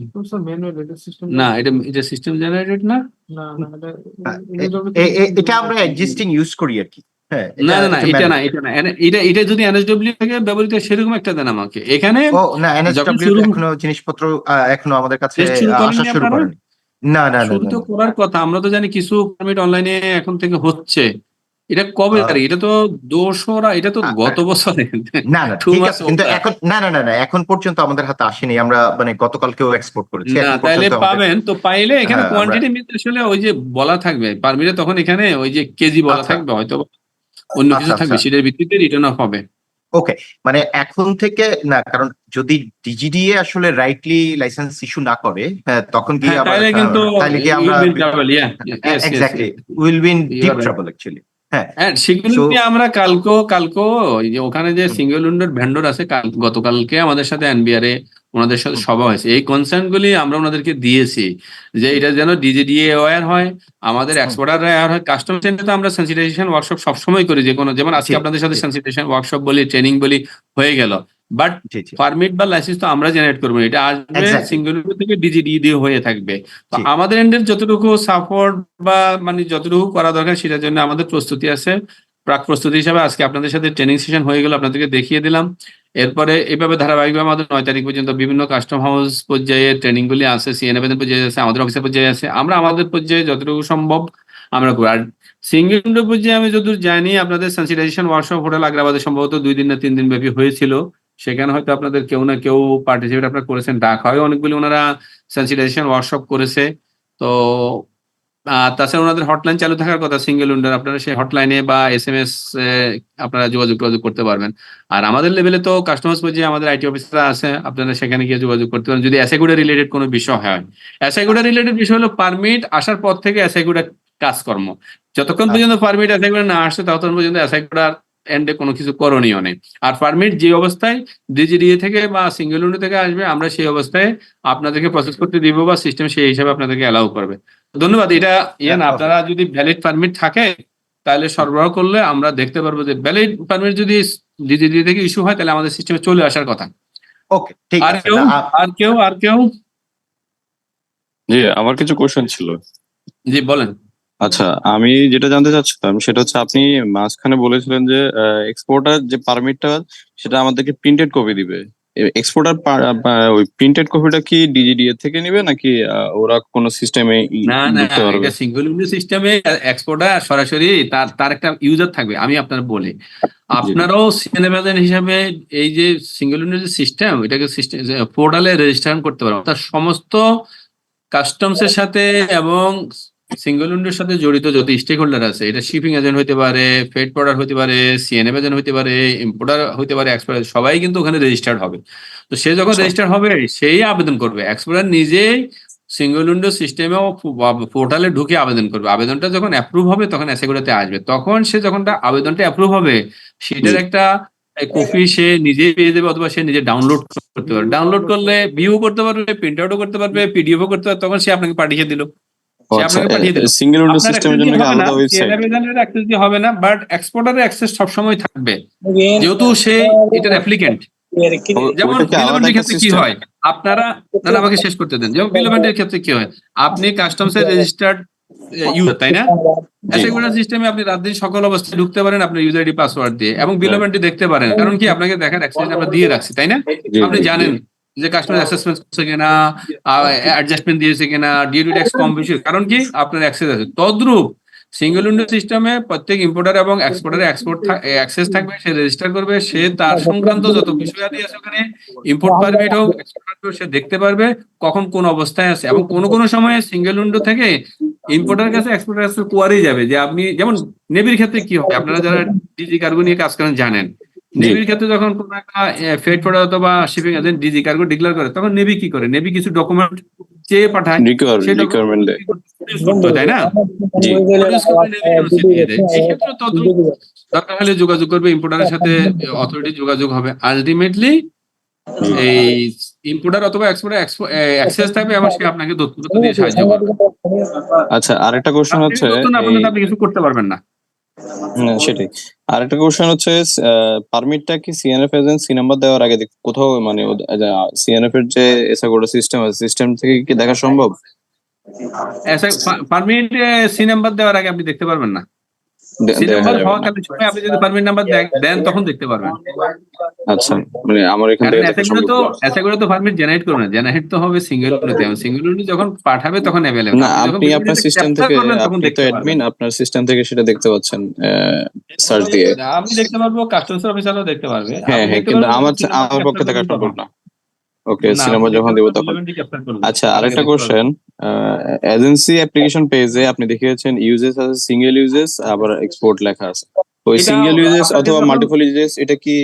না, এটা সিস্টেম জেনারেটেড না। এটা আমরা এক্সিস্টিং ইউজ করি আর কি। হ্যাঁ, না, এটা যদি এনএসডব্লিউ থেকে ব্যবহৃত সেরকম একটা দেন আমাকে এখানে। ও না, এনএসডব্লিউ এখনো জিনিসপত্র এখনো আমাদের কাছে আসা শুরু করেনি। না, শুরু তো করার কথা। আমরা তো জানি কিছু পারমিট অনলাইনে এখন থেকে হচ্ছে। এটা কবে তারিখ? এটা তো 200, এটা তো গত বছরে। না ঠিক আছে, কিন্তু এখন না এখন পর্যন্ত আমাদের হাতে আসেনি। আমরা মানে গতকালকেও এক্সপোর্ট করেছি। না, তাইলে পাবেন তো, পাইলে এখানে কোয়ান্টিটি মিলতে আসলে ওই যে বলা থাকবে পারমিটে, তখন এখানে ওই যে কেজি বলা থাকবে, হয়তো অন্য কিছু থাকবে, সেটার ভিত্তিতে রিটার্ন অফ হবে। ওকে, মানে এখন থেকে না, কারণ যদি ডিজিডিএ আসলে রাইটলি লাইসেন্স ইস্যু না করে তখন কি আবার তাহলে কিন্তু আমরা exactly will be in deep trouble actually. হ্যাঁ, সেগুলো নিয়ে আমরা কালকেও ওই যে ওখানে যে সিঙ্গেল উইন্ডোর ভেন্ডর আছে, গতকালকে আমাদের সাথে এনবিআর এ ওনাদের সাথে সভা হয়েছে। এই কনসার্ন গুলি আমরা ওনাদেরকে দিয়েছি যে এটা যেন ডিজিডিএ অ্যাওয়্যার হয়, আমাদের এক্সপোর্টাররা অ্যাওয়্যার হয়। কাস্টমার সেন্টারে তো আমরা সেন্সিটাইজেশন ওয়ার্কশপ সবসময় করি, যে কোনো, যেমন আজকে আপনাদের সাথে সেন্সিটাইজেশন ওয়ার্কশপ বলি, ট্রেনিং বলি, হয়ে গেল। বাট পারমিট বা লাইসেন্স তো আমরা জেনারেট করবো, এটা আসবে সিঙ্গেল উইন্ডো থেকে ডিজিডিএ দিয়ে হয়ে থাকবে। তো আমাদের এন্ডের যতটুকু সাপোর্ট বা মানে যতটুকু করা দরকার সেটার জন্য আমাদের প্রস্তুতি আছে। প্রাক প্রস্তুতি হিসাবে আজকে আপনাদের সাথে ট্রেনিং সেশন হয়ে গেল, আপনাদেরকে দেখিয়ে দিলাম। এরপরে এইভাবে ধারাবাহিকভাবে আমাদের 9 তারিখ পর্যন্ত বিভিন্ন কাস্টম হাউস পর্যায়ে ট্রেনিং গুলি আছে, সিএনএফ পর্যায়ে আছে, আমাদের অফিসের পর্যায়ে আছে। আমরা আমাদের পর্যায়ে যতটুকু সম্ভব আমরা করি। আর সিঙ্গেল উইন্ডো পর্যায়ে আমি যতদূর জানি আপনাদের সেন্সিটাইজেশন ওয়ার্কশপ হোটেল আগ্রাবাদে সম্ভবত 2 দিন না 3 দিন ব্যাপী হয়েছিল। সেখানে হয়তো আপনাদের কেউ না কেউ পার্টিসিপেট আপনারা করেছেন। ঢাকায় অনেকগুলি ওনারা সেন্সিটাইজেশন ওয়ার্কশপ করেছে। তো তাছাড়া ওনাদের হটলাইন চালু থাকার কথা সিঙ্গেল উইন্ডোর, আপনারা সেই হটলাইনে বা SMS আপনারা যোগাযোগ করতে পারবেন। আর আমাদের লেভেলে তো কাস্টমার পর্যায়ে আমাদের IT অফিসাররা আছে, আপনারা সেখানে গিয়ে যোগাযোগ করতে পারেন যদি এসআইগুডা রিলেটেড কোনো বিষয় হয়। এসআইগুডা রিলেটেড বিষয় হলো পারমিট আসার পর থেকে এসআইগুডা কাজকর্ম, যতক্ষণ পর্যন্ত পারমিট এসআইগুডা না আসছে ততক্ষণ পর্যন্ত এসআইগুডার এন্ডে কোনো কিছু করণীয় নেই। আর পারমিট যে অবস্থায় ডিজিডিএ থেকে বা সিঙ্গেল উইন্ডো থেকে আসবে আমরা সেই অবস্থায় আপনাদেরকে প্রসেস করতে দিব বা সিস্টেম সেই হিসাবে আপনাদেরকে অ্যালাউ করবে। ধন্যবাদ। এটা না, আপনারা যদি ভ্যালিড পারমিট থাকে তাহলে সরবরাহ করলে আমরা দেখতে পারবো যে ভ্যালিড পারমিট যদি ডিজিডি থেকে ইস্যু হয় তাহলে আমাদের সিস্টেমে চলে আসার কথা। ওকে, ঠিক আর আছে। কেউ আর কেউ জি, আমার কিছু কোশ্চেন ছিল। জি বলেন। আচ্ছা, আমি যেটা জানতে চাচ্ছিলাম সেটা হচ্ছে আপনি মাঝখানে বলেছিলেন যে এক্সপোর্টার যে পারমিটটা সেটা আমাদেরকে প্রিন্টেড কপি দিবে। এক্সপোর্টার ওই প্রিন্টেড কপিটা কি ডিজিডিএ থেকে নিবে নাকি ওরা কোনো সিস্টেমে না ঢুকতে পারবে? এটা সিঙ্গেল উইন্ডো সিস্টেমে এক্সপোর্টার সরাসরি তার একটা ইউজার থাকবে। আমি আপনার বলি, আপনারাও সিনেমাজেন হিসাবে এই যে সিঙ্গেল উইন্ডো যে সিস্টেম এটাকে সিস্টেম পোর্টালে রেজিস্ট্রেশন করতে পারবো। তার সমস্ত কাস্টমস এর সাথে এবং সিঙ্গেল উইন্ডোর সাথে জড়িত যত স্টেক হোল্ডার আছে, এটা শিপিং এজেন্ট হতে পারে, ফ্রেট ফরওয়ার্ডার হতে পারে, সিএনএফ এজেন্ট হতে পারে, ইম্পোর্টার হতে পারে, এক্সপোর্টার, সবাই কিন্তু ওখানে রেজিস্টার্ড হবে। তো সে যখন রেজিস্টার হবে সেই আবেদন করবে। এক্সপোর্টার নিজেই সিঙ্গেল উইন্ডো সিস্টেমেও পোর্টালে ঢুকে আবেদন করবে। আবেদনটা যখন অ্যাপ্রুভ হবে তখন এসএগুলোতে আসবে। তখন সে যখন আবেদনটা অ্যাপ্রুভ হবে সেটার একটা কপি সে নিজেই পেয়ে যাবে অথবা সে নিজে ডাউনলোড করতে পারবে। ডাউনলোড করলে ভিউ করতে পারবে, প্রিন্ট আউটও করতে পারবে, পিডিএফও করতে পারবে। তখন সে আপনাকে পাঠিয়ে দিল, সে আপনাকে পাঠিয়ে দিল। সিঙ্গেল উইন্ডো আপনার সিস্টেমের জন্য কি আলাদা ওয়েবসাইট? অ্যাক্সেস দিয়ে হবে না, বাট এক্সপোর্টারের অ্যাক্সেস সবসময় থাকবে যেহেতু সে এটার অ্যাপ্লিকেন্ট। যেমন বিলমেন্টের ক্ষেত্রে কি হয়, আপনারা আমাকে শেষ করতে দেন। যেমন বিলমেন্টের ক্ষেত্রে কি হয়, আপনি কাস্টমসের রেজিস্টার্ড ইউজার, তাই না? এসএগুডা সিস্টেমে আপনি রাত দিন সকল অবস্থায় ঢুকতে পারেন আপনার ইউজার আইডি পাসওয়ার্ড দিয়ে এবং বিলমেন্টটি দেখতে পারেন। কারণ কি, আপনাকে দেখার অ্যাক্সেস আমরা দিয়ে রাখছি, তাই না? আপনি জানেন যে কাস্টমার অ্যাসেসমেন্ট করছে কিনা, অ্যাডজাস্টমেন্ট দিয়েছে কিনা, ডিউটি ট্যাক্স কম বেশি, কারণ কি আপনার অ্যাক্সেস আছে। তদ্রূপ সিঙ্গেল উইন্ডো সিস্টেমে প্রত্যেক ইম্পোর্টার এবং এক্সপোর্টারের অ্যাক্সেস থাকবে, সে রেজিস্টার করবে, সে তার সংক্রান্ত যত বিষয়াদি আছে ওখানে ইম্পোর্ট পারমিট হোক এক্সপোর্ট হোক সে দেখতে পারবে কখন কোন অবস্থায় আছে। এবং কোনো সময়ে সিঙ্গেল উইন্ডো থেকে ইম্পোর্টার কাছে এক্সপোর্টার কাছে কোয়ারি যাবে যে আপনি, যেমন নেভির ক্ষেত্রে কি হয়, আপনারা যারা ডিজি কার্গো নিয়ে কাজ করেন জানেন, নেভির ক্ষেত্রে যখন কোনো একটা ফ্রেট ফরওয়ার্ডার অথবা shipping agent DG cargo declare করে তখন নেভি কি করে, নেভি কিছু ডকুমেন্ট চেয়ে পাঠায়, সেই ডকুমেন্ট তাই না? এই ক্ষেত্রে দরকার হলে যোগাযোগ করবে ইম্পোর্টারের সাথে, অথরিটি যোগাযোগ হবে। আলটিমেটলি এই ইম্পোর্টার অথবা এক্সপোর্টার অ্যাক্সেস থাকবে এবং সে আপনাকে তথ্য দিয়ে সাহায্য করবে। আচ্ছা, আরেকটা কোশ্চেন হচ্ছে আপনি কিছু করতে পারবেন না। সেটাই। আরেকটা কোশ্চেন হচ্ছে পারমিটটা কি সিএনএফ এজেন্ট সি নাম্বার দেওয়ার আগে কোথাও মানে সিএনএফ এর যে এসএগুডা সিস্টেম আছে সিস্টেম থেকে কি দেখা সম্ভব? পারমিট সি নাম্বার দেওয়ার আগে আপনি দেখতে পারবেন না। সি নাম্বার হওয়াকালীন সময় আপনি যদি পারমিট নাম্বার দেন তখন দেখতে পারবেন। আচ্ছা, মানে আমার এখান থেকে এসএগুডা তো পারমিট জেনারেট করবে না, জেনারেট তো হবে সিঙ্গেল উইন্ডোতে। সিঙ্গেল উইন্ডো যখন পাঠাবে তখন অ্যাভেলেবল না, আপনি আপনার সিস্টেম থেকে, আপনি তো অ্যাডমিন, আপনার সিস্টেম থেকে সেটা দেখতে পাচ্ছেন সার্চ দিয়ে। আমি দেখতে পারবো, কাস্টমার অফিসারও দেখতে পারবে। হ্যাঁ, কিন্তু আমার পক্ষে দেখা সম্ভব না। ওকে, সিনেমা যখন দেব তখন। আচ্ছা, আরেকটা কোশ্চেন, এজেন্সি অ্যাপ্লিকেশন পেজে আপনি দেখিয়েছেন ইউজেস আছে, সিঙ্গেল ইউজেস আবার এক্সপোর্ট লেখা আছে। ওই সিঙ্গেল ইউজেস অথবা মাল্টিপল ইউজেস এটা কি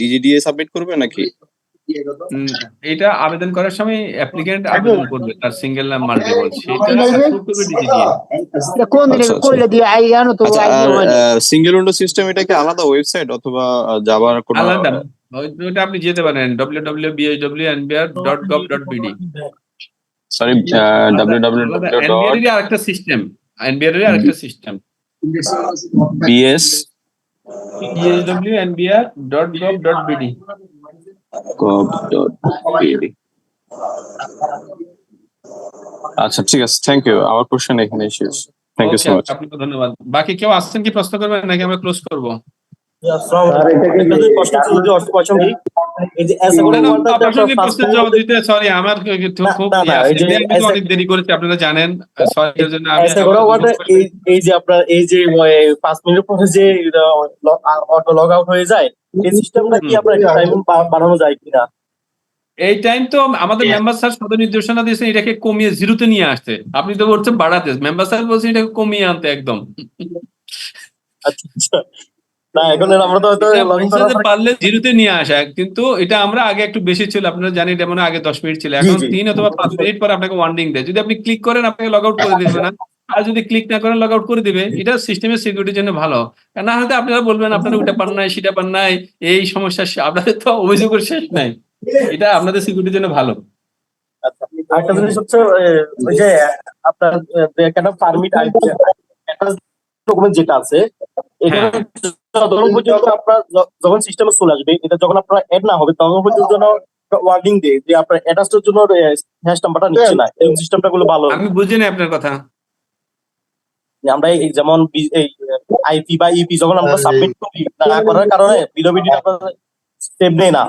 ডিজিডিএ সাবমিট করবে নাকি? এটা আবেদন করার সময় অ্যাপ্লিকেন্ট আবেদন করবে তার সিঙ্গেল নাম মাল্টিপল, সেটা অ্যাপ্রুভ করবে ডিজিডিএ। সিঙ্গেল উইন্ডো সিস্টেম এটা কি আলাদা ওয়েবসাইট অথবা জাভার কোনো আলাদা? ওইটা আপনি যেতে পারেন www.bhwnbr.gov.bd। সরি, এনবিআর এর আরেকটা সিস্টেম, এনবিআর এর আরেকটা সিস্টেম bhwnbr.gov.bd। আচ্ছা, ঠিক আছে, থ্যাংক ইউ। আমার কোশ্চেন এখানে শেষ। Thank you so much. আপনাকে ধন্যবাদ। বাকি কেউ আসছেন কি প্রশ্ন করবেন নাকি আমরা ক্লোজ করব? প্রশ্নের জবাব দিতে সরি, আমার খুব অনেক দেরি করেছি আপনারা জানেন, সরি এর জন্য। এই যে আপনার এই যে 5 মিনিট পরে যে অটো লগ আউট হয়ে যায়, এই সিস্টেমটা কি আপনার টাইম বানানো যায় কিনা? এই টাইম তো আমাদের মেম্বার স্যার সদর নির্দেশনা দিয়েছেন এটাকে কমিয়ে 0-তে নিয়ে আসতে, আপনি তো বলছেন বাড়াতে, মেম্বার স্যার বলছেন এটাকে কমিয়ে আনতে একদম। আচ্ছা আচ্ছা। না এখন আমরা তো হয়তো এটা লগ ইন বলছে করার যে পরে পারলে 0-তে নিয়ে আসা, কিন্তু এটা আমরা আগে একটু বেশি ছিল, আপনারা জানেন এটা মনে হয় আগে 10 মিনিট ছিল, জি এখন জি 3 অথবা 5 মিনিট পরে আপনাকে ওয়ার্নিং দেয়, যদি আপনি ক্লিক করেন আপনাকে লগ আউট করে দিবে না, আর যদি ক্লিক না করেন লগ আউট করে দিবে। এটা সিস্টেমের সিকিউরিটির জন্য ভালো। আর না হয়তো আপনারা বলবেন আপনারা ওইটা পান নাই সেটা পান নাই, এই সমস্যা আপনাদের তো অভিযোগের শেষ নাই, এটা আপনাদের সিকিউরিটির জন্য ভালো। আচ্ছা, আরেকটা জিনিস হচ্ছে ওই যে আপনার কেন পারমিট ডকুমেন্ট যেটা আছে এখানে হ্যাঁ যতক্ষণ পর্যন্ত আপনার যখন সিস্টেমে চলে আসবে এটা যখন আপনার অ্যাড না হবে তখন পর্যন্ত যেন ওয়ার্নিং দেয় যে আপনার অ্যাটাচটার জন্য হ্যাশ নাম্বারটা নিচ্ছে না, এই সিস্টেমটা গুলো ভালো। আমি বুঝিনি আপনার কথা। আমরা এই যেমন আইপি বা ইপি যখন আমরা সাবমিট করি না করার কারণে বিলোবিডি আপনার স্টেপ নেই না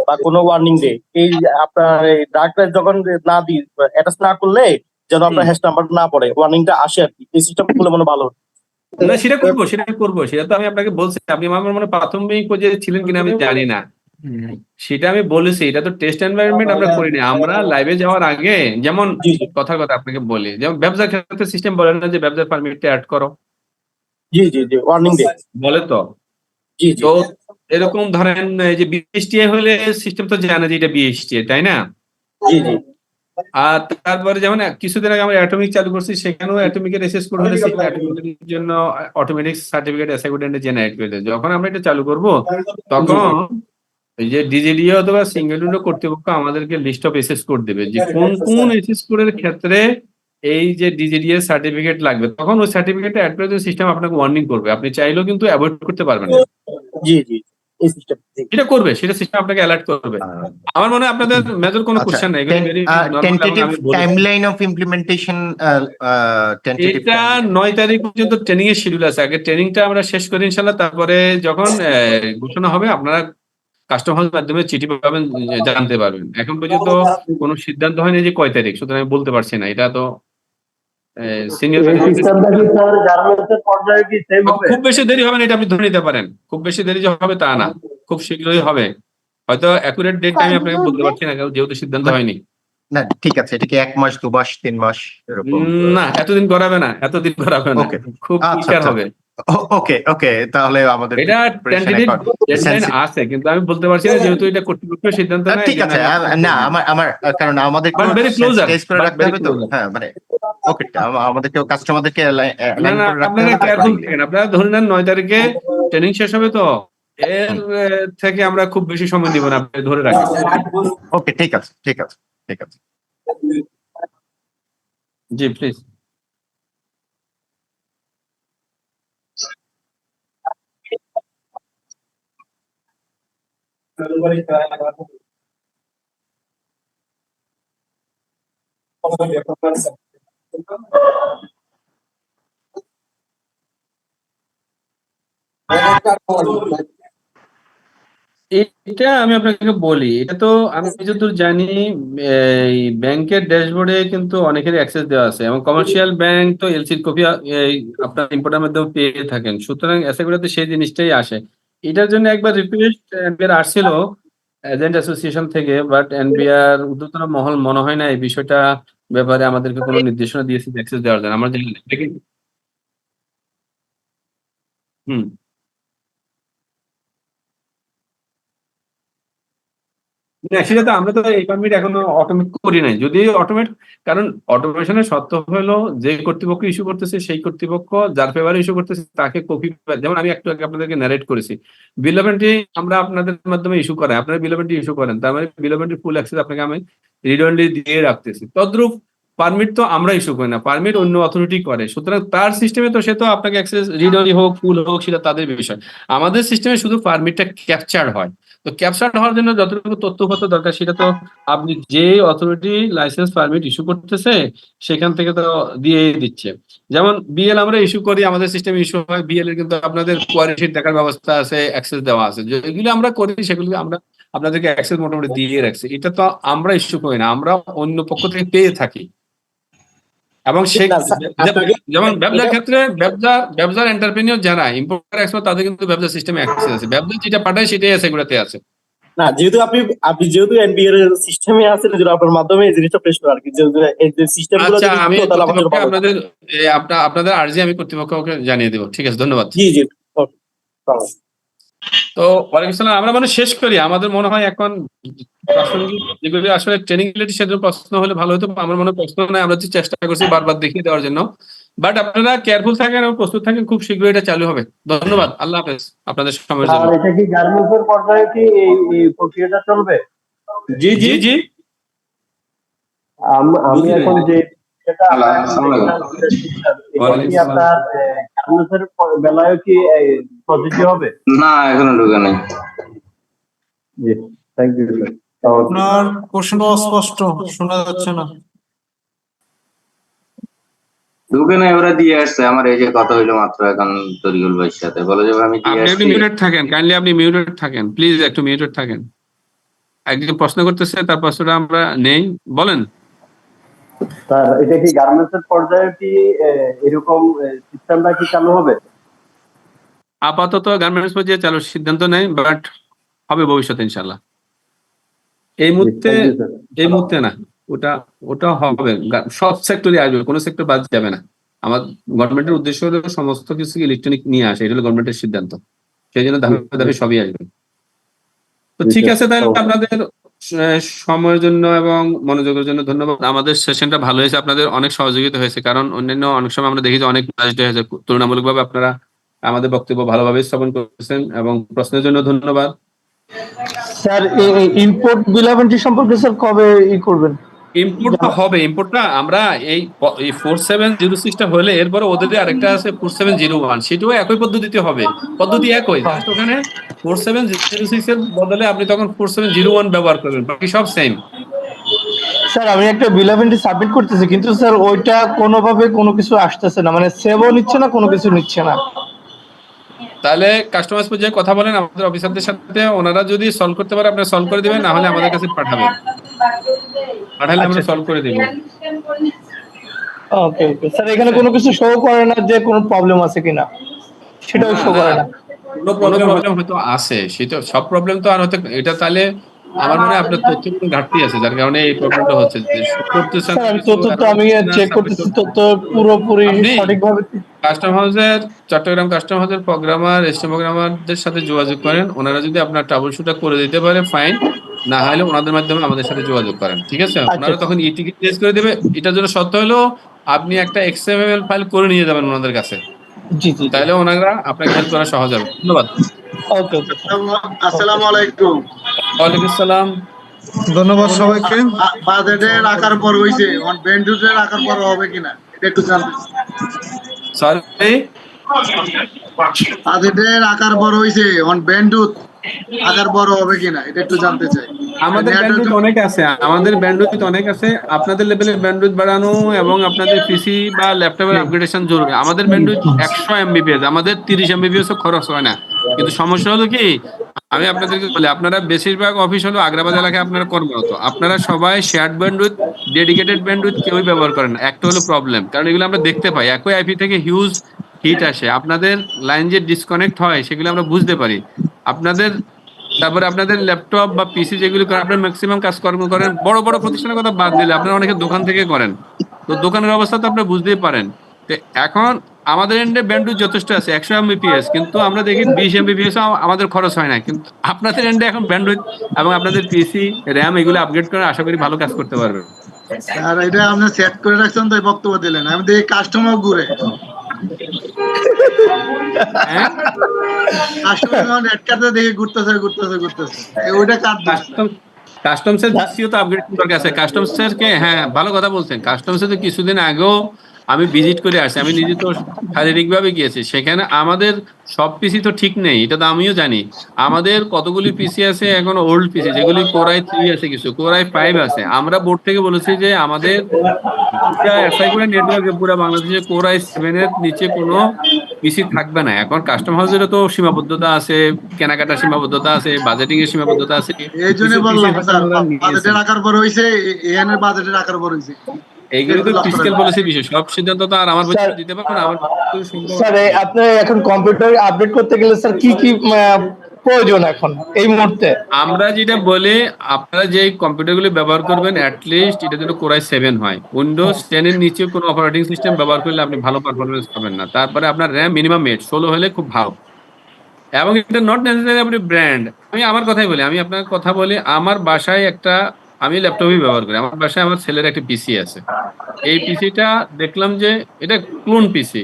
বা কোনো ওয়ার্নিং দেয়, এই আপনার ডার্ক যখন না দিই অ্যাটাচ না করলে যেন আপনার হ্যাশ নাম্বার না পড়ে ওয়ার্নিংটা আসে আর কি, এই সিস্টেম গুলো মনে ভালো। না সেটা করবো, সেটা তো আমি আপনাকে বলছি, আপনি আমার মনে প্রাথমিক পর্যায়ে ছিলেন কিনা আমি জানি না, সেটা আমি বলেছি। এটা তো টেস্ট এনভায়রনমেন্ট আমরা করিনি, আমরা লাইভে যাওয়ার আগে যেমন জি জি কথার কথা আপনাকে বলি, যেমন ব্যবসার ক্ষেত্রে সিস্টেম বলে না যে ব্যবসার পারমিটটা অ্যাড করো, জি জি জি ওয়ার্নিং দেয়। বলে তো। জি জি তো এরকম ধরেন এই যে বিএসটিআই হলে সিস্টেম তো জানে যে এটা বিএসটিআই, তাই না? জি জি আর তারপরে যেমন কিছুদিন আগে আমরা অ্যাটমিক চালু করছি, সেখানেও অ্যাটমিকের এসএস কোড হলে সেই অ্যাটমিকের জন্য অটোমেটিক সার্টিফিকেট অ্যাসাইনমেন্ট জেনারেট করে দেয়। যখন আমরা এটা চালু করব তখন এই যে ডিজিডিও অথবা সিঙ্গেল উইন্ডো কর্তৃপক্ষ আমাদেরকে লিস্ট অফ এসএস কোড দেবে যে কোন কোন এসএস কোডের ক্ষেত্রে এই যে ডিজিডিএ সার্টিফিকেট লাগবে, তখন ওই সার্টিফিকেটটা অ্যাড করে সিস্টেম আপনাকে ওয়ার্নিং করবে, আপনি চাইলেও কিন্তু অ্যাভয়েড করতে পারবেন না। জি জি এই সিস্টেম। এটা করবে, সেটা সিস্টেম আপনাকে অ্যালার্ট করবে। আমার মনে হয় আপনাদের মেজর কোনো আচ্ছা, কোশ্চেন নাই, এগুলো very normal এবং টেন্টেটিভ আমি বলেছি। টাইমলাইন অফ ইমপ্লিমেন্টেশন, টেন্টেটিভ এটা 9 তারিখ পর্যন্ত ট্রেনিং এর শিডিউল আছে, আগে ট্রেনিংটা আমরা শেষ করি ইনশাল্লাহ, তারপরে যখন ঘোষণা হবে আপনারা কাস্টমার মাধ্যমে চিঠি পাবেন, জানতে পারবেন। এখন পর্যন্ত কোনো সিদ্ধান্ত হয়নি যে কয় তারিখ, সুতরাং আমি বলতে পারছি না। এটা তো সিনিয়র খুব বেশি দেরি হবে না, এটা আপনি ধরে নিতে পারেন। খুব বেশি দেরি যে হবে তা না, খুব শীঘ্রই হবে। হয়তো অ্যাকুরেট ডেট আমি আপনাকে বলতে পারছি না, কারণ যেহেতু সিদ্ধান্ত হয়নি। না ঠিক আছে, এটা কি 1 মাস 2 মাস 3 মাস এরকম? না এতদিন করাবে না, এতদিন করাবে না, Okay. খুব আচ্ছা, ক্লিয়ার আচ্ছা। হবে। ওকে ওকে, তাহলে আমাদের এটা preparation টেন্টেটিভ এখন ডেডলাইন sensitive। আছে, কিন্তু আমি বলতে পারছি না যেহেতু এটা কর্তৃপক্ষের সিদ্ধান্ত নেয়। ঠিক আছে, না আমার কারণ আমাদের But very closer, টেস্ট করে but রাখতে very হবে তো। closer. হ্যাঁ মানে ওকে, আমাদেরকে কাস্টমারদেরকে না অ্যালাইন না করে রাখতে আপনারা হবে। কেয়ারফুল থাকেন, আপনারা ধরে নেন 9 তারিখে ট্রেনিং শেষ হবে, তো এর থেকে আমরা খুব বেশি সময় দিব না, আপনি ধরে রাখেন। ওকে ঠিক আছে ঠিক আছে ঠিক আছে। জি প্লিজ। এটা আমি আপনাকে বলি, এটা তো আমি যতদূর জানি এই ব্যাংকের ড্যাশবোর্ডে কিন্তু অনেকেরই অ্যাক্সেস দেওয়া আছে, এবং কমার্শিয়াল ব্যাংক তো এলসির কপি আপনার ইম্পোর্টার মাধ্যমে পেয়ে থাকেন, সুতরাং এসএগুলোতে সেই জিনিসটাই আসে। এটার জন্য একবার রিকোয়েস্ট এনবিআর আসছিল এজেন্ট অ্যাসোসিয়েশন থেকে, বাট এনবিআর ঊর্ধ্বতন মহল মনে হয় না এই বিষয়টা ব্যাপারে আমাদেরকে কোনো নির্দেশনা দিয়েছে অ্যাক্সেস দেওয়ার জন্য, আমার জানি না। হুম। না সেটা তো আমরা তো এই পারমিট এখনো অটোমেট করি নাই, যদি অটোমেট, কারণ অটোমেশনের শর্ত হলো যে কর্তৃপক্ষ ইস্যু করতেছে সেই কর্তৃপক্ষ যার ফেভারে ইস্যু করতেছে তাকে কপি, যেমন আমি একটু আগে আপনাদেরকে ন্যারেট করেছি, বিল অফ এন্ট্রি আমরা আপনাদের মাধ্যমে ইস্যু করাই, আপনারা বিল অফ এন্ট্রি ইস্যু করেন, তার মানে bill of entry full access আপনাকে আমি রিড অনলি দিয়ে রাখতেছি। তদ্রূপ পারমিট তো আমরা ইস্যু করি না, পারমিট অন্য অথরিটি করে, সুতরাং তার সিস্টেমে তো সে তো আপনাকে অ্যাক্সেস রিড অনলি হোক ফুল হোক সেটা তাদের বিষয়। আমাদের সিস্টেমে শুধু পারমিটটা ক্যাপচার হয়, তো ক্যাপচার হওয়ার জন্য যতটুকু তথ্যপত্র দরকার সেটা তো আপনি যে অথরিটি লাইসেন্স পারমিট ইস্যু করতেছে সেখান থেকে তো দিয়ে দিচ্ছে। যেমন বিএল আমরা ইস্যু করি, আমাদের সিস্টেমে ইস্যু হয় বিএল এর, কিন্তু আপনাদের কোয়ারি শিট দেখার ব্যবস্থা আছে, অ্যাক্সেস দেওয়া আছে, যেগুলো আমরা করি সেগুলো আমরা আপনাদেরকে অ্যাক্সেস মোটামুটি দিয়ে রাখছি। এটা তো আমরা ইস্যু করি না, আমরা অন্য পক্ষ থেকে পেয়ে থাকি। এবং সে যেমন ব্যবসার ক্ষেত্রে ব্যবসার এন্টারপ্রেনিয়র যারা ইম্পোর্টার এক্সপোর্ট তাদের কিন্তু ব্যবসা সিস্টেমে অ্যাক্সেস আছে, ব্যবসা যেটা পাঠায় সেটাই আছে, এগুলোতে আছে। না, যেহেতু আপনি যেহেতু এনবিআর এর সিস্টেমে আছেন, যেটা আপনার মাধ্যমে এই জিনিসটা পেশ করা আর কি, এই যে সিস্টেমগুলো আচ্ছা, যদি আমি দিত তাহলে আমার জন্য কর্তৃপক্ষকে ভালো হতো। আপনাদের আর্জি আমি কর্তৃপক্ষকে জানিয়ে দেবো। ঠিক আছে, ধন্যবাদ। জি জি, ওকে, ভালো। তো ওয়ালাইকুম সালাম। আমরা মানে শেষ করি। আমাদের মনে হয় এখন প্রাসঙ্গিক যেগুলি আসলে ট্রেনিং রিলেটেড সেগুলো প্রশ্ন হলে ভালো হতো। আমার মনে হয় প্রশ্ন নাই, আমরা যে চেষ্টা করছি বারবার দেখিয়ে দেওয়ার জন্য। বাট আপনারা কেয়ারফুল থাকেন এবং প্রস্তুত থাকেন, খুব শীঘ্রই এটা চালু হবে। ধন্যবাদ, আল্লাহ হাফেজ আপনাদের সময়ের জন্য। এটা কি গার্মেন্টস এর পর্যায়ে কি এই প্রক্রিয়াটা চলবে? জি জি জি, আমি এখন যে সেটা ওয়ালাইকুম কি সালাম। আপনার গার্মেন্টস এর বেলায় কি প্রযোজ্য হবে? না, এখনো ঢুকে নাই। জি, থ্যাংক ইউ স্যার। আপনার প্রশ্নটা অস্পষ্ট, শোনা যাচ্ছে না। ঢুকে নাই, ওরা দিয়ে আসছে। আমার এই যে কথা হইলো মাত্র এখন তরিকুল ভাইয়ের সাথে, বলে যে আমি দিয়ে আপনি একটু আসছি। মিউটেড থাকেন, কাইন্ডলি আপনি মিউটেড থাকেন, প্লিজ একটু মিউটেড থাকেন। একজন প্রশ্ন করতেছে, তার প্রশ্নটা আমরা নেই, বলেন। স্যার, এটা কি গার্মেন্টস এর পর্যায়ে কি এরকম সিস্টেমটা কি চালু হবে? আপাতত গার্মেন্টস পর্যায়ে চালুর সিদ্ধান্ত নেই, বাট হবে ভবিষ্যতে ইনশাল্লাহ। এই মুহূর্তে না, ওটা হবে। সব সেক্টরে আসবে, কোনো সেক্টর বাদ যাবে না। আমার গভর্নমেন্টের উদ্দেশ্য হলো সমস্ত কিছু ইলেকট্রনিক নিয়ে আসে, এটা হলো গভর্নমেন্টের সিদ্ধান্ত। সেই জন্য ধাপে ধাপে সবই আসবে। তো ঠিক আছে, তাহলে আপনাদের সময়ের জন্য এবং মনোযোগের জন্য ধন্যবাদ। আমাদের সেশনটা ভালো হয়েছে, আপনাদের অনেক সহযোগিতা হয়েছে, কারণ অন্যান্য অনেক সময় আমরা দেখি যে অনেক বাজেট হয়েছে। তুলনামূলকভাবে আপনারা আমাদের বক্তব্য ভালোভাবে শ্রবণ করেছেন এবং প্রশ্নের জন্য ধন্যবাদ। স্যার, ইম্পোর্ট বিল সম্পর্কে স্যার কবে করবেন? ইম্পোর্টটা হবে, ইম্পোর্টটা আমরা এই 4706টা হলে এরপরে ওদের আরেকটা আছে 4701, সেটাও একই পদ্ধতিতে হবে। পদ্ধতি একই, জাস্ট ওখানে 4706 এর বদলে আপনি তখন 4701 ব্যবহার করবেন, বাকি সব সেম। স্যার, আমি একটা বিল অফ এন্ট্রি সাবমিট করতেছি, কিন্তু স্যার ওইটা কোনোভাবে কোনো কিছু আসতেছে না, মানে সেভও নিচ্ছে না, কোনো কিছু নিচ্ছে না। তাহলে কাস্টমাইজ পর্যায়ে কথা বলেন আমাদের অফিসারদের সাথে, ওনারা যদি সলভ করতে পারে আপনারা সলভ করে দিবেন, না হলে আমাদের কাছে পাঠাবেন, পাঠালে আমরা সলভ করে দিব। ওকে ওকে স্যার, এখানে কোনো কিছু শো করে না যে কোনো প্রবলেম আছে কিনা, সেটাও শো করে না। কোনো প্রবলেম হয়তো আছে, সেটা সব প্রবলেম তো আর হতে, এটা তাহলে আমার মনে হয় আপনার তথ্য কোনো ঘাটতি আছে, যার কারণে এই প্রবলেমটা হচ্ছে। যে করতেছেন স্যার, তথ্য তো আমি চেক করতেছি, তথ্য পুরোপুরি সঠিকভাবে। কাস্টম হাউসের, চট্টগ্রাম কাস্টম হাউসের প্রোগ্রামার, এসটি প্রোগ্রামারদের সাথে যোগাযোগ করেন, ওনারা যদি আপনার ট্রাবল শুটটা করে দিতে পারে ফাইন, না হলে ওনাদের মাধ্যমে আমাদের সাথে যোগাযোগ করেন, ঠিক আছে? ওনারা তখন টিকিট টেস্ট করে দেবে। এটার জন্য সত্য হলো আপনি একটা এক্সএমএল ফাইল করে নিয়ে যাবেন ওনাদের কাছে, জি জি, তাহলে ওনারা আপনাকে হেল্প করা সহজ হবে। ধন্যবাদ। ওকে ওকে। আসসালামু আলাইকুম। ওয়ালাইকুম আসসালাম। ধন্যবাদ সবাইকে। বাজেটের আকার পর হইছে, অন বেন্ডুটের আকার পর হবে কিনা এটা একটু জানতে চাই। সরি, বাজেটের আকার বড় হইছে, অন বেন্ডুট আকার বড় হবে কিনা এটা একটু জানতে চাই। আমাদের ব্যান্ডউইথ অনেক আছে, আপনাদের লেভেলের ব্যান্ডউইথ বাড়ানো এবং আপনাদের পিসি বা ল্যাপটপের আপগ্রেডেশন জরুরি। আমাদের ব্যান্ডউইথ 100 এমবিপিএস, আমাদের 30 এমবিপিএস খরচ হয় না। কিন্তু সমস্যা হলো কি, আমি আপনাদেরকে বলি, আপনারা বেশিরভাগ অফিস হলো আগ্রাবাদ এলাকায় আপনারা কর্মরত, আপনারা সবাই শেয়ার্ড ব্যান্ডউইথ, ডেডিকেটেড ব্যান্ডউইথ কেউই ব্যবহার করেন না। একটা হলো প্রবলেম, কারণ এগুলো আমরা দেখতে পাই, একই আইপি থেকে হিউজ হিট আসে, আপনাদের লাইন যে ডিসকানেক্ট হয় সেগুলো আমরা বুঝতে পারি। আপনাদের তারপরে আপনাদের ল্যাপটপ বা পিসি যেগুলো করেন, আপনার ম্যাক্সিমাম কাজকর্ম করেন বড় বড় প্রতিষ্ঠানের কথা বাদ দিলে আপনারা অনেকে দোকান থেকে করেন, তো দোকানের অবস্থা তো আপনারা বুঝতেই পারেন। তো এখন আমাদের এন্ডে ব্যান্ডউইথ যথেষ্ট আছে 100 এমবিপিএস, কিন্তু আমরা দেখি 20 এমবিপিএস আমাদের খরচ হয় না। কিন্তু আপনাদের এন্ডে এখন ব্যান্ডউইথ এবং আপনাদের পিসি র্যাম এগুলো আপগ্রেড করে আশা করি ভালো কাজ করতে পারবেন। আর এটা আপনি সেট করে রাখছেন তাই বক্তব্য দিলেন, আমি দেখি কাস্টমার ঘুরে হ্যাঁ, কাস্টমার নেট কাটতে দেখি ঘুরতেছে ওইটা কাট কাস্টমসের দৃষ্টিও তো আপগ্রেড দরকার আছে। কাস্টমসের কে, হ্যাঁ ভালো কথা বলছেন, কাস্টমসে তো কিছুদিন আগেও আমি ভিজিট করে আসছি, আমি নিজে তো শারীরিকভাবে গিয়েছি সেখানে। আমাদের সব পিসি তো ঠিক নেই, এটা তো আমিও জানি। আমাদের কতগুলি পিসি আছে এখন ওল্ড পিসি, যেগুলি কোরাই 3 আছে, কিছু কোরাই 5 আছে। আমরা বোর্ড থেকে বলেছি যে আমাদের পুরা এসআই করে নেটওয়ার্কে পুরা বাংলাদেশে কোরাই 7 এর নিচে কোনো পিসি থাকবে না। এখন কাস্টম হাউসেরও তো সীমাবদ্ধতা আছে, কেনাকাটার সীমাবদ্ধতা আছে, বাজেটিং এর সীমাবদ্ধতা আছে। এই জন্য বললাম স্যার, বাজেটের আকার বড় হইছে, এন এর বাজেটের আকার বড় হইছে। এইগুলো তো ফিসক্যাল পলিসি বিষয়, সব সিদ্ধান্ত তো আর আমার পক্ষে দিতে পারবো না। আমার স্যার, আপনি এখন কম্পিউটার আপডেট করতে গেলে স্যার কি কি প্রয়োজন এখন এই মুহূর্তে? আমরা যেটা বলি, আপনারা যে কম্পিউটারগুলি ব্যবহার করবেন অ্যাটলিস্ট এটা যেন কোরাই 7 হয়। উইন্ডোজ 10 এর নিচে কোনো অপারেটিং সিস্টেম ব্যবহার করলে আপনি ভালো পারফরমেন্স পাবেন না। তারপরে আপনার র্যাম মিনিমাম 16 হলে খুব ভালো। এবং এটা নট নেসেসারি আপনি ব্র্যান্ড। আমি আমার কথাই বলি, আমি আপনার কথা বলি, আমার বাসায় আমি ল্যাপটপই ব্যবহার করি। আমার বাসায় আমার ছেলের একটা পিসি আছে। এই পিসিটা দেখলাম যে এটা ক্লোন পিসি।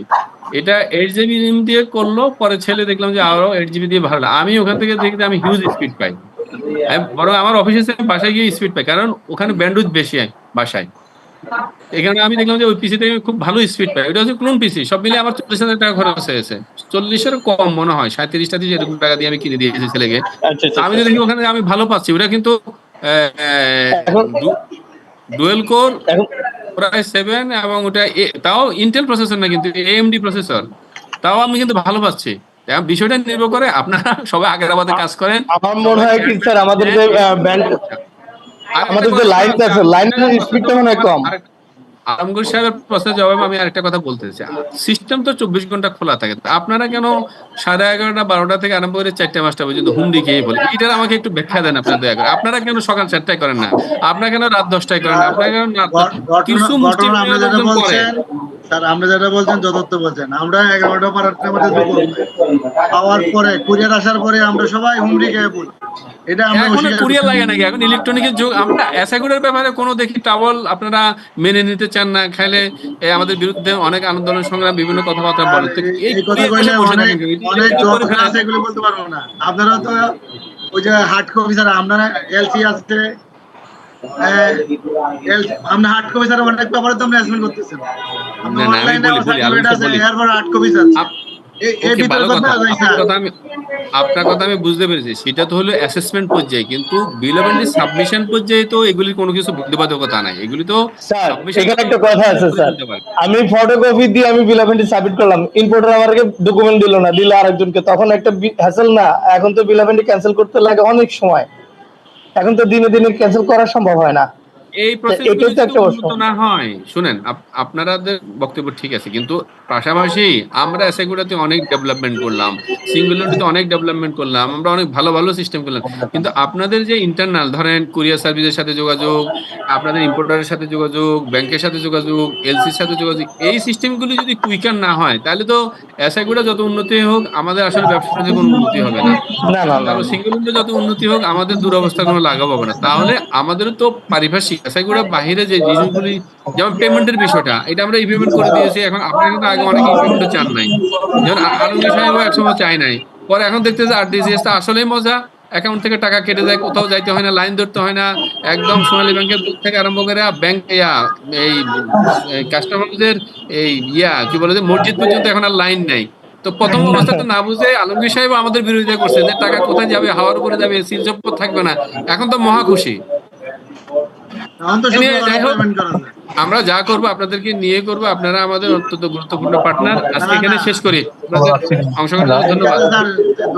এটা 8 জিবি র্যাম দিয়ে করলো, পরে ছেলে দেখলাম যে আরো 8 জিবি দিয়ে ভালো। আমি ওখান থেকে দেখি যে আমি হিউজ স্পিড পাই। বরং আমার অফিসে বাসায় গিয়ে স্পিড পাই, কারণ ওখানে ব্যান্ডউইথ বেশি বাসায়। এখানে আমি দেখলাম যে ওই পিসি থেকে খুব ভালো স্পিড পাই। ওটা হচ্ছে ক্লোন পিসি। সব মিলিয়ে আমার 40,000 টাকা খরচ হয়েছে। 40-এর কম মনে হয়, 37টা দিয়ে এরকম টাকা দিয়ে আমি কিনে দিয়েছি ছেলেকে। আমি তো দেখি ওখানে আমি ভালো পাচ্ছি। ওটা কিন্তু এখন- ডুয়েল কোর এখন প্রায় 7, এবং ওটা তাও ইন্টেল প্রসেসর না, কিন্তু AMD প্রসেসর। তাও আমি কিন্তু ভালো পাচ্ছি। এখন বিষয়টা নির্ভর করে আপনারা সবাই আগের আবাদে কাজ করেন। আমার মনে হয় কি স্যার, আমাদের যে ব্যান্ড, আমাদের যে লাইন আছে, লাইনের স্পিডটা মনে হয় কম। আলমগীর সাহেবের প্রশ্নের জবাবে আমি আরেকটা কথা বলতে চাই। সিস্টেম তো 24 ঘন্টা খোলা থাকে। তা আপনারা কেন 11:30, 12টা থেকে আরম্ভ করে 4টা-5টা পর্যন্ত হুমড়ি খেয়ে বলে? এটার আমাকে একটু ব্যাখ্যা দেন আপনারা দয়া করে। আপনারা কেন সকাল 4টায় করেন না? আপনারা কেন রাত 10টায় করেন না? আপনারা কেন কিছু মুসলিম ঘটনা আপনি যেটা লোকজন করে। বলছেন, স্যার আপনি যেটা বলছেন যথার্থ বলছেন। আমরা 11টা পারার মধ্যে ঢুকবো, পাওয়ার পরে কুরিয়ার আসার পরে আমরা সবাই হুমড়ি খেয়ে পড়ি। এটা আমরা এখন অস্বীকার কুরিয়ার করতে লাগে নাকি? এখন ইলেকট্রনিকের যুগ। আমরা অ্যাসাগুরের ব্যাপারে কোনো দেখি টাওয়াল আপনারা মেনে নিতে চান না। খাইলে আমাদের বিরুদ্ধে অনেক আন্দোলন সংগ্রাম বিভিন্ন কথাবার্তা বলে। তো এই এই কথা কুরিয়ার কইলে এসে বসে অনেক থাকেন কেন? এটি অনেক electronic করে যন্ত্রণা ফেলেন। আছে, এগুলো বলতে পারবো না। আপনারা তো ওই যে হার্ড কপি স্যার, আমরা এলসি আছে, আমরা হার্ড কপি স্যার অনেক ব্যাপারে তো আমরা অ্যাসেসমেন্ট করতেছেন। আমরা না, না, আমি অনলাইনে বলি, সার্টিফিকেট আলোচনা আছে, বলি। এরপর হার্ড কপি স্যার। এই ওকে, ভিতরে ভালো কথা কথা। যাই স্যার। আপনার কথা আমি বুঝতে পেরেছি। সেটা তো হলো অ্যাসেসমেন্ট পর্যায়ে, কিন্তু বিল অফ এন্ট্রি সাবমিশন পর্যায়ে তো এগুলির কোনো কিছু বাধ্যবাধকতা নাই। এগুলি তো স্যার সাবমিশন এখানে একটা কথা আছে স্যার, পারে। আমি ফটোকপি দিয়ে আমি বিল অফ এন্ট্রি সাবমিট করলাম, ইম্পোর্টার আমাকে ডকুমেন্ট দিল না, দিল আরেকজনকে, তখন একটা হ্যাসেল না? এখন তো বিল অফ এন্ট্রি ক্যান্সেল করতে লাগে অনেক সময়। এখন তো দিনে দিনে ক্যান্সেল করা সম্ভব হয় না। এই প্রসেসগুলো এটাই তো যদি একটা প্রশ্ন। উন্নত না হয়, শুনেন, আপনাদের বক্তব্য ঠিক আছে, কিন্তু পাশাপাশি আমরা এসএগুলোতে অনেক ডেভেলপমেন্ট করলাম, সিঙ্গুলারিটিতে অনেক ডেভেলপমেন্ট করলাম, আমরা অনেক ভালো ভালো সিস্টেম করলাম। কিন্তু আপনাদের যে ইন্টারনাল, ধরেন কুরিয়ার সার্ভিসের সাথে যোগাযোগ, আপনাদের ইম্পোর্টারের সাথে যোগাযোগ, ব্যাংকের সাথে যোগাযোগ, এলসির সাথে যোগাযোগ, এই সিস্টেমগুলো যদি কুইকার না হয়, তাহলে তো এসআইগুলো যত উন্নতি হোক আমাদের আসলে ব্যবসাতে কোনো উন্নতি হবে না। না না না, তারপর সিঙ্গেল উইন্ডো যত উন্নতি হোক আমাদের দুরবস্থার কোনো লাঘব হবে না। তাহলে আমাদেরও তো পারিভাষিক এসআইগুলো বাহিরে যে জিনিসগুলি, যেমন পেমেন্টের বিষয়টা, এটা আমরা ইমপ্লিমেন্ট করে দিয়েছি। এখন আপনারা কিন্তু আগে অনেকে ইমপ্লিমেন্ট চান নাই, যেমন আলমগীর সাহেবও একসময় চাই নাই, পরে এখন দেখতেছে আরটিজিএস টা আসলেই মজা। অ্যাকাউন্ট থেকে টাকা কেটে যায়, কোথাও যাইতে হয় না, লাইন ধরতে হয় না। একদম সোনালী ব্যাংকের বুক থেকে আরম্ভ করে ব্যাংক এই কাস্টমারদের কি বলে যে মসজিদ পর্যন্ত এখন আর লাইন নাই। তো প্রথম অবস্থাটা না বুঝে আলমগীর সাহেব আমাদের বিরোধিতা করছে যে টাকা কোথায় যাবে, হাওয়ার উপরে যাবে, সিল চপ্পর থাকবে না। এখন তো মহা খুশি। এখন তো শুধু Anyway, যাই হোক, পেমেন্ট করা যায়। আমরা যা করবো আপনাদেরকে নিয়ে করবো। আপনারা আমাদের অত্যন্ত গুরুত্বপূর্ণ পার্টনার। আজকে না, এখানে না। শেষ করি। আপনাদের অংশগ্রহণের জন্য ধন্যবাদ। স্যার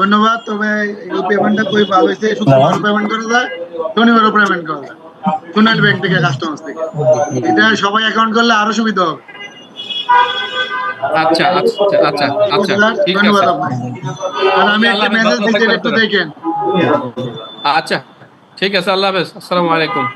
ধন্যবাদ। তবে এই পেমেন্টটা খুবই ভালো হয়েছে। শুক্রবারও পেমেন্ট করা যায়, শনিবারও পেমেন্ট করা যায় সোনালী ব্যাংক থেকে, কাস্টমার থেকে। এটা সবাই অ্যাকাউন্ট করলে আরো সুবিধা হবে। আচ্ছা আচ্ছা আচ্ছা আচ্ছা, ঠিক আছে। ধন্যবাদ আপনাকে। আর আমি একটা মেসেজ দিচ্ছি, একটু দেখেন। আচ্ছা, ঠিক আছে। আল্লাহ হাফেজ। আসসালামু আলাইকুম।